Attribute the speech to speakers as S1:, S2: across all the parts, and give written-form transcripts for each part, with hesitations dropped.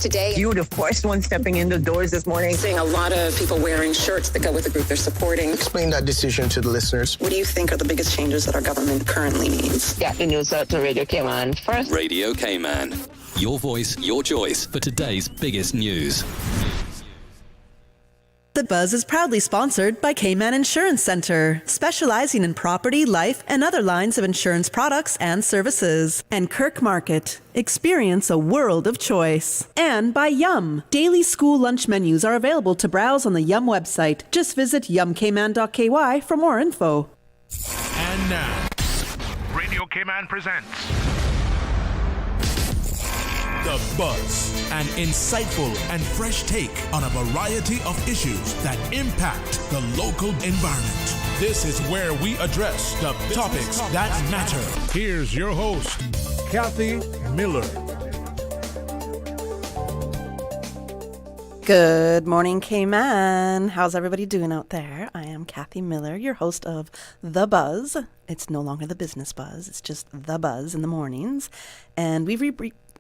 S1: today.
S2: You were the first one stepping in the doors this morning.
S1: Seeing a lot of people wearing shirts that go with the group they're supporting.
S3: Explain that decision to the listeners.
S1: What do you think are the biggest changes that our government currently needs?
S4: Get the news out to Radio Cayman first.
S5: Radio Cayman. Your voice, your choice for today's biggest news.
S6: The Buzz is proudly sponsored by Cayman Insurance Centre, specializing in property, life, and other lines of insurance products and services. And Kirk Market. Experience a world of choice. And by Yum. Daily school lunch menus are available to browse on the Yum website. Just visit yumcayman.ky for more info.
S7: And now, Radio Cayman presents The Buzz, an insightful and fresh take on a variety of issues that impact the local environment. This is where we address the topics that matter. Here's your host, Kathy Miller.
S6: Good morning, Cayman. How's everybody doing out there? I am Kathy Miller, your host of The Buzz. It's no longer The Business Buzz. It's just The Buzz in the mornings. And we've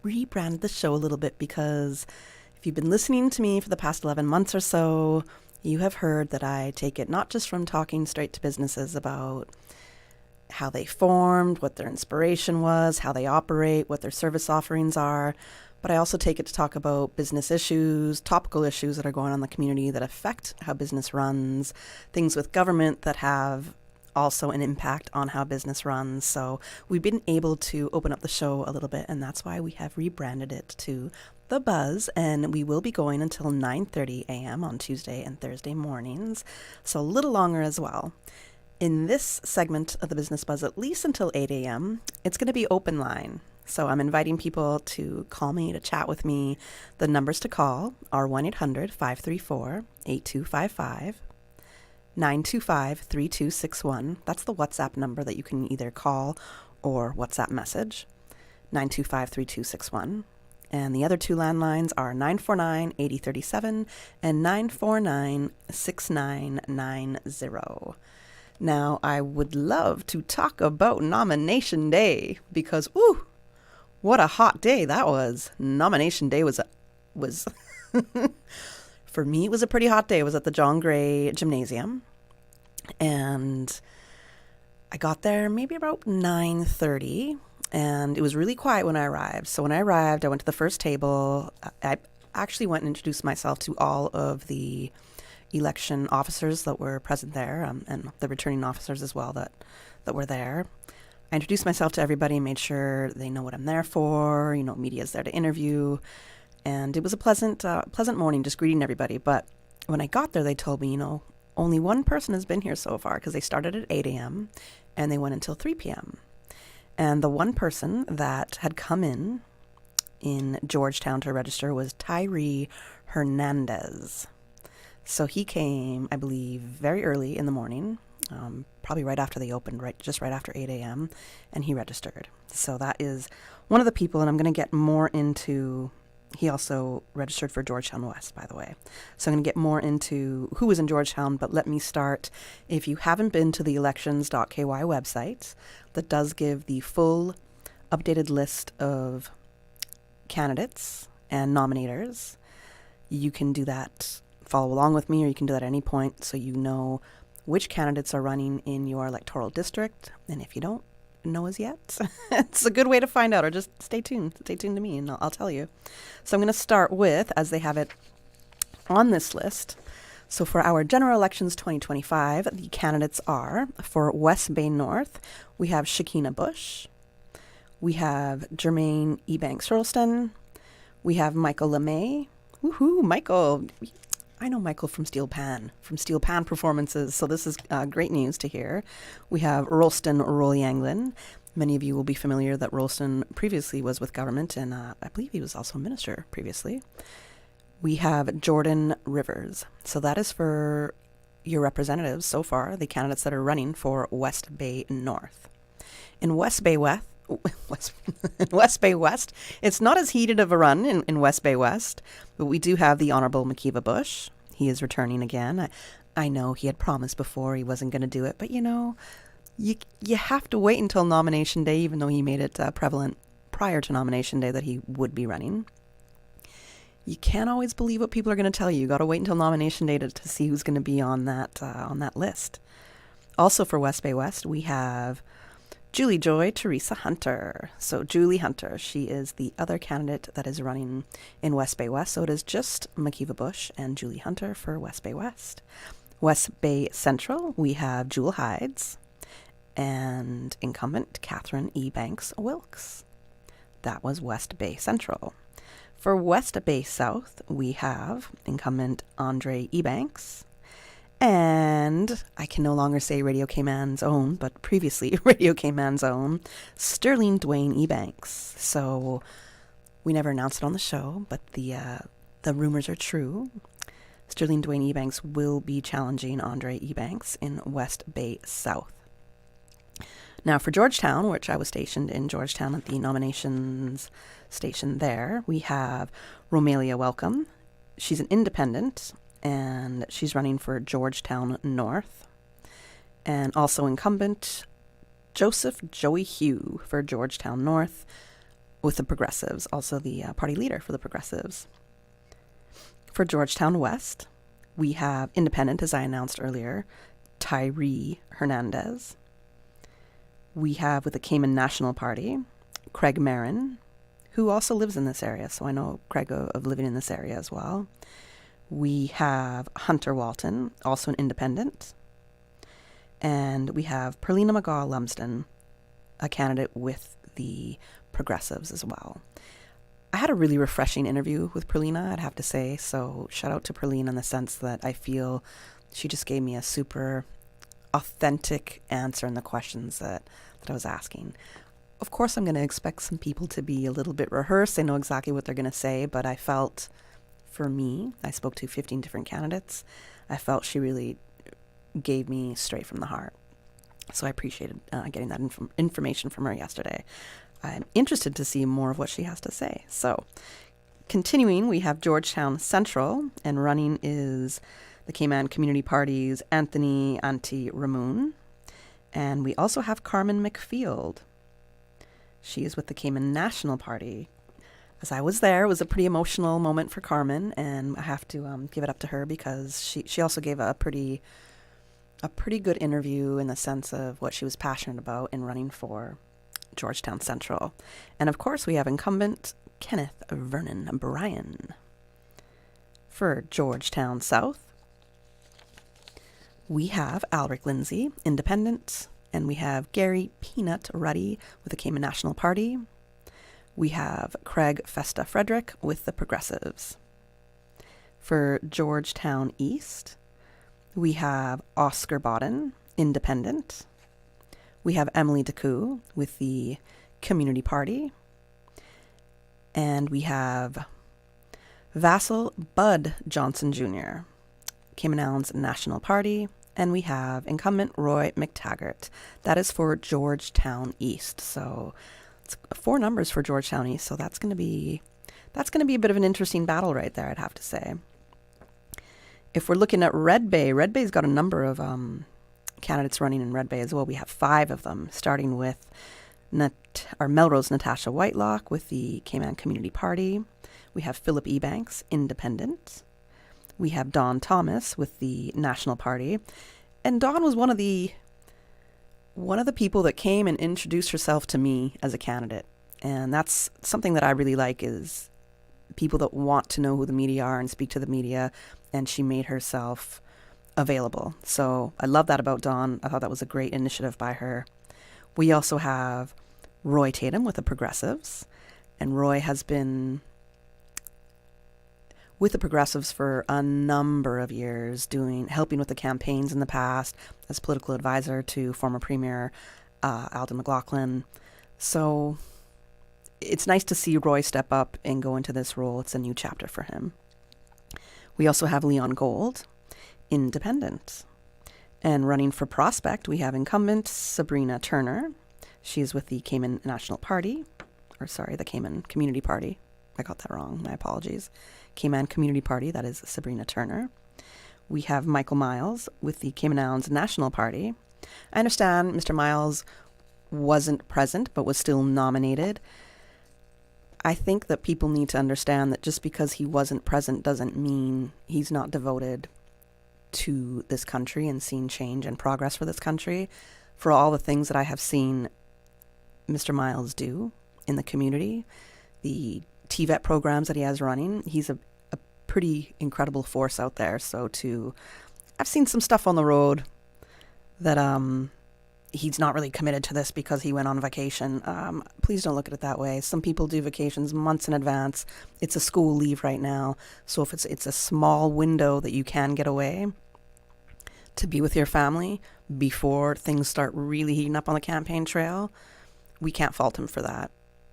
S6: rebranded the show a little bit because if you've been listening to me for the past 11 months or so, you have heard that I take it not just from talking straight to businesses about how they formed, what their inspiration was, how they operate, what their service offerings are, but I also take it to talk about business issues, topical issues that are going on in the community that affect how business runs, things with government that have also an impact on how business runs. So we've been able to open up the show a little bit, and that's why we have rebranded it to The Buzz, and we will be going until 9:30 a.m. on Tuesday and Thursday mornings, so a little longer as well. In this segment of the Business Buzz, at least until 8 a.m., it's going to be open line. So I'm inviting people to call me, to chat with me. The numbers to call are 1-800-534-8255. 925-3261. That's the WhatsApp number that you can either call or WhatsApp message. 925-3261. And the other two landlines are 949-8037 and 949-6990. Now, I would love to talk about Nomination Day because, ooh, what a hot day that was. Nomination Day was for me, it was a pretty hot day. It was at the John Gray Gymnasium, and I got there maybe about 9:30, and it was really quiet when I arrived. So when I arrived, I went to the first table. I actually went and introduced myself to all of the election officers that were present there, and the returning officers as well that were there. I introduced myself to everybody, made sure they know what I'm there for. You know, media's there to interview. And it was a pleasant morning, just greeting everybody. But when I got there, they told me, only one person has been here so far because they started at 8 a.m. and they went until 3 p.m. And the one person that had come in Georgetown to register was Tyree Hernandez. So he came, I believe, very early in the morning, probably right after they opened, just right after 8 a.m., and he registered. So that is one of the people, and I'm going to get more into... He also registered for Georgetown West, by the way. So I'm going to get more into who was in Georgetown, but let me start. If you haven't been to the elections.ky website, that does give the full updated list of candidates and nominators. You can do that, follow along with me, or you can do that at any point so you know which candidates are running in your electoral district. And if you don't know as yet, it's a good way to find out, or just stay tuned to me and I'll tell you. So I'm going to start with, as they have it on this list, so for our general elections 2025, the candidates are, for West Bay North, we have Shakina Bush, we have Jermaine Ebanks-Hurlston, we have Michael LeMay. Woohoo, Michael! I know Michael from Steel Pan performances, so this is great news to hear. We have Rolston Rolyanglin. Many of you will be familiar that Rolston previously was with government, and I believe he was also a minister previously. We have Jordan Rivers. So that is for your representatives so far, the candidates that are running for West Bay North. In West Bay West, it's not as heated of a run in West Bay West, but we do have the Honorable Makiva Bush. He is returning again. I know he had promised before he wasn't going to do it, but you have to wait until nomination day, even though he made it prevalent prior to nomination day that he would be running. you can't always believe what people are going to tell you. You got to wait until nomination day to see who's going to be on that list. Also for West Bay West, we have Julie Joy Teresa Hunter. So Julie Hunter, she is the other candidate that is running in West Bay West. So it is just Makiva Bush and Julie Hunter for West Bay West. West Bay Central, we have Jewel Hides and incumbent Catherine E. Banks Wilkes. That was West Bay Central. For West Bay South, we have incumbent Andre E. Banks. And I can no longer say Radio Cayman's own, but previously Radio Cayman's own, Sterling Dwayne E. Banks. So we never announced it on the show, but the rumors are true. Sterling Dwayne E. Banks will be challenging Andre E. Banks in West Bay South. Now for Georgetown, which I was stationed in Georgetown at the nominations station there, we have Romelia Welcome. She's an independent, and she's running for Georgetown North. And also incumbent Joseph Joey Hugh for Georgetown North with the Progressives, also the party leader for the Progressives. For Georgetown West, we have independent, as I announced earlier, Tyree Hernandez. We have with the Cayman National Party, Craig Marin, who also lives in this area, so I know Craig of living in this area as well. We have Hunter Walton, also an independent. And we have Perlina McGaw Lumsden, a candidate with the Progressives as well. I had a really refreshing interview with Perlina, I'd have to say. So shout out to Perlina in the sense that I feel she just gave me a super authentic answer in the questions that I was asking. Of course, I'm going to expect some people to be a little bit rehearsed. They know exactly what they're going to say, but I felt, for me, I spoke to 15 different candidates. I felt she really gave me straight from the heart. So I appreciated getting that information from her yesterday. I'm interested to see more of what she has to say. So continuing, we have Georgetown Central, and running is the Cayman Community Party's Anthony Anti Ramoon. And we also have Carmen McField. She is with the Cayman National Party. As I was there, it was a pretty emotional moment for Carmen, and I have to give it up to her because she also gave a pretty good interview in the sense of what she was passionate about in running for Georgetown Central. And of course, we have incumbent Kenneth Vernon Bryan. For Georgetown South, we have Alric Lindsay, independent, and we have Gary Peanut Ruddy with the Cayman National Party. We have Craig Festa Frederick with the Progressives. For Georgetown East, we have Oscar Bodden, independent. We have Emily DeCoux with the Community Party. And we have Vassal Bud Johnson Jr., Cayman Islands National Party. And we have incumbent Roy McTaggart. That is for Georgetown East. So it's 4 numbers for Georgetown East. So that's going to be a bit of an interesting battle right there, I'd have to say. If we're looking at Red Bay's got a number of candidates running in Red Bay as well. We have 5 of them, starting with Melrose Natasha Whitelock with the Cayman Community Party. We have Philip E. Banks, independent. We have Dawn Thomas with the National Party. And Dawn was one of the people that came and introduced herself to me as a candidate. And that's something that I really like, is people that want to know who the media are and speak to the media. And she made herself available. So I love that about Dawn. I thought that was a great initiative by her. We also have Roy Tatum with the Progressives. And Roy has been with the Progressives for a number of years, helping with the campaigns in the past as political advisor to former Premier Alden McLaughlin. So it's nice to see Roy step up and go into this role. It's a new chapter for him. We also have Leon Gold, independent. And running for Prospect, we have incumbent Sabrina Turner. She is with the Cayman National Party, the Cayman Community Party. I got that wrong. My apologies. Cayman Community Party, that is Sabrina Turner. We have Michael Miles with the Cayman Islands National Party. I understand Mr. Miles wasn't present, but was still nominated. I think that people need to understand that just because he wasn't present doesn't mean he's not devoted to this country and seen change and progress for this country. For all the things that I have seen Mr. Miles do in the community, the TVET programs that he has running, he's a pretty incredible force out there. So I've seen some stuff on the road that he's not really committed to this because he went on vacation. Please don't look at it that way. Some people do vacations months in advance. It's a school leave right now. So if it's a small window that you can get away to be with your family before things start really heating up on the campaign trail, we can't fault him for that.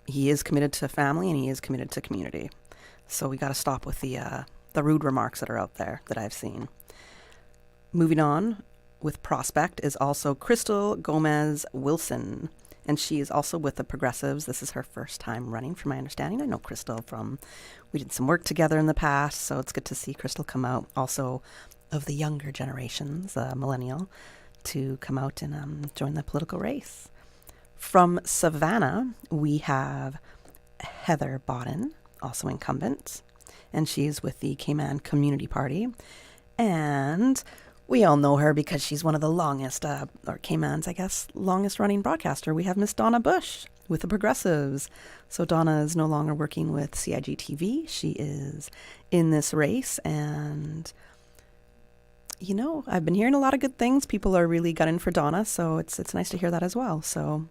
S6: He is committed to family and he is committed to community. So we got to stop with the rude remarks that are out there that I've seen. Moving on with Prospect is also Crystal Gomez Wilson, and she is also with the Progressives. This is her first time running, from my understanding. I know Crystal we did some work together in the past, so it's good to see Crystal come out, also of the younger generations, millennial, to come out and join the political race. From Savannah, we have Heather Bodden, also incumbent, and she's with the Cayman Community Party. And we all know her because she's one of the longest, or Cayman's, I guess, longest running broadcaster. We have Miss Donna Bush with the Progressives. So Donna is no longer working with CIG TV. She is in this race, and you know, I've been hearing a lot of good things. People are really gunning for Donna, so it's nice to hear that as well. So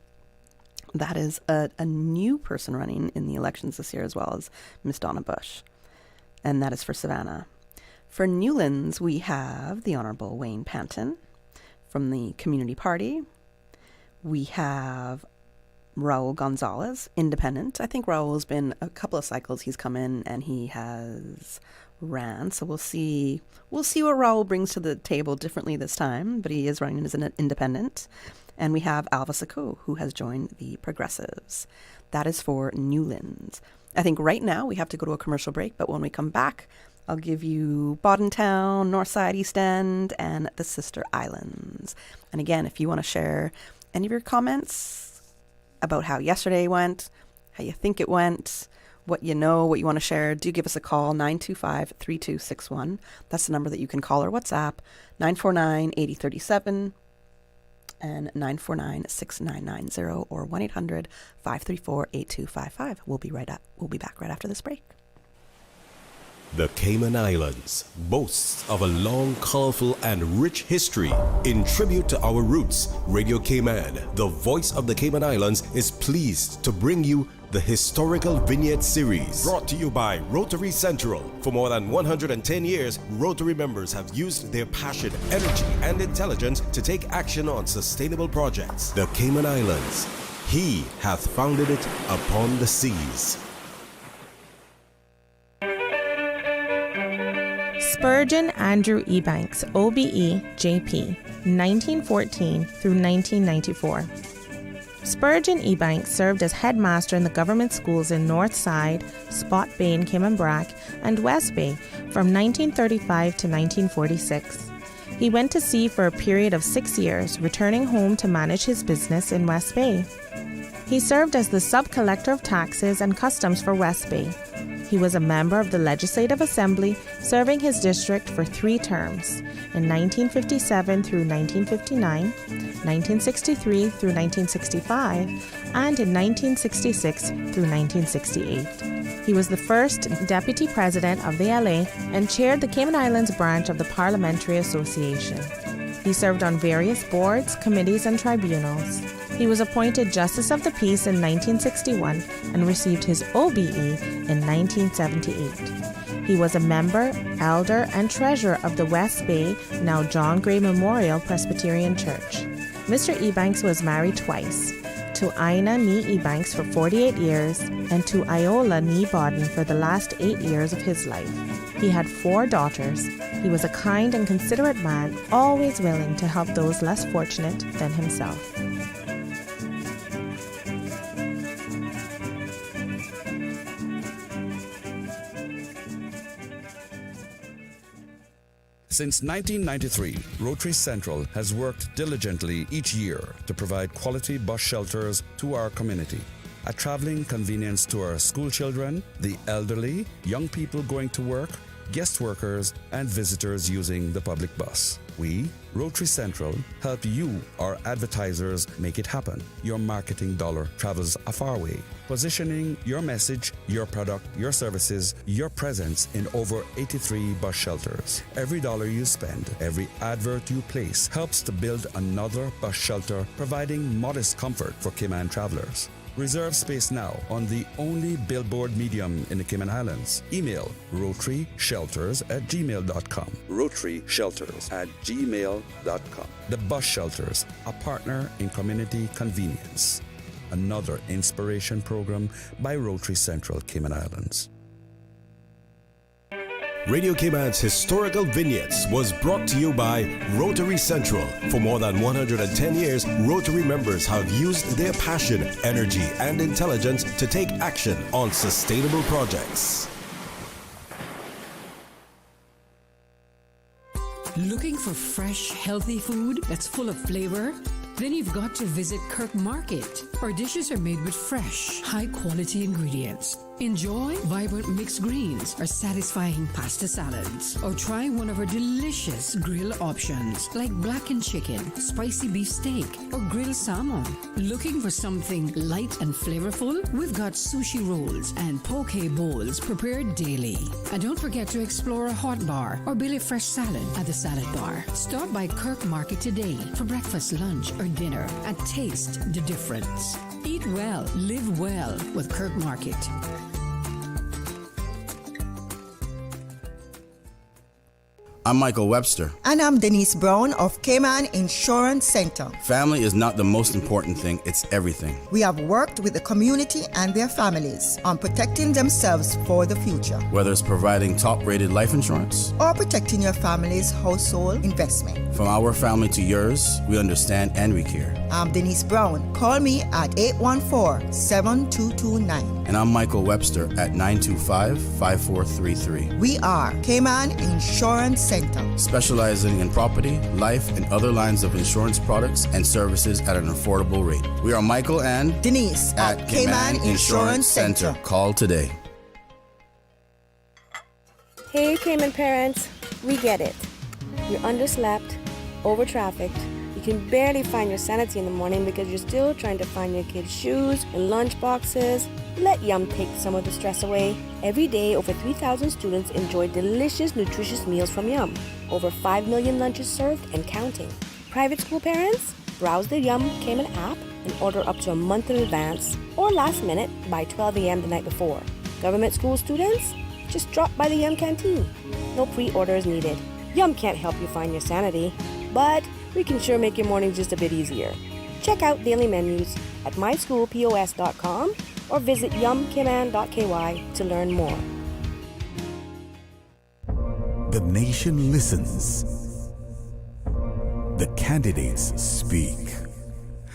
S6: that is a new person running in the elections this year, as well as Miss Donna Bush. And that is for Savannah. For Newlands, we have the Honorable Wayne Panton from the Community Party. We have Raul Gonzalez, independent. I think Raul has been a couple of cycles. He's come in and he has ran. So we'll see what Raul brings to the table differently this time, but he is running as an independent. And we have Alva Sakou, who has joined the Progressives. That is for Newlands. I think right now we have to go to a commercial break, but when we come back, I'll give you Boddentown, Northside, East End, and the Sister Islands. And again, if you want to share any of your comments about how yesterday went, how you think it went, what you know, what you want to share, do give us a call, 925-3261. That's the number that you can call or WhatsApp, 949-8037 and 949-6990 or 1-800-534-8255. We'll be back right after this break.
S8: The Cayman Islands boasts of a long, colorful, and rich history. In tribute to our roots, Radio Cayman, the voice of the Cayman Islands, is pleased to bring you the Historical Vignette Series, brought to you by Rotary Central. For more than 110 years, Rotary members have used their passion, energy, and intelligence to take action on sustainable projects. The Cayman Islands, He hath founded it upon the seas.
S9: Spurgeon Andrew Ebanks, OBE, JP, 1914 through 1994. Spurgeon Ebanks served as headmaster in the government schools in Northside, Spot Bay in Cayman Brac, and West Bay from 1935 to 1946. He went to sea for a period of 6 years, returning home to manage his business in West Bay. He served as the sub-collector of taxes and customs for West Bay. He was a member of the Legislative Assembly, serving his district for 3 terms, in 1957 through 1959, 1963 through 1965, and in 1966 through 1968. He was the first Deputy President of the LA and chaired the Cayman Islands branch of the Parliamentary Association. He served on various boards, committees, and tribunals. He was appointed Justice of the Peace in 1961 and received his OBE in 1978. He was a member, elder, and treasurer of the West Bay, now John Gray Memorial Presbyterian Church. Mr. Ebanks was married twice, to Ina Nee Ebanks for 48 years and to Iola Nee Bodden for the last 8 years of his life. He had 4 daughters. He was a kind and considerate man, always willing to help those less fortunate than himself.
S10: Since 1993, Rotary Central has worked diligently each year to provide quality bus shelters to our community. a traveling convenience to our school children, the elderly, young people going to work, guest workers, and visitors using the public bus. We, Rotary Central, help you, our advertisers, make it happen. Your marketing dollar travels a far way. Positioning your message, your product, your services, your presence in over 83 bus shelters. Every dollar you spend, every advert you place helps to build another bus shelter, providing modest comfort for Cayman travelers. Reserve space now on the only billboard medium in the Cayman Islands. Email rotaryshelters@gmail.com. rotaryshelters@gmail.com. The Bus Shelters, a partner in community convenience. Another inspiration program by Rotary Central Cayman Islands.
S8: Radio Cayman's historical vignettes was brought to you by Rotary Central. For more than 110 years, Rotary members have used their passion, energy, and intelligence to take action on sustainable projects.
S11: Looking for fresh, healthy food that's full of flavor? Then you've got to visit Kirk Market. Our dishes are made with fresh, high-quality ingredients. Enjoy vibrant mixed greens or satisfying pasta salads. Or try one of our delicious grill options like blackened chicken, spicy beef steak, or grilled salmon. Looking for something light and flavorful? We've got sushi rolls and poke bowls prepared daily. And don't forget to explore a hot bar or Billy Fresh salad at the salad bar. Stop by Kirk Market today for breakfast, lunch, or dinner and taste the difference. Eat well, live well with Kirk Market.
S12: I'm Michael Webster.
S13: And I'm Denise Brown of Cayman Insurance Center.
S12: Family is not the most important thing, it's everything.
S13: We have worked with the community and their families on protecting themselves for the future.
S12: Whether it's providing top-rated life insurance
S13: or protecting your family's household investment.
S12: From our family to yours, we understand and we care.
S13: I'm Denise Brown. Call me at 814-7229.
S12: And I'm Michael Webster at 925-5433.
S13: We are Cayman Insurance Center.
S12: Specializing in property, life, and other lines of insurance products and services at an affordable rate. We are Michael and
S13: Denise at Cayman Insurance Center.
S12: Call today.
S14: Hey Cayman parents, we get it. You're underslept, over-trafficked. You can barely find your sanity in the morning because you're still trying to find your kids' shoes and lunch boxes. Let Yum take some of the stress away. Every day, over 3,000 students enjoy delicious, nutritious meals from Yum. Over 5 million lunches served and counting. Private school parents? Browse the Yum Cayman app and order up to a month in advance or last minute by 12 a.m. the night before. Government school students? Just drop by the Yum canteen. No pre-orders needed. Yum can't help you find your sanity, but we can sure make your mornings just a bit easier. Check out daily menus at myschoolpos.com or visit yumcayman.ky to learn more.
S15: The nation listens. The candidates speak.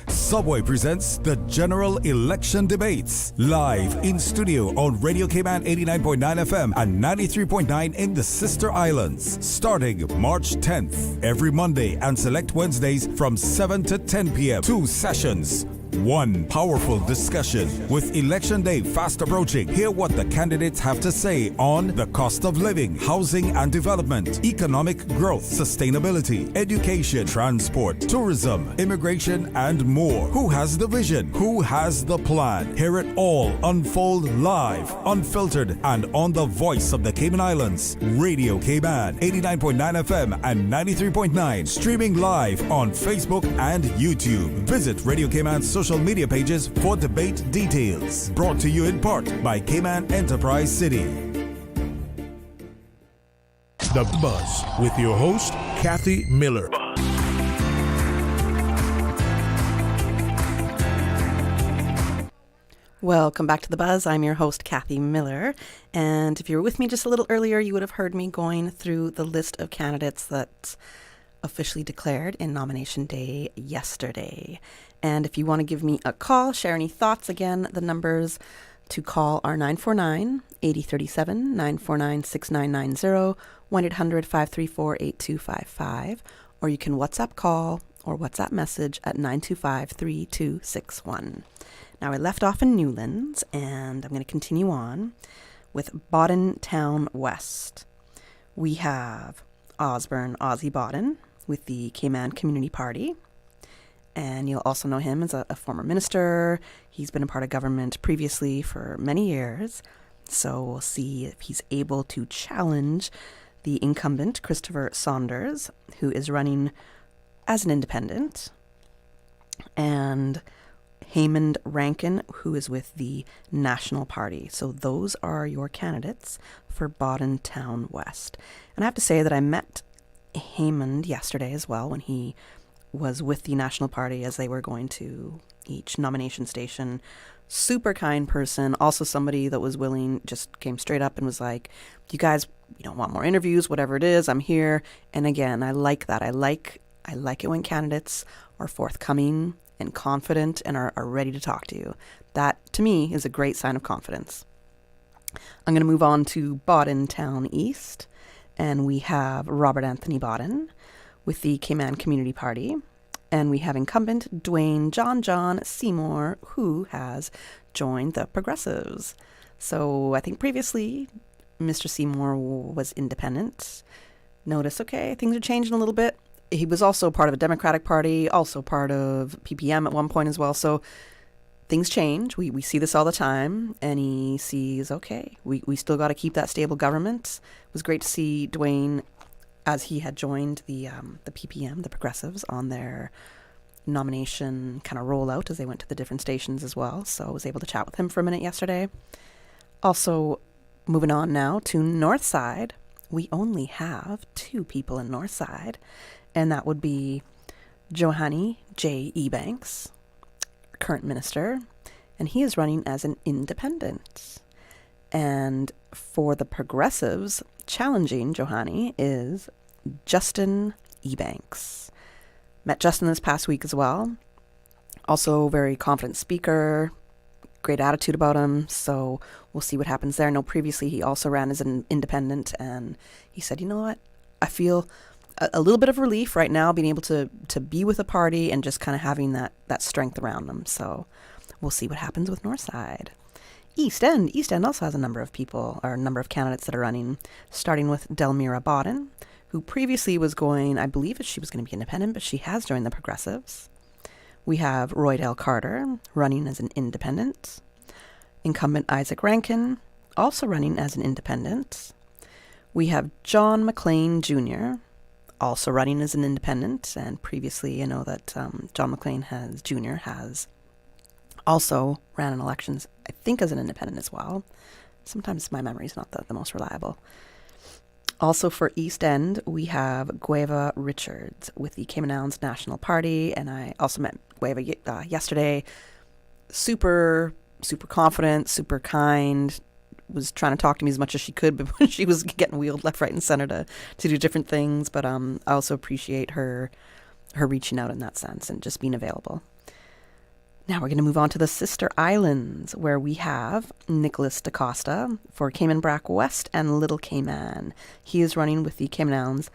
S15: Subway presents the General Election Debates live in studio on Radio Cayman 89.9 FM and 93.9 in the Sister Islands, starting March 10th. Every Monday and select Wednesdays from 7 to 10 p.m. 2 sessions. One powerful discussion. With Election Day fast approaching, hear what the candidates have to say on the cost of living, housing and development, economic growth, sustainability, education, transport, tourism, immigration, and more. Who has the vision? Who has the plan? Hear it all unfold live, unfiltered, and on the voice of the Cayman Islands. Radio Cayman, 89.9 FM and 93.9. Streaming live on Facebook and YouTube. Visit Radio Cayman's social media pages for debate details. Brought to you in part by Cayman Enterprise City.
S7: The Buzz with your host, Kathy Miller.
S6: Welcome back to The Buzz. I'm your host, Kathy Miller. And if you were with me just a little earlier, you would have heard me going through the list of candidates that officially declared in nomination day yesterday. And if you want to give me a call, share any thoughts, again, the numbers to call are 949-8037, 949-6990, 1-800-534-8255, or you can WhatsApp call or WhatsApp message at 925-3261. Now, I left off in Newlands, and I'm going to continue on with Bodden Town West. We have Osborne Ozzy Bodden with the Cayman Community Party. And you'll also know him as a former minister. He's been a part of government previously for many years. So we'll see if he's able to challenge the incumbent, Christopher Saunders, who is running as an independent. And Cayman Rankine, who is with the National Party. So those are your candidates for Bodden Town West. And I have to say that I met Cayman yesterday as well when he was with the National Party as they were going to each nomination station. Super kind person, also somebody that was willing, just came straight up and was like, you guys, want more interviews, whatever it is, I'm here. And again, I like that. I like it when candidates are forthcoming and confident and are ready to talk to you. That, to me, is a great sign of confidence. I'm going to move on to Bodden Town East, and we have Robert Anthony Bodden with the Cayman Community Party. And we have incumbent Dwayne John Seymour, who has joined the Progressives. So I think previously Mr. Seymour was independent. Notice, okay, things are changing a little bit. He was also part of a Democratic Party, also part of PPM at one point as well. So things change. We see this all the time. And he sees, okay, we still got to keep that stable government. It was great to see Dwayne, as he had joined the PPM, the Progressives, on their nomination kind of rollout as they went to the different stations as well. So I was able to chat with him for a minute yesterday. Also, moving on now to Northside, we only have 2 people in Northside, and that would be Johanny J. Ebanks, current minister, and he is running as an independent. And for the Progressives, challenging Johanny is Justin Ebanks. Met Justin this past week as well. Also very confident speaker, great attitude about him, so we'll see what happens there. I know previously he also ran as an independent, and he said, you know what, I feel a little bit of relief right now being able to be with a party and just kind of having that strength around them. So we'll see what happens with Northside. East End also has a number of people, or a number of candidates that are running, starting with Delmira Bodden, who previously was going, I believe she was going to be independent, but she has joined the Progressives. We have Roydale Carter running as an independent. Incumbent Isaac Rankine, also running as an independent. We have John McLean Jr., also running as an independent, and previously I know that John McLean Jr. has also ran in elections, I think, as an independent as well. Sometimes my memory is not the most reliable. Also for East End, we have Gueva Richards with the Cayman Islands National Party, and I also met Gueva yesterday. Super confident, super kind, was trying to talk to me as much as she could, but when she was getting wheeled left, right, and center to do different things. But I also appreciate her reaching out in that sense and just being available. Now we're going to move on to the Sister Islands, where we have Nicholas DaCosta for Cayman Brac West and Little Cayman. He is running with the Cayman Islands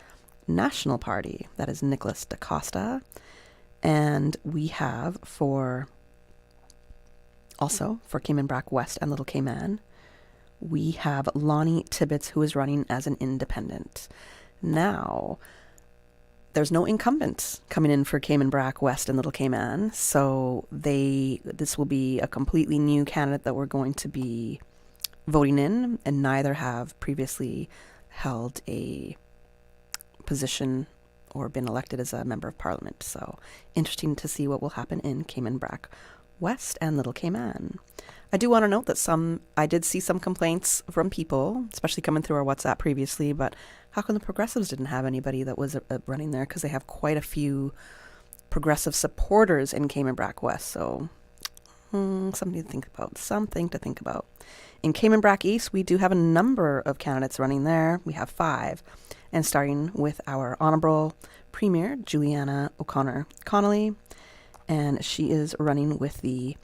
S6: National Party. That is Nicholas DaCosta. And we have also for Cayman Brac West and Little Cayman, we have Lonnie Tibbetts, who is running as an independent. Now, there's no incumbents coming in for Cayman Brac West and Little Cayman, so this will be a completely new candidate that we're going to be voting in, and neither have previously held a position or been elected as a member of parliament. So interesting to see what will happen in Cayman Brac West and Little Cayman. I do want to note that I did see some complaints from people, especially coming through our WhatsApp previously, but how come the Progressives didn't have anybody that was running there? Because they have quite a few Progressive supporters in Cayman Brac West. So something to think about. In Cayman Brac East, we do have a number of candidates running there. We have 5. And starting with our Honourable Premier, Juliana O'Connor Connolly, and she is running with the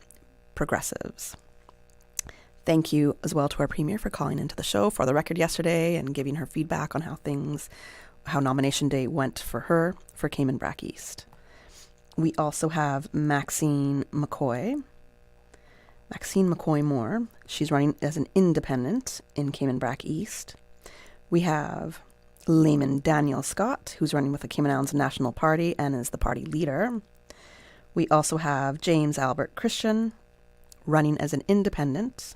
S6: Progressives. Thank you as well to our Premier for calling into the show for the record yesterday and giving her feedback on how nomination day went for her for Cayman Brac East. We also have Maxine McCoy Maxine McCoy-Moore. She's running as an independent in Cayman Brac East. We have Layman Daniel Scott, who's running with the Cayman Islands National Party and is the party leader. We also have James Albert Christian running as an independent,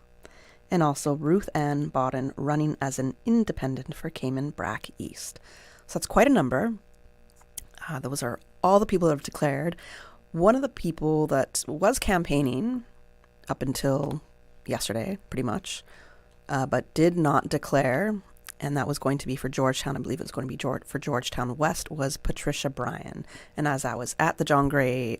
S6: and also Ruth Ann Bodden running as an independent for Cayman Brac East. So that's quite a number. Those are all the people that have declared. One of the people that was campaigning up until yesterday, pretty much, but did not declare, and that was going to be for Georgetown, I believe it was going to be for Georgetown West, was Patricia Bryan. And as I was at the John Gray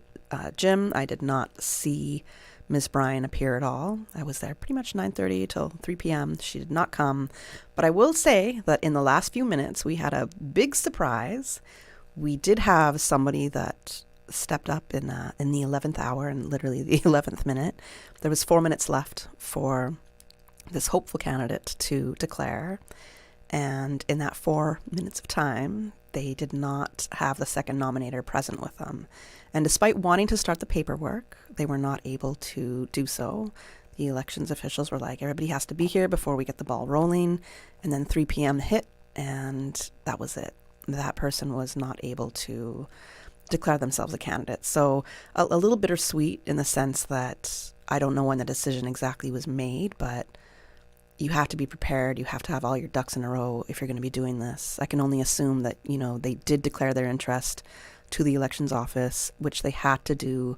S6: gym, I did not see Ms. Bryan appear at all. I was there pretty much 9:30 till 3 p.m. She did not come. But I will say that in the last few minutes, we had a big surprise. We did have somebody that stepped up in the 11th hour and literally the 11th minute. There was 4 minutes left for this hopeful candidate to declare. And in that 4 minutes of time, they did not have the second nominator present with them. And despite wanting to start the paperwork, they were not able to do so. The elections officials were like, everybody has to be here before we get the ball rolling. And then 3 p.m. hit, and that was it. That person was not able to declare themselves a candidate. So a little bittersweet in the sense that I don't know when the decision exactly was made, but you have to be prepared. You have to have all your ducks in a row if you're going to be doing this. I can only assume that, they did declare their interest to the elections office, which they had to do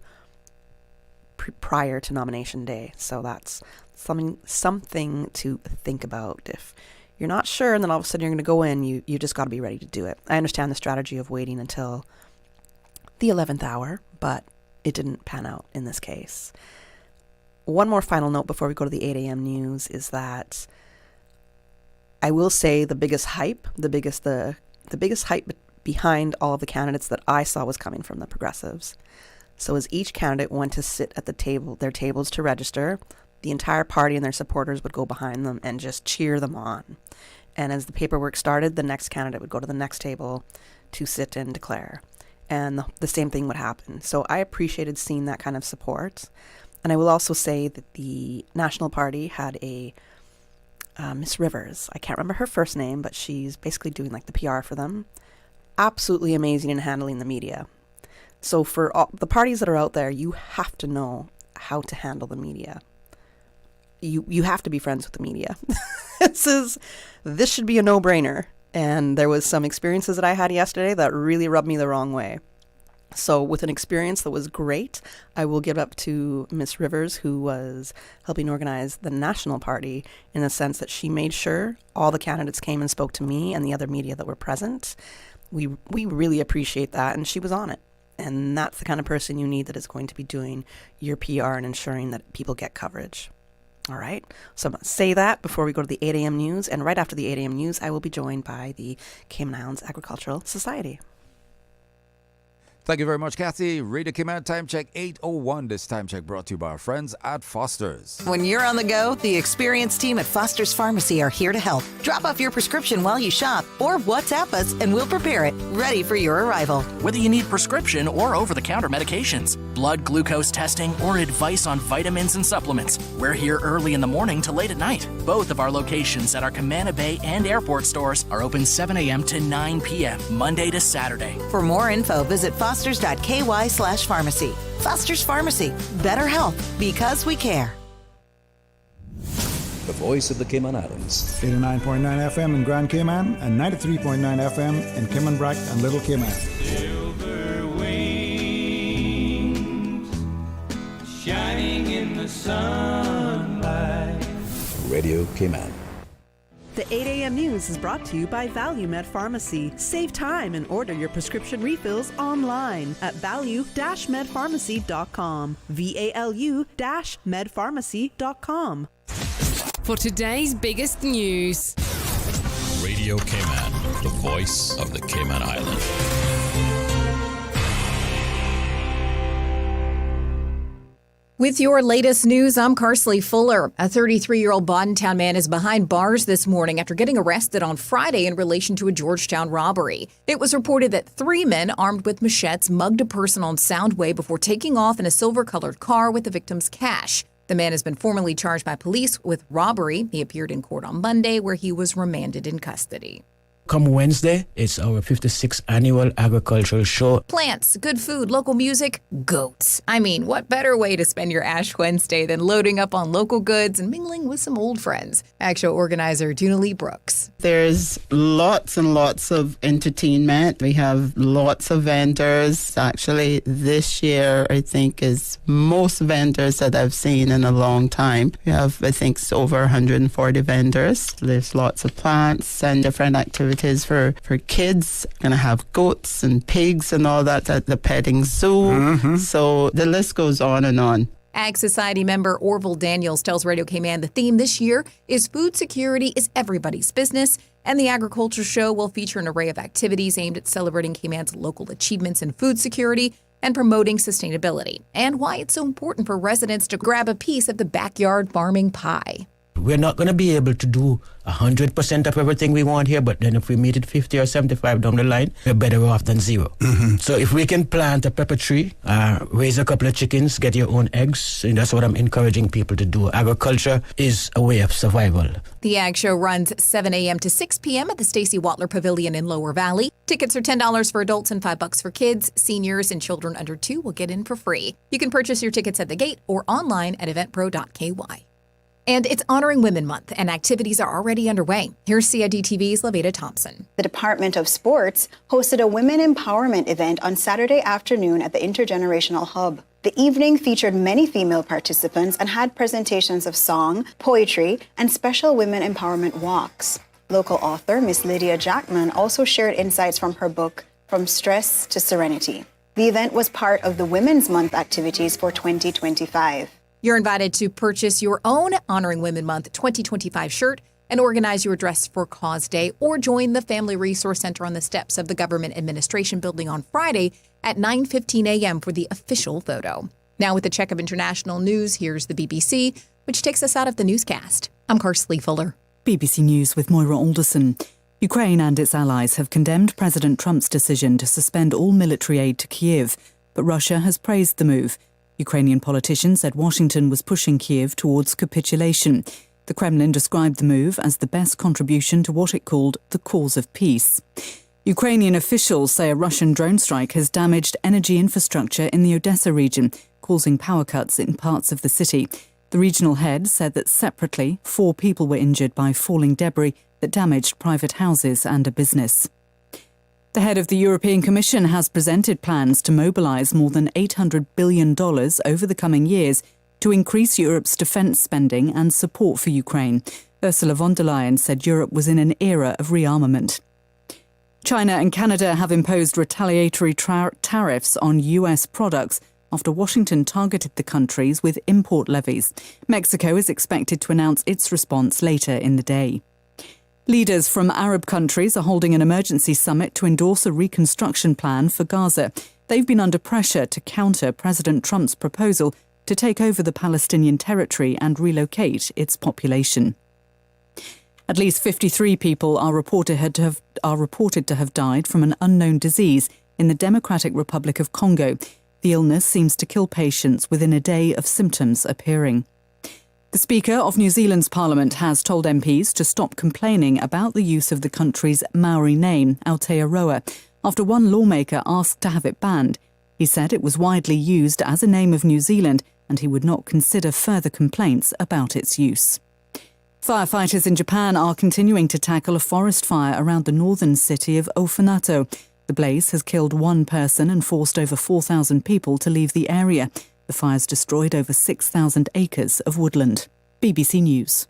S6: prior to nomination day. So that's something to think about. If you're not sure and then all of a sudden you're going to go in, you just got to be ready to do it. I understand the strategy of waiting until the 11th hour, but it didn't pan out in this case. One more final note before we go to the 8 a.m. news is that I will say the biggest hype behind all of the candidates that I saw was coming from the progressives. So as each candidate went to sit at their tables to register, the entire party and their supporters would go behind them and just cheer them on. And as the paperwork started, the next candidate would go to the next table to sit and declare. And the same thing would happen. So I appreciated seeing that kind of support. And I will also say that the National Party had a Miss Rivers. I can't remember her first name, but she's basically doing like the PR for them. Absolutely amazing in handling the media. So for all the parties that are out there, you have to know how to handle the media. You have to be friends with the media. This should be a no-brainer. And there was some experiences that I had yesterday that really rubbed me the wrong way. So with an experience that was great, I will give up to Miss Rivers, who was helping organize the National Party in the sense that she made sure all the candidates came and spoke to me and the other media that were present. We really appreciate that, and she was on it. And that's the kind of person you need that is going to be doing your PR and ensuring that people get coverage. All right, so I'm going to say that before we go to the 8 a.m. news. And right after the 8 a.m. news, I will be joined by the Cayman Islands Agricultural Society.
S16: Thank you very much, Kathy. Radio Cayman time check 8:01. This time check brought to you by our friends at Foster's.
S17: When you're on the go, the experienced team at Foster's Pharmacy are here to help. Drop off your prescription while you shop or WhatsApp us and we'll prepare it, ready for your arrival.
S18: Whether you need prescription or over-the-counter medications, blood glucose testing, or advice on vitamins and supplements, we're here early in the morning to late at night. Both of our locations at our Camana Bay and Airport stores are open 7 a.m. to 9 p.m., Monday to Saturday.
S17: For more info, visit fosters.ky/pharmacy. Foster's Pharmacy. Better health because we care.
S19: The voice of the Cayman Islands.
S20: 89.9 FM in Grand Cayman and 93.9 FM in Cayman Brac and Little Cayman.
S21: Silver wings shining in the sunlight.
S19: Radio Cayman.
S22: The 8 a.m. news is brought to you by ValueMed Pharmacy. Save time and order your prescription refills online at value-medpharmacy.com. VALU-medpharmacy.com.
S23: For today's biggest news.
S5: Radio Cayman, the voice of the Cayman Islands.
S24: With your latest news, I'm Carsley Fuller. A 33-year-old Boddentown man is behind bars this morning after getting arrested on Friday in relation to a Georgetown robbery. It was reported that 3 men armed with machetes mugged a person on Soundway before taking off in a silver-colored car with the victim's cash. The man has been formally charged by police with robbery. He appeared in court on Monday, where he was remanded in custody.
S1: Come Wednesday, it's our 56th annual agricultural show.
S24: Plants, good food, local music, goats. I mean, what better way to spend your Ash Wednesday than loading up on local goods and mingling with some old friends? Ag Show organizer Duna Lee Brooks.
S2: There's lots and lots of entertainment. We have lots of vendors. Actually, this year, I think, is most vendors that I've seen in a long time. We have, I think, over 140 vendors. There's lots of plants and different activities for kids. Going to have goats and pigs and all that at the petting zoo. So the list goes on and on.
S24: Ag Society member Orville Daniels tells Radio Cayman the theme this year is food security is everybody's business, and the agriculture show will feature an array of activities aimed at celebrating Cayman's local achievements in food security and promoting sustainability, and why it's so important for residents to grab a piece of the backyard farming pie.
S1: We're not going to be able to do 100% of everything we want here, but then if we meet it 50 or 75 down the line, we're better off than zero. So if we can plant a pepper tree, raise a couple of chickens, get your own eggs, and that's what I'm encouraging people to do. Agriculture is a way of survival.
S24: The Ag Show runs 7 a.m. to 6 p.m. at the Stacy Watler Pavilion in Lower Valley. Tickets are $10 for adults and $5 for kids. Seniors and children under 2 will get in for free. You can purchase your tickets at the gate or online at eventpro.ky. And it's Honoring Women Month, and activities are already underway. Here's CID TV's Laveda Thompson.
S3: The Department of Sports hosted a women empowerment event on Saturday afternoon at the Intergenerational Hub. The evening featured many female participants and had presentations of song, poetry, and special women empowerment walks. Local author Miss Lydia Jackman also shared insights from her book, From Stress to Serenity. The event was part of the Women's Month activities for 2025.
S24: You're invited to purchase your own Honoring Women Month 2025 shirt and organize your Dress for Cause Day, or join the Family Resource Center on the steps of the Government Administration Building on Friday at 9:15 a.m. for the official photo. Now with a check of international news, here's the BBC, which takes us out of the newscast. I'm Karsley Fuller.
S4: BBC News with Moira Alderson. Ukraine and its allies have condemned President Trump's decision to suspend all military aid to Kyiv, but Russia has praised the move. Ukrainian politicians said Washington was pushing Kyiv towards capitulation. The Kremlin described the move as the best contribution to what it called the cause of peace. Ukrainian officials say a Russian drone strike has damaged energy infrastructure in the Odessa region, causing power cuts in parts of the city. The regional head said that separately, 4 people were injured by falling debris that damaged private houses and a business. The head of the European Commission has presented plans to mobilise more than $800 billion over the coming years to increase Europe's defence spending and support for Ukraine. Ursula von der Leyen said Europe was in an era of rearmament. China and Canada have imposed retaliatory tariffs on US products after Washington targeted the countries with import levies. Mexico is expected to announce its response later in the day. Leaders from Arab countries are holding an emergency summit to endorse a reconstruction plan for Gaza. They've been under pressure to counter President Trump's proposal to take over the Palestinian territory and relocate its population. At least 53 people are reported to have died from an unknown disease in the Democratic Republic of Congo. The illness seems to kill patients within a day of symptoms appearing. The Speaker of New Zealand's Parliament has told MPs to stop complaining about the use of the country's Maori name, Aotearoa, after one lawmaker asked to have it banned. He said it was widely used as a name of New Zealand and he would not consider further complaints about its use. Firefighters in Japan are continuing to tackle a forest fire around the northern city of Ofanato. The blaze has killed 1 person and forced over 4,000 people to leave the area. The fire's destroyed over 6,000 acres of woodland. BBC News.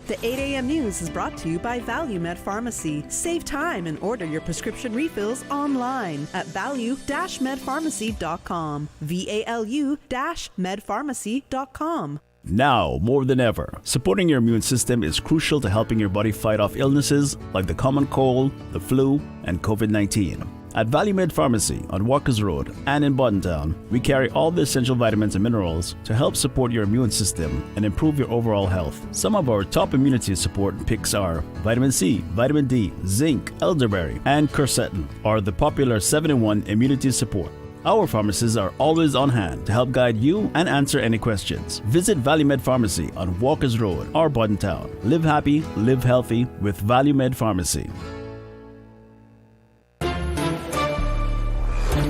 S22: The 8 a.m. news is brought to you by ValueMed Pharmacy. Save time and order your prescription refills online at value-medpharmacy.com. VALU-medpharmacy.com.
S25: Now, more than ever, supporting your immune system is crucial to helping your body fight off illnesses like the common cold, the flu, and COVID-19. At ValueMed Pharmacy on Walkers Road and in Buttontown, we carry all the essential vitamins and minerals to help support your immune system and improve your overall health. Some of our top immunity support picks are vitamin C, vitamin D, zinc, elderberry, and quercetin are the popular 7-in-1 immunity support. Our pharmacists are always on hand to help guide you and answer any questions. Visit ValueMed Pharmacy on Walkers Road or Bordentown. Live happy, live healthy with ValueMed Pharmacy.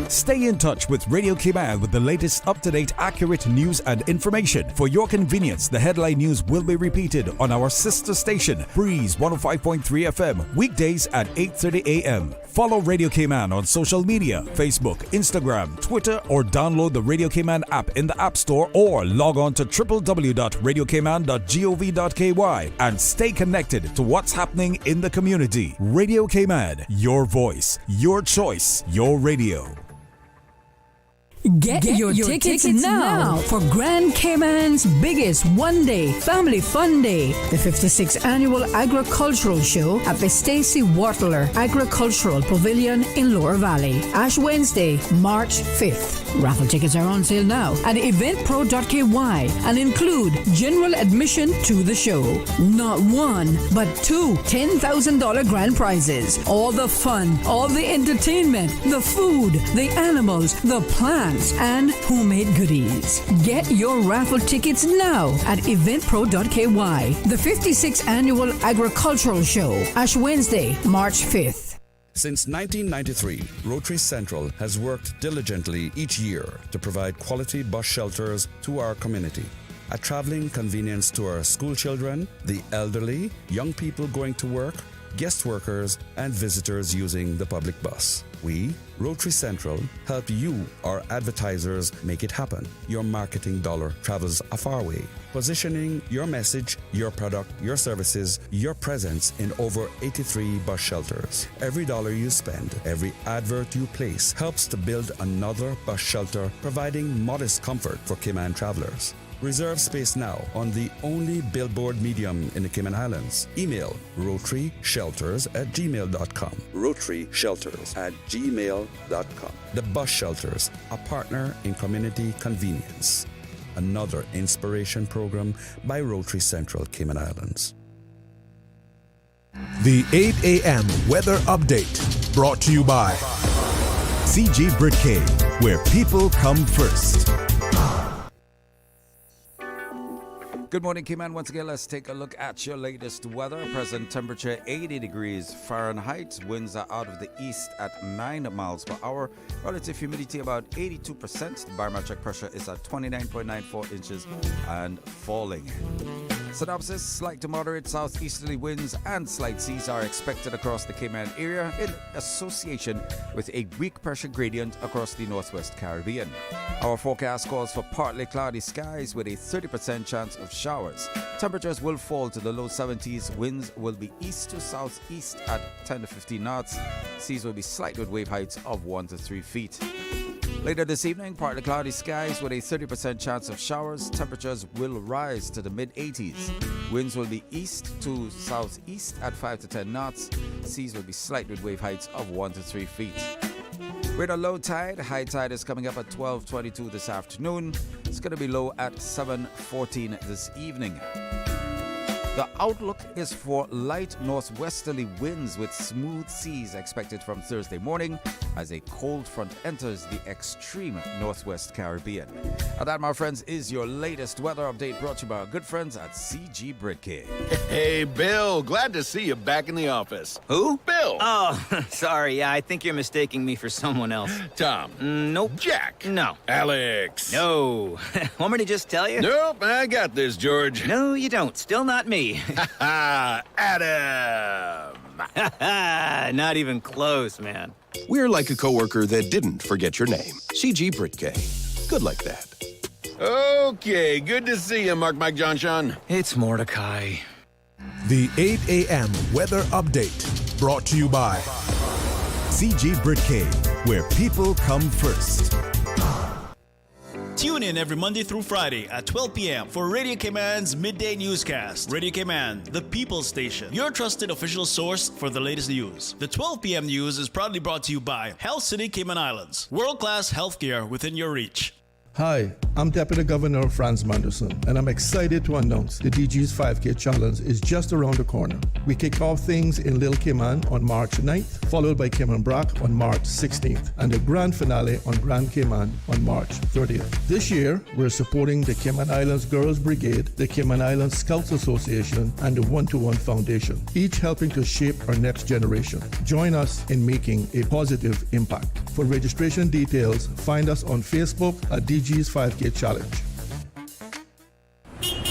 S15: Stay in touch with Radio Cayman with the latest up-to-date, accurate news and information. For your convenience, the headline news will be repeated on our sister station, Breeze 105.3 FM, weekdays at 8:30 a.m. Follow Radio Cayman on social media, Facebook, Instagram, Twitter, or download the Radio Cayman app in the App Store or log on to www.radiocayman.gov.ky and stay connected to what's happening in the community. Radio Cayman, your voice, your choice, your radio.
S8: Get your tickets now for Grand Cayman's biggest one-day family fun day, the 56th Annual Agricultural Show at the Stacey Wartler Agricultural Pavilion in Lower Valley. Ash Wednesday, March 5th. Raffle tickets are on sale now at eventpro.ky and include general admission to the show. Not one, but two $10,000 grand prizes. All the fun, all the entertainment, the food, the animals, the plants, and homemade goodies. Get your raffle tickets now at eventpro.ky. The 56th Annual Agricultural Show, Ash Wednesday, March 5th.
S12: Since 1993, Rotary Central has worked diligently each year to provide quality bus shelters to our community. A traveling convenience to our school children, the elderly, young people going to work, guest workers, and visitors using the public bus. We, Rotary Central, help you, our advertisers, make it happen. Your marketing dollar travels a far way. Positioning your message, your product, your services, your presence in over 83 bus shelters. Every dollar you spend, every advert you place helps to build another bus shelter, providing modest comfort for Cayman travelers. Reserve space now on the only billboard medium in the Cayman Islands. Email rotaryshelters@gmail.com. rotaryshelters@gmail.com. The Bus Shelters, a partner in community convenience. Another inspiration program by Rotary Central Cayman Islands.
S9: The 8 a.m. weather update brought to you by CG Britcay, where people come first.
S16: Good morning, Cayman. Once again, let's take a look at your latest weather. Present temperature 80 degrees Fahrenheit. Winds are out of the east at 9 miles per hour. Relative humidity about 82%. The barometric pressure is at 29.94 inches and falling. Synopsis: slight to moderate southeasterly winds and slight seas are expected across the Cayman area in association with a weak pressure gradient across the northwest Caribbean. Our forecast calls for partly cloudy skies with a 30% chance of showers. Temperatures will fall to the low 70s. Winds will be east to southeast at 10 to 15 knots. Seas will be slight with wave heights of 1 to 3 feet. Later this evening, partly cloudy skies with a 30% chance of showers. Temperatures will rise to the mid-80s. Winds will be east to southeast at 5 to 10 knots. Seas will be slight with wave heights of 1 to 3 feet. With a low tide, high tide is coming up at 12:22 this afternoon. It's going to be low at 7:14 this evening. The outlook is for light northwesterly winds with smooth seas expected from Thursday morning as a cold front enters the extreme northwest Caribbean. And that, my friends, is your latest weather update brought to you by our good friends at CG Britcay.
S10: Hey, Bill. Glad to see you back in the office.
S11: Who?
S10: Bill.
S11: Oh, sorry. Yeah, I think you're mistaking me for someone else.
S10: Tom.
S11: Nope.
S10: Jack.
S11: No.
S10: Alex.
S11: No. Want me to just tell you?
S10: Nope, I got this, George.
S11: No, you don't. Still not me.
S10: Adam.
S11: Not even close, man.
S13: We're like a coworker that didn't forget your name. CG Britcay. Good like that.
S10: Okay, good to see you, Mike John.
S11: It's Mordecai.
S9: The 8 a.m. weather update brought to you by CG Britcay, where people come first.
S25: Tune in every Monday through Friday at 12 p.m. for Radio Cayman's Midday Newscast. Radio Cayman, the People's Station, your trusted official source for the latest news. The 12 p.m. news is proudly brought to you by Health City Cayman Islands. World-class healthcare within your reach.
S6: Hi, I'm Deputy Governor Franz Manderson, and I'm excited to announce the DG's 5K Challenge is just around the corner. We kick off things in Little Cayman on March 9th, followed by Cayman Brac on March 16th, and the grand finale on Grand Cayman on March 30th. This year, we're supporting the Cayman Islands Girls Brigade, the Cayman Islands Scouts Association, and the 1-to-1 Foundation, each helping to shape our next generation. Join us in making a positive impact. For registration details, find us on Facebook at DG's 5K Challenge.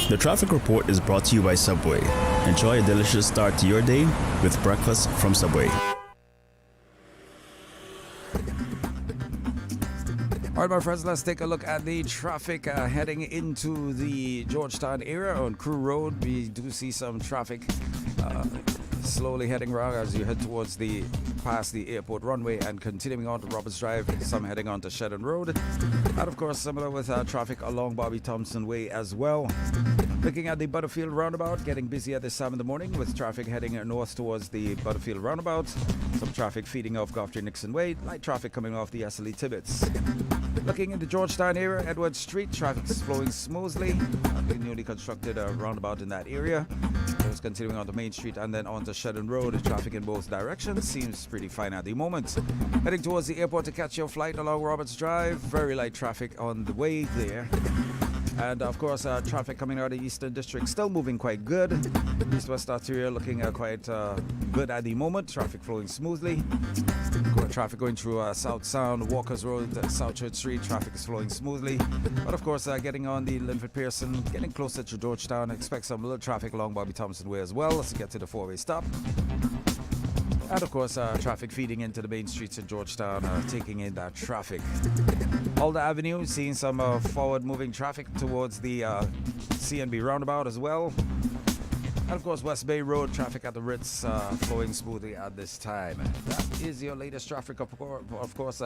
S25: The traffic report is brought to you by Subway. Enjoy a delicious start to your day with breakfast from Subway.
S16: All right, my friends, let's take a look at the traffic heading into the Georgetown area on Crowe Road. We do see some traffic slowly heading around as you head towards past the airport runway and continuing on to Roberts Drive, some heading on to Shedden Road. And of course, similar with traffic along Bobby Thompson Way as well. Looking at the Butterfield roundabout, getting busy at this time in the morning with traffic heading north towards the Butterfield roundabout. Some traffic feeding off Guthrie Nixon Way, light traffic coming off the SLE Tibbetts. Looking in the Georgetown area, Edward Street, traffic is flowing smoothly. The newly constructed roundabout in that area. Those continuing on to Main Street and then on to Shedden Road. Traffic in both directions seems pretty fine at the moment. Heading towards the airport to catch your flight along Roberts Drive. Very light traffic on the way there. And of course, traffic coming out of the Eastern District still moving quite good. East-West arterial looking quite good at the moment. Traffic flowing smoothly. Traffic going through South Sound, Walkers Road, South Church Street. Traffic is flowing smoothly. But of course, getting on the Linford Pearson, getting closer to Georgetown. Expect some little traffic along Bobby Thompson Way as well as we get to the four-way stop. And of course, traffic feeding into the main streets in Georgetown, taking in that traffic. Alder Avenue, seeing some forward-moving traffic towards the CNB roundabout as well. And of course, West Bay Road, traffic at the Ritz flowing smoothly at this time. That is your latest traffic report, of course,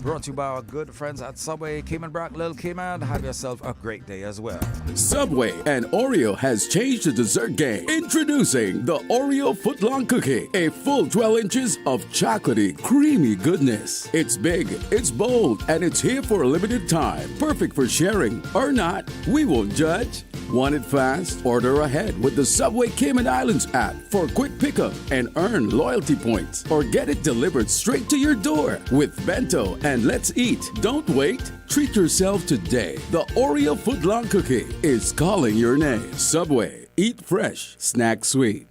S16: brought to you by our good friends at Subway, Cayman Brac, Little Cayman. Have yourself a great day as well.
S7: Subway and Oreo has changed the dessert game. Introducing the Oreo Footlong Cookie, a full 12 inches of chocolatey, creamy goodness. It's big, it's bold, and it's here for a limited time. Perfect for sharing or not. We won't judge. Want it fast? Order ahead with the Subway Cayman Islands app for quick pickup and earn loyalty points. Or get it delivered straight to your door with Bento and Let's Eat. Don't wait. Treat yourself today. The Oreo Footlong Cookie is calling your name. Subway. Eat fresh. Snack sweet.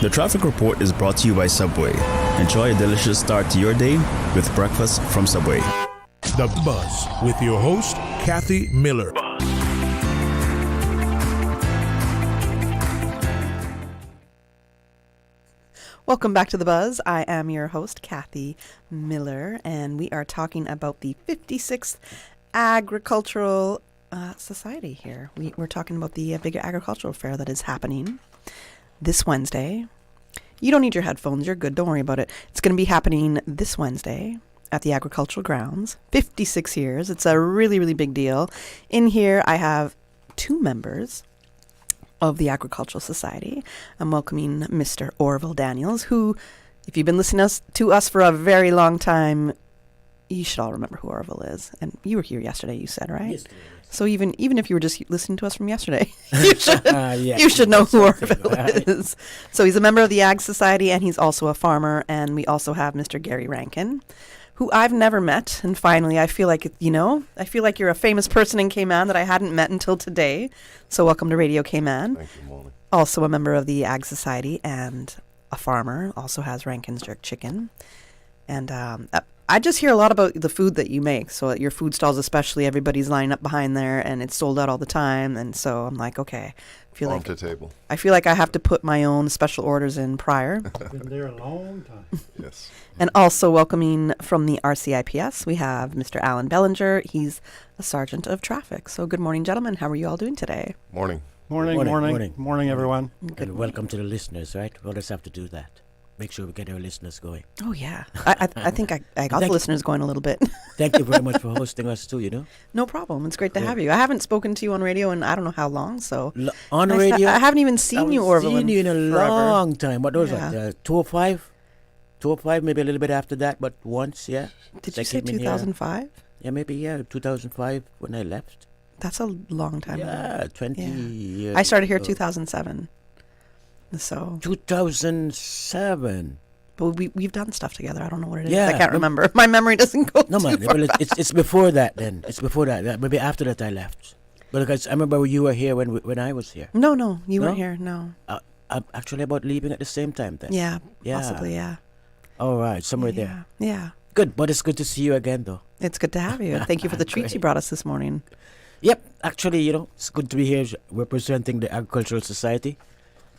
S25: The traffic report is brought to you by Subway. Enjoy a delicious start to your day with breakfast from Subway.
S9: The Buzz with your host, Kathy Miller.
S22: Welcome back to The Buzz. I am your host, Kathy Miller, and we are talking about the 56th Agricultural Society here. We're talking about the big agricultural fair that is happening this Wednesday. You don't need your headphones. You're good. Don't worry about it. It's going to be happening this Wednesday at the agricultural grounds. 56 years. It's a really, really big deal. In here, I have two members of the Agricultural Society. I'm welcoming Mr. Orville Daniels, who, if you've been listening to us for a very long time, you should all remember who Orville is. And you were here yesterday, you said, right? Yesterday. So even if you were just listening to us from yesterday, you should know who Orville is. So he's a member of the Ag Society, and he's also a farmer. And we also have Mr. Gary Rankine, who I've never met. And finally, I feel like, you're a famous person in Cayman that I hadn't met until today. So welcome to Radio Cayman.
S14: Thank you, Molly.
S22: Also a member of the Ag Society and a farmer, also has Rankine's Jerk Chicken. And I just hear a lot about the food that you make. So at your food stalls especially, everybody's lining up behind there and it's sold out all the time. And so I'm like, okay.
S14: Farm to table.
S22: I feel like I have to put my own special orders in prior.
S20: Been there a long time.
S14: Yes.
S22: And also welcoming from the RCIPS, we have Mr. Alan Bellinger. He's a sergeant of traffic. So good morning, gentlemen. How are you all doing today?
S14: Morning.
S20: Morning, everyone.
S1: And welcome to the listeners, right? We'll just have to do that. Make sure we get our listeners going.
S22: Oh, yeah. I think I got the listeners going a little bit.
S1: Thank you very much for hosting us, too,
S22: No problem. It's great to have you. I haven't spoken to you on radio in I don't know how long, so.
S1: On radio?
S22: I haven't even seen you, Orville.
S1: I've seen you in a
S22: forever.
S1: long time. What was that? 205? 205, maybe a little bit after that, but once, yeah.
S22: Did you say 2005?
S1: maybe 2005 when I left.
S22: That's a long time ago.
S1: Yeah, 20 years.
S22: I started here
S1: ago.
S22: 2007. So
S1: 2007.
S22: But we've done stuff together. I don't know what it is.
S1: Yeah,
S22: I can't remember. My memory doesn't go
S1: No,
S22: too
S1: man.
S22: far
S1: Well,
S22: back.
S1: it's before that then. It's before that. Maybe after that I left. Because I remember you were here when I was here.
S22: No, you weren't here. No.
S1: I'm actually about leaving at the same time then.
S22: Yeah, possibly, yeah.
S1: All right, somewhere there.
S22: Yeah.
S1: Good, but it's good to see you again, though.
S22: It's good to have you. Thank you for the treats you brought us this morning.
S1: Yep, actually, it's good to be here representing the Agricultural Society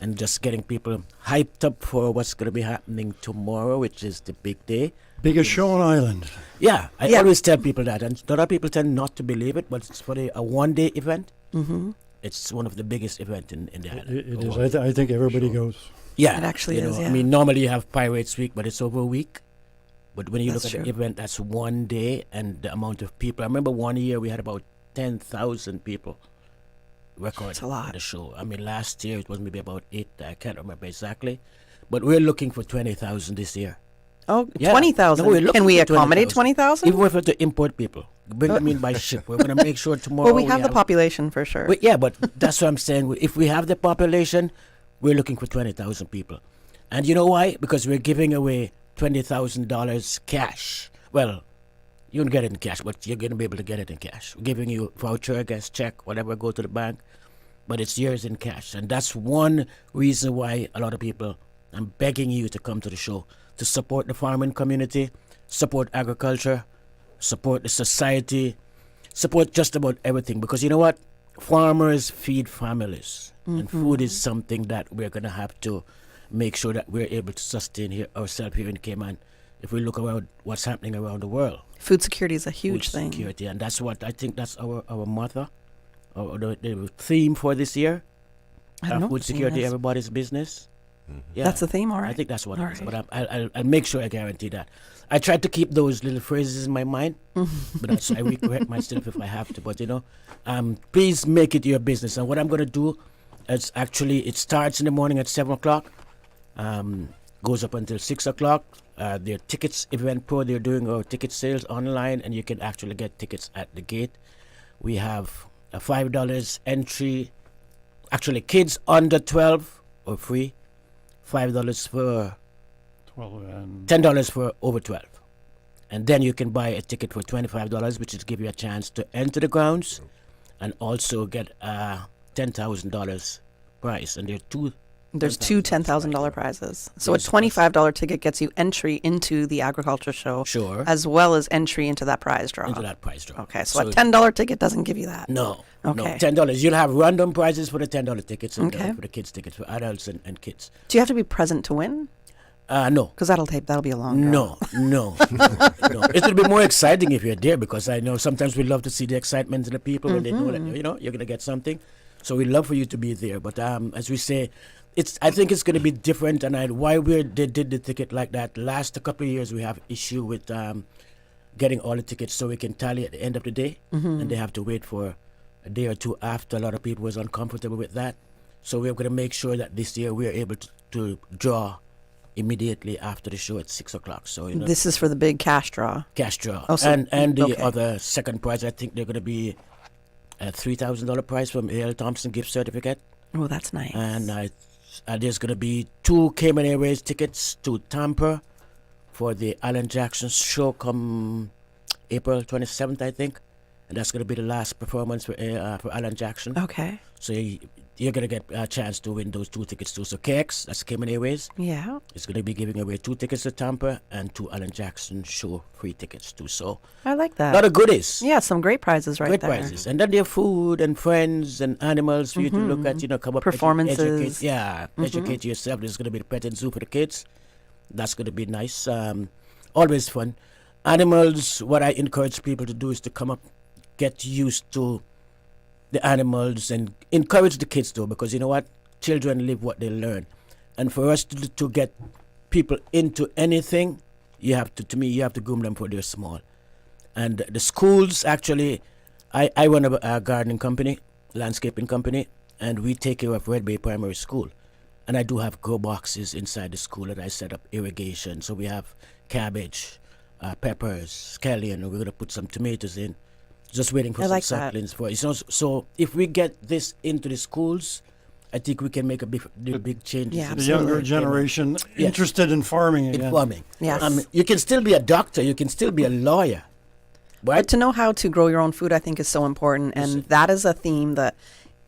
S1: and just getting people hyped up for what's going to be happening tomorrow, which is the big day.
S14: Biggest show on island.
S1: Yeah, I always tell people that, and a lot of people tend not to believe it, but it's for a one-day event.
S22: Mm-hmm.
S1: It's one of the biggest events in the island.
S14: It is. I think everybody goes.
S1: Yeah,
S22: it actually is.
S1: I mean, normally you have Pirates Week, but it's over a week. But when you
S22: That's
S1: look at
S22: true.
S1: the event, that's one day, and the amount of people. I remember one year we had about 10,000 people recording
S22: That's a lot.
S1: the show. I mean, last year it was maybe about 8. I can't remember exactly, but we're looking for 20,000 this year.
S22: Oh,
S1: Yeah.
S22: 20,000.
S1: No, we're looking
S22: Can we
S1: for
S22: accommodate 20,000?
S1: Even if we have to import people, bring them in by ship. We're going to make sure tomorrow.
S22: Well, we have the population for sure.
S1: But that's what I'm saying. If we have the population, we're looking for 20,000 people. And you know why? Because we're giving away $20,000 cash. Well, you don't get it in cash, but you're going to be able to get it in cash. We're giving you a voucher, I guess, check, whatever, go to the bank. But it's yours in cash. And that's one reason why a lot of people, I'm begging you to come to the show, to support the farming community, support agriculture, support the society, support just about everything. Because you know what? Farmers feed families. And food is something that we're going to have to make sure that we're able to sustain ourselves here in Cayman. If we look around what's happening around the world.
S22: Food security is a huge
S1: Food
S22: thing.
S1: security, and that's what I think that's our motto, or the theme for this year.
S22: I don't know what
S1: Food
S22: the theme
S1: security,
S22: is.
S1: everybody's business. Yeah,
S22: That's the theme, all right.
S1: I think that's what
S22: All
S1: it is.
S22: right.
S1: But I'll make sure I guarantee that. I try to keep those little phrases in my mind, but I will correct myself if I have to. But please make it your business. And what I'm going to do is actually it starts in the morning at 7 o'clock. Goes up until 6 o'clock. Their tickets, Event Pro, they're doing our ticket sales online, and you can actually get tickets at the gate. We have a $5 entry. Actually, kids under 12 are free. $5 for
S14: 12 and
S1: $10 for over 12. And then you can buy a ticket for $25, which is give you a chance to enter the grounds and also get a $10,000 prize. And there are
S22: There's two $10,000 prizes. So a $25 ticket gets you entry into the agriculture show.
S1: Sure.
S22: As well as entry into that prize draw.
S1: Into that prize draw.
S22: Okay, so a $10 ticket doesn't give you that.
S1: No.
S22: Okay.
S1: No, $10. You'll have random prizes for the $10 tickets and
S22: Okay.
S1: for the kids' tickets, for adults and kids.
S22: Do you have to be present to win?
S1: No.
S22: Because that'll be a long draw.
S1: No. It'll be more exciting if you're there, because I know sometimes we love to see the excitement in the people when they know that, you're going to get something. So we'd love for you to be there. But as we say, I think it's going to be different, and why they did the ticket like that. Last couple of years, we have issue with getting all the tickets so we can tally at the end of the day, and they have to wait for a day or two after. A lot of people was uncomfortable with that. So we're going to make sure that this year we're able to draw immediately after the show at 6 o'clock. So
S22: This is for the big cash draw.
S1: Cash draw.
S22: Oh, so-
S1: and the
S22: okay.
S1: other second prize, I think they're going to be a $3,000 prize from A.L. Thompson gift certificate.
S22: Oh, that's nice.
S1: And there's going to be 2 Cayman Airways tickets to Tampa for the Alan Jackson show come April 27th, I think. And that's going to be the last performance for Alan Jackson.
S22: Okay.
S1: So you're going to get a chance to win those 2 tickets too. So KX, that's Cayman Airways.
S22: Yeah.
S1: It's going to be giving away 2 tickets to Tampa and 2 Alan Jackson show free tickets too. So
S22: I like that.
S1: a lot of goodies.
S22: Yeah, some great prizes right
S1: Great
S22: there.
S1: prizes. And then there are food and friends and animals for you to look at, come up.
S22: Performances.
S1: Educate yourself. There's going to be the pet and zoo for the kids. That's going to be nice. Always fun. Animals, what I encourage people to do is to come up, get used to the animals and encourage the kids too, because you know what? Children live what they learn. And for us to get people into anything, you have to groom them for they're small. And the schools, actually, I run a gardening company, landscaping company, and we take care of Red Bay Primary School. And I do have grow boxes inside the school that I set up irrigation. So we have cabbage, peppers, scallion, and we're going to put some tomatoes in. Just waiting for
S22: I
S1: some
S22: like that.
S1: saplings for it. So if we get this into the schools, I think we can make a big change.
S22: Yeah,
S14: The younger generation interested in farming again.
S1: In farming.
S22: Yes.
S1: You can still be a doctor. You can still be a lawyer. Right?
S22: But to know how to grow your own food, I think, is so important. And that is a theme that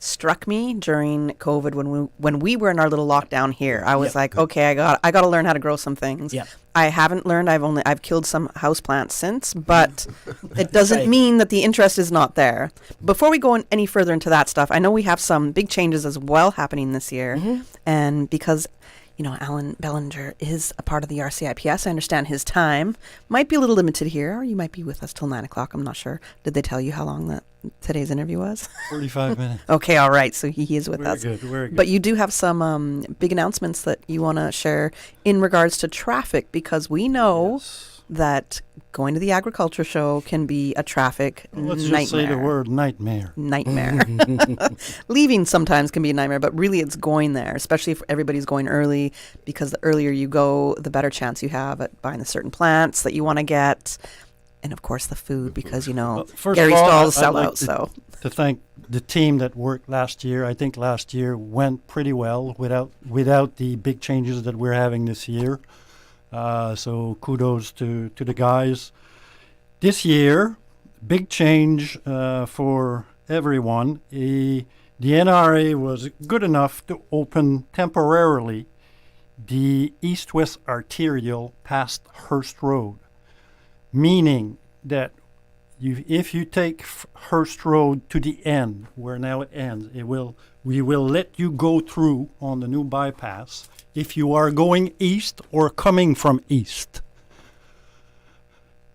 S22: struck me during COVID when we were in our little lockdown here. I was like, okay, I got to learn how to grow some things.
S1: Yeah.
S22: I haven't learned. I've killed some houseplants since, but it doesn't mean that the interest is not there. Before we go any further into that stuff, I know we have some big changes as well happening this year, and because Alan Bellinger is a part of the RCIPS. I understand his time might be a little limited here, or you might be with us till 9 o'clock. I'm not sure. Did they tell you how long today's interview was?
S14: 45 minutes.
S22: Okay, all right. So he is with us.
S14: Very good.
S22: But you do have some big announcements that you want to share in regards to traffic, because we know that going to the agriculture show can be a traffic
S14: Let's
S22: nightmare.
S14: just say the word nightmare.
S22: Nightmare. Leaving sometimes can be a nightmare, but really it's going there, especially if everybody's going early, because the earlier you go, the better chance you have at buying the certain plants that you want to get. And of course the food, because
S14: First
S22: Gary
S14: of all,
S22: Stall's
S14: I'd
S22: sell
S14: like
S22: out. So
S14: to thank the team that worked last year. I think last year went pretty well without the big changes that we're having this year. So kudos to the guys. This year, big change for everyone. The NRA was good enough to open temporarily the east-west arterial past Hearst Road, meaning that if you take Hearst Road to the end, where now it ends, we will let you go through on the new bypass if you are going east or coming from east.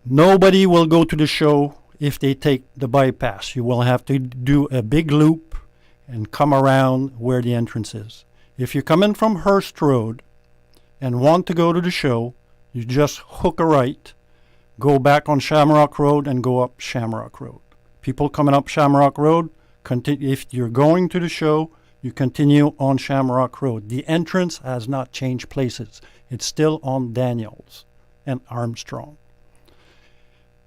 S14: Nobody will go to the show if they take the bypass. You will have to do a big loop and come around where the entrance is. If you're coming from Hearst Road and want to go to the show, you just hook a right, go back on Shamrock Road and go up Shamrock Road. People coming up Shamrock Road, if you're going to the show, you continue on Shamrock Road. The entrance has not changed places. It's still on Daniels and Armstrong.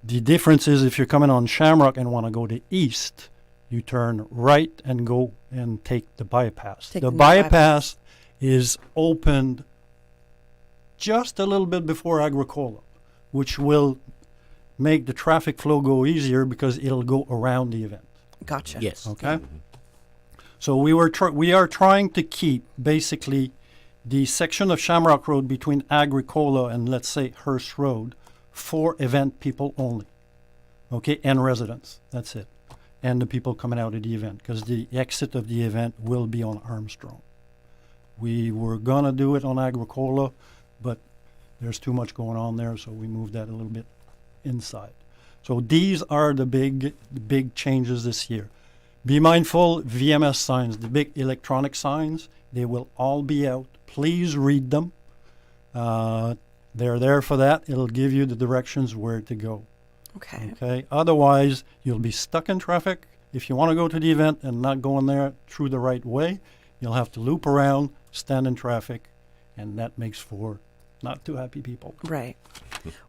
S14: The difference is if you're coming on Shamrock and want to go to east, you turn right and go and take the bypass. The bypass is opened just a little bit before Agricola, which will make the traffic flow go easier because it'll go around the event.
S22: Gotcha.
S1: Yes.
S14: Okay. So we are trying to keep basically the section of Shamrock Road between Agricola and, let's say, Hearst Road for event people only. Okay, and residents. That's it. And the people coming out of the event, because the exit of the event will be on Armstrong. We were going to do it on Agricola, but there's too much going on there, so we moved that a little bit inside. So these are the big changes this year. Be mindful, VMS signs, the big electronic signs, they will all be out. Please read them. They're there for that. It'll give you the directions where to go. Okay. Otherwise, you'll be stuck in traffic. If you want to go to the event and not going there through the right way, you'll have to loop around, stand in traffic, and that makes for not too happy people.
S22: Right.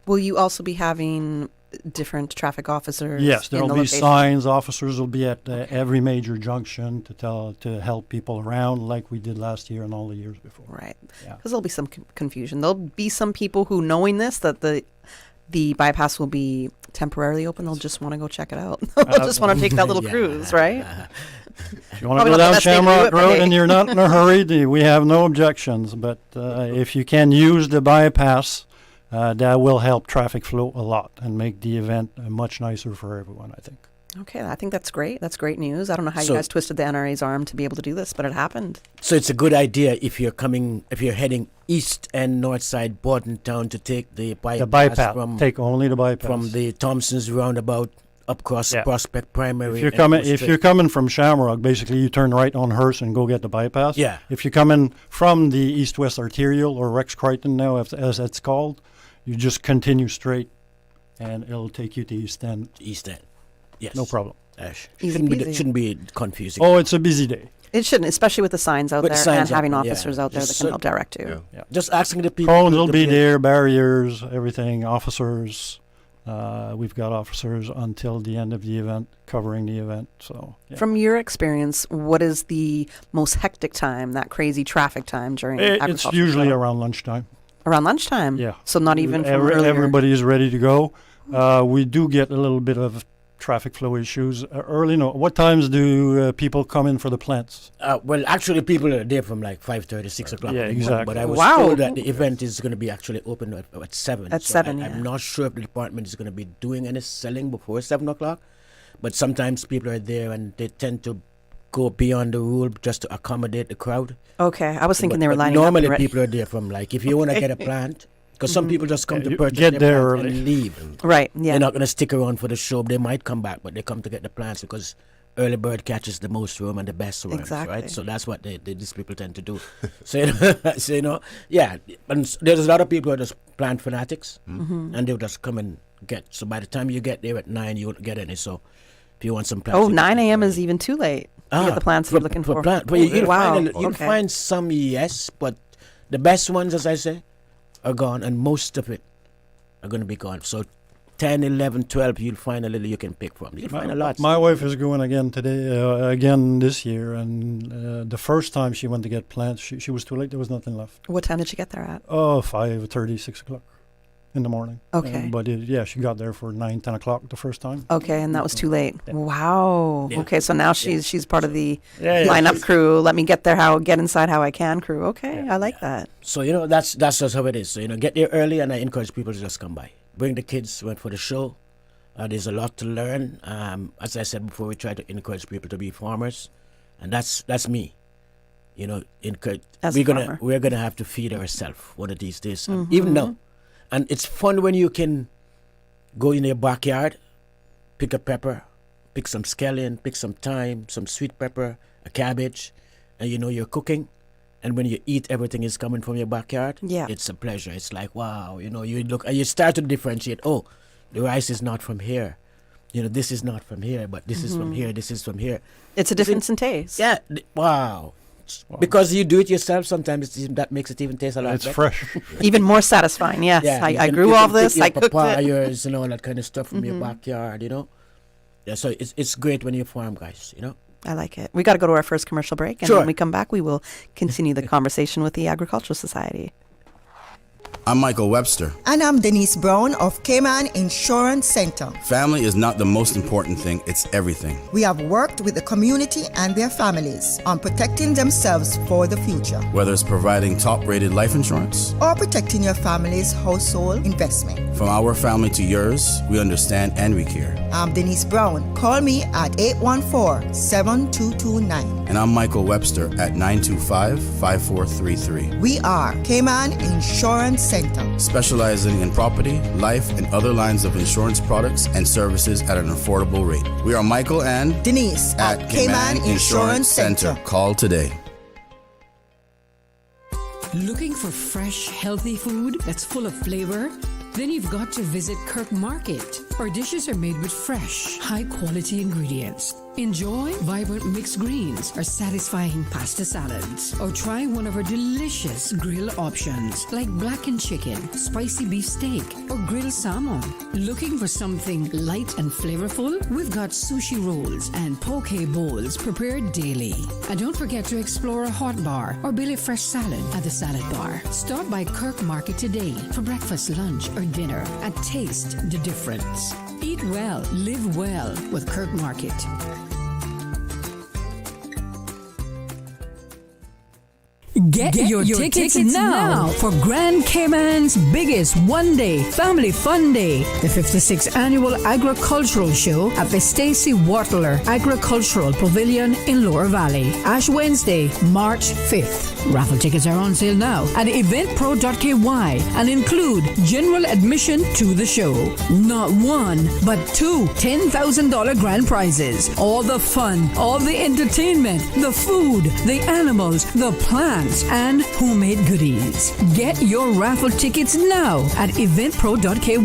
S22: Will you also be having different traffic officers?
S14: Yes, there
S22: in
S14: will
S22: the
S14: be
S22: location?
S14: signs. Officers will be at every major junction to help people around, like we did last year and all the years before.
S22: Right.
S14: Yeah.
S22: Because there'll be some confusion. There'll be some people who, knowing this, that the bypass will be temporarily open, they'll just want to go check it out. They'll just want to take that little cruise, right?
S14: If you want to go down Shamrock Road and you're not in a hurry, we have no objections. But if you can use the bypass, that will help traffic flow a lot and make the event much nicer for everyone, I think.
S22: Okay, I think that's great. That's great news. I don't know how you guys twisted the NRA's arm to be able to do this, but it happened.
S1: So it's a good idea if you're heading east and north side Bordentown to take the bypass,
S14: take only the bypass
S1: from the Thompson's roundabout up across Prospect Primary.
S14: If you're coming from Shamrock, basically you turn right on Hearst and go get the bypass.
S1: Yeah.
S14: If you're coming from the east-west arterial, or Rex Crichton now, as it's called, you just continue straight, and it'll take you to East End.
S1: East End. Yes.
S14: No problem.
S1: Shouldn't be confusing.
S14: Oh, it's a busy day.
S22: It shouldn't, especially with the signs out
S1: With the
S22: there
S1: signs
S22: and having
S1: out there,
S22: officers out there that
S1: Just
S22: can help direct you.
S1: Just asking the people.
S14: Cones will
S1: to
S14: be
S1: play.
S14: there, barriers, everything, officers. We've got officers until the end of the event, covering the event. So, yeah.
S22: From your experience, what is the most hectic time, that crazy traffic time during
S14: It's
S22: agriculture?
S14: usually around lunchtime.
S22: Around lunchtime?
S14: Yeah.
S22: So not even from earlier?
S14: Everybody is ready to go. We do get a little bit of traffic flow issues early. No, what times do people come in for the plants?
S1: Well, actually, people are there from like 5:30, 6 o'clock.
S14: Yeah,
S1: in the morning,
S14: exactly.
S1: But I was
S22: Wow.
S1: told that the event is going to be actually open at 7.
S22: At
S1: So
S22: 7,
S1: I'm not sure if the department is going to be doing any selling before 7 o'clock. But sometimes people are there and they tend to go beyond the rule just to accommodate the crowd.
S22: Okay, I was thinking
S1: But-
S22: they were
S1: but
S22: lining up.
S1: Normally,
S22: and ready.
S1: people are there from like, if you want to get a plant, because some people just come to
S14: you
S1: purchase
S14: get
S1: their
S14: there
S1: plant
S14: early.
S1: and leave.
S22: Right, yeah.
S1: They're not going to stick around for the show. They might come back, but they come to get the plants because early bird catches the most room and the best worms,
S22: Exactly.
S1: right? So that's what these people tend to do. So, yeah. And there's a lot of people who are just plant fanatics, and they'll just come and get. So by the time you get there at 9, you won't get any. So if you want some plants...
S22: Oh,
S1: you
S22: 9
S1: can-
S22: a.m. is even too late to get the plants you're looking for.
S1: Plant, but you'll
S22: Wow.
S1: you'll
S22: Okay.
S1: find some, yes, but the best ones, as I say, are gone, and most of it are going to be gone. So 10, 11, 12, you'll find a little you can pick from. You'll find a lot.
S14: My wife is going again today, again this year, and the first time she went to get plants, she was too late. There was nothing left.
S22: What time did you get there at?
S14: Oh, 5:30, 6 o'clock in the morning.
S22: Okay.
S14: But she got there for 9, 10 o'clock the first time.
S22: Okay, and that was too late. Wow.
S1: Yeah.
S22: Okay, so now she's part of the
S14: Yeah,
S22: lineup crew. Let me get inside how I can crew. Okay, I like that.
S1: So, that's just how it is. So, get there early, and I encourage people to just come by. Bring the kids, went for the show. There's a lot to learn. As I said before, we try to encourage people to be farmers, and that's me.
S22: As a farmer.
S1: We're gonna have to feed ourselves one of these days, even now. And it's fun when you can go in your backyard, pick a pepper, pick some scallion, pick some thyme, some sweet pepper, a cabbage, and you're cooking. And when you eat, everything is coming from your backyard.
S22: Yeah.
S1: It's a pleasure. It's like, wow, you look and you start to differentiate. Oh, the rice is not from here. This is not from here, but this is from here. This is from here.
S22: It's a difference in taste.
S1: Yeah. Wow. Because you do it yourself, sometimes that makes it even taste a lot
S14: It's
S1: better.
S14: fresh.
S22: Even more satisfying, yes.
S1: Yeah,
S22: I grew all this, I cooked it.
S1: papayas and all that kind of stuff from your backyard, Yeah, so it's great when you farm, guys,
S22: I like it. We got to go to our first commercial break, and
S1: Sure.
S22: when we come back, we will continue the conversation with the Agricultural Society.
S17: I'm Michael Webster.
S18: And I'm Denise Brown of Cayman Insurance Center.
S17: Family is not the most important thing, it's everything.
S18: We have worked with the community and their families on protecting themselves for the future,
S17: Whether it's providing top-rated life insurance,
S18: or protecting your family's household investment.
S17: from our family to yours, we understand and we care.
S18: I'm Denise Brown. Call me at 814-7229.
S17: And I'm Michael Webster at 925-5433.
S18: We are Cayman Insurance Center.
S17: Specializing in property, life, and other lines of insurance products and services at an affordable rate. We are Michael and
S18: Denise at Cayman Insurance Center.
S17: Call today.
S8: Looking for fresh, healthy food that's full of flavor? Then you've got to visit Kirk Market. Our dishes are made with fresh, high-quality ingredients. Enjoy vibrant mixed greens or satisfying pasta salads. Or try one of our delicious grill options like blackened chicken, spicy beef steak, or grilled salmon. Looking for something light and flavorful? We've got sushi rolls and poke bowls prepared daily. And don't forget to explore a hot bar or Billy Fresh salad at the salad bar. Stop by Kirk Market today for breakfast, lunch, or dinner and taste the difference. Eat well, live well with Kirk Market. Get your tickets now for Grand Cayman's biggest one-day family fun day, the 56th Annual Agricultural Show at the Stacy Wartler Agricultural Pavilion in Lower Valley, Ash Wednesday, March 5th. Raffle tickets are on sale now at eventpro.ky and include general admission to the show. Not one, but two $10,000 grand prizes. All the fun, all the entertainment, the food, the animals, the plants, and homemade goodies. Get your raffle tickets now at eventpro.ky.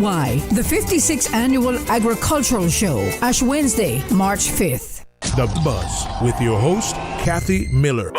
S8: The 56th Annual Agricultural Show, Ash Wednesday, March 5th.
S2: The Buzz with your host, Kathy Miller.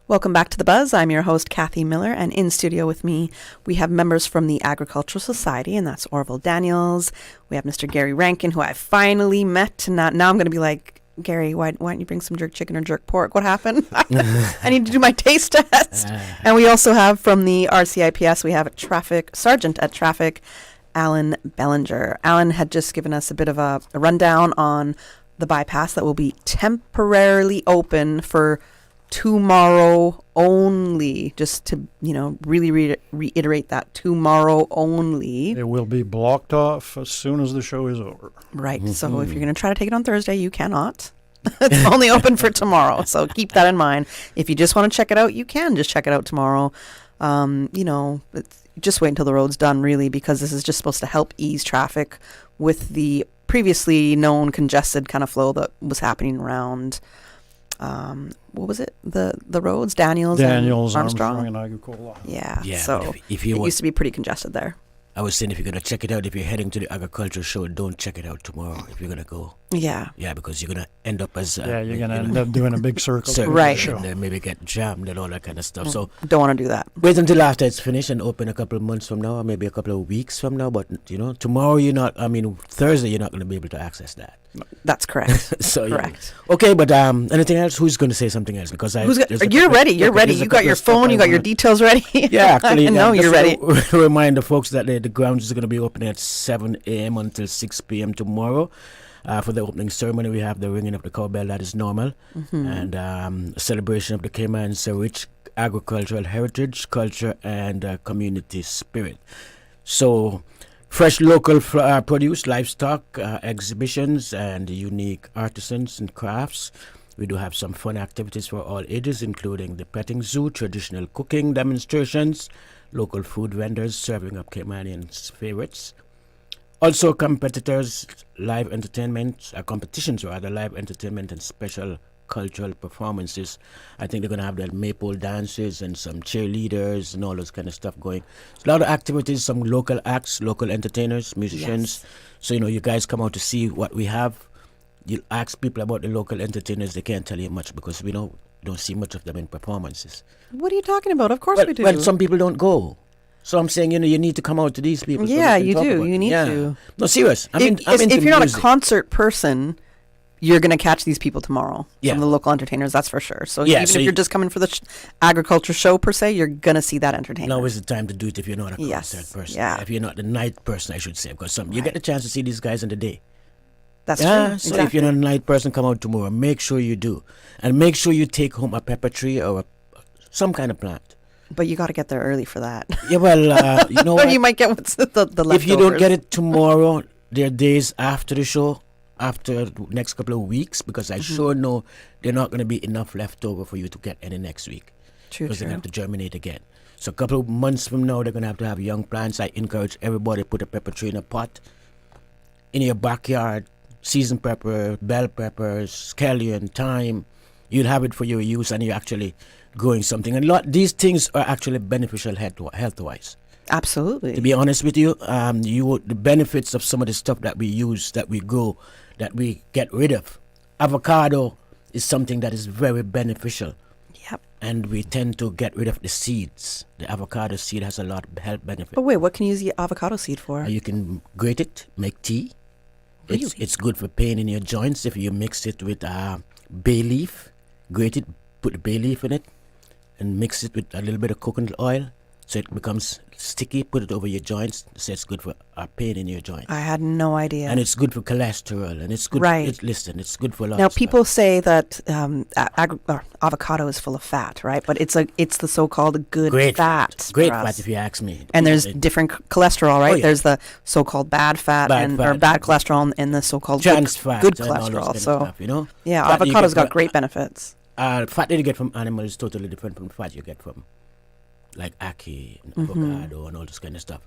S22: Welcome back to The Buzz. I'm your host, Kathy Miller, and in studio with me, we have members from the Agricultural Society, and that's Orville Daniels. We have Mr. Gary Rankine, who I finally met. Now I'm going to be like, Gary, why don't you bring some jerk chicken or jerk pork? What happened? I need to do my taste test. And we also have from the RCIPS, we have Sergeant at Traffic, Alan Bellinger. Alan had just given us a bit of a rundown on the bypass that will be temporarily open for tomorrow only, just to really reiterate that, tomorrow only.
S14: It will be blocked off as soon as the show is over.
S22: Right. So if you're going to try to take it on Thursday, you cannot. It's only open for tomorrow, so keep that in mind. If you just want to check it out, you can just check it out tomorrow. Just wait until the road's done, really, because this is just supposed to help ease traffic with the previously known congested kind of flow that was happening around what was it? The roads, Daniels and Armstrong
S14: and Agricola.
S22: Yeah.
S1: Yeah.
S22: So
S1: if
S22: it
S1: you
S22: used to be pretty congested there.
S1: I was saying, if you're going to check it out, if you're heading to the agricultural show, don't check it out tomorrow if you're going to go.
S22: Yeah.
S1: Yeah, because you're going to end up as...
S14: you're going to end up doing a big circle.
S22: Right.
S1: And then maybe get jammed and all that kind of stuff. So
S22: don't want to do that.
S1: Wait until after it's finished and open a couple of months from now, or maybe a couple of weeks from now. But, tomorrow Thursday you're not going to be able to access that.
S22: That's correct.
S1: So
S22: correct.
S1: Yeah. Okay, but anything else? Who's going to say something else? Because
S22: you're ready. You're ready. You got your phone. You got your details ready.
S1: Yeah, actually.
S22: No, you're ready.
S1: Remind the folks that the grounds is going to be open at 7 a.m. until 6 p.m. tomorrow. For the opening ceremony, we have the ringing of the cowbell. That is normal, and a celebration of the Cayman's rich agricultural heritage, culture, and community spirit. So, fresh local produce, livestock, exhibitions, and unique artisans and crafts. We do have some fun activities for all ages, including the petting zoo, traditional cooking demonstrations, local food vendors serving up Caymanians' favorites. Also, competitors, live entertainment, competitions rather, live entertainment and special cultural performances. I think they're going to have the maple dances and some cheerleaders and all those kind of stuff going. A lot of activities, some local acts, local entertainers, musicians. Yes. So, you guys come out to see what we have. You ask people about the local entertainers, they can't tell you much because we don't see much of them in performances.
S22: What are you talking about? Of course we do.
S1: Well, some people don't go. So I'm saying, you need to come out to these people.
S22: Yeah, you do. You need to.
S1: No, serious.
S22: If you're not a concert person, you're going to catch these people tomorrow from the local entertainers, that's for sure. So even if you're just coming for the agriculture show per se, you're going to see that entertainment.
S1: Now is the time to do it if you're not a concert person. Yeah. If you're not the night person, I should say, because you get the chance to see these guys in the day.
S22: That's true.
S1: So
S22: exactly.
S1: If you're not a night person, come out tomorrow. Make sure you do. And make sure you take home a pepper tree or some kind of plant.
S22: But you got to get there early for that.
S1: Yeah, well, you know
S22: or you might get what's the leftovers.
S1: If you don't get it tomorrow, there are days after the show, after the next couple of weeks, because I sure know they're not going to be enough left over for you to get any next week.
S22: True,
S1: because they're going to have to germinate again. So a couple of months from now, they're going to have young plants. I encourage everybody to put a pepper tree in a pot in your backyard. Seasoned pepper, bell peppers, scallion, thyme. You'll have it for your use, and you're actually growing something. And these things are actually beneficial health-wise.
S22: Absolutely.
S1: To be honest with you, the benefits of some of the stuff that we use, that we grow, that we get rid of. Avocado is something that is very beneficial.
S22: Yep.
S1: And we tend to get rid of the seeds. The avocado seed has a lot of health benefits.
S22: But wait, what can you use the avocado seed for?
S1: You can grate it, make tea. Really? It's good for pain in your joints if you mix it with bay leaf. Grate it, put the bay leaf in it, and mix it with a little bit of coconut oil so it becomes sticky. Put it over your joints. So it's good for pain in your joints.
S22: I had no idea.
S1: And it's good for cholesterol, and it's good.
S22: Right.
S1: It's good for lots.
S22: Now people say that avocado is full of fat, right? But it's the so-called good fat.
S1: Great fat, if you ask me.
S22: And there's different cholesterol, right? Oh, yeah. There's the so-called bad fat or bad cholesterol, and the so-called good cholesterol. So
S1: stuff,
S22: yeah, avocado's got great benefits.
S1: Fat that you get from animals is totally different from fat you get from like ackee and avocado and all this kind of stuff.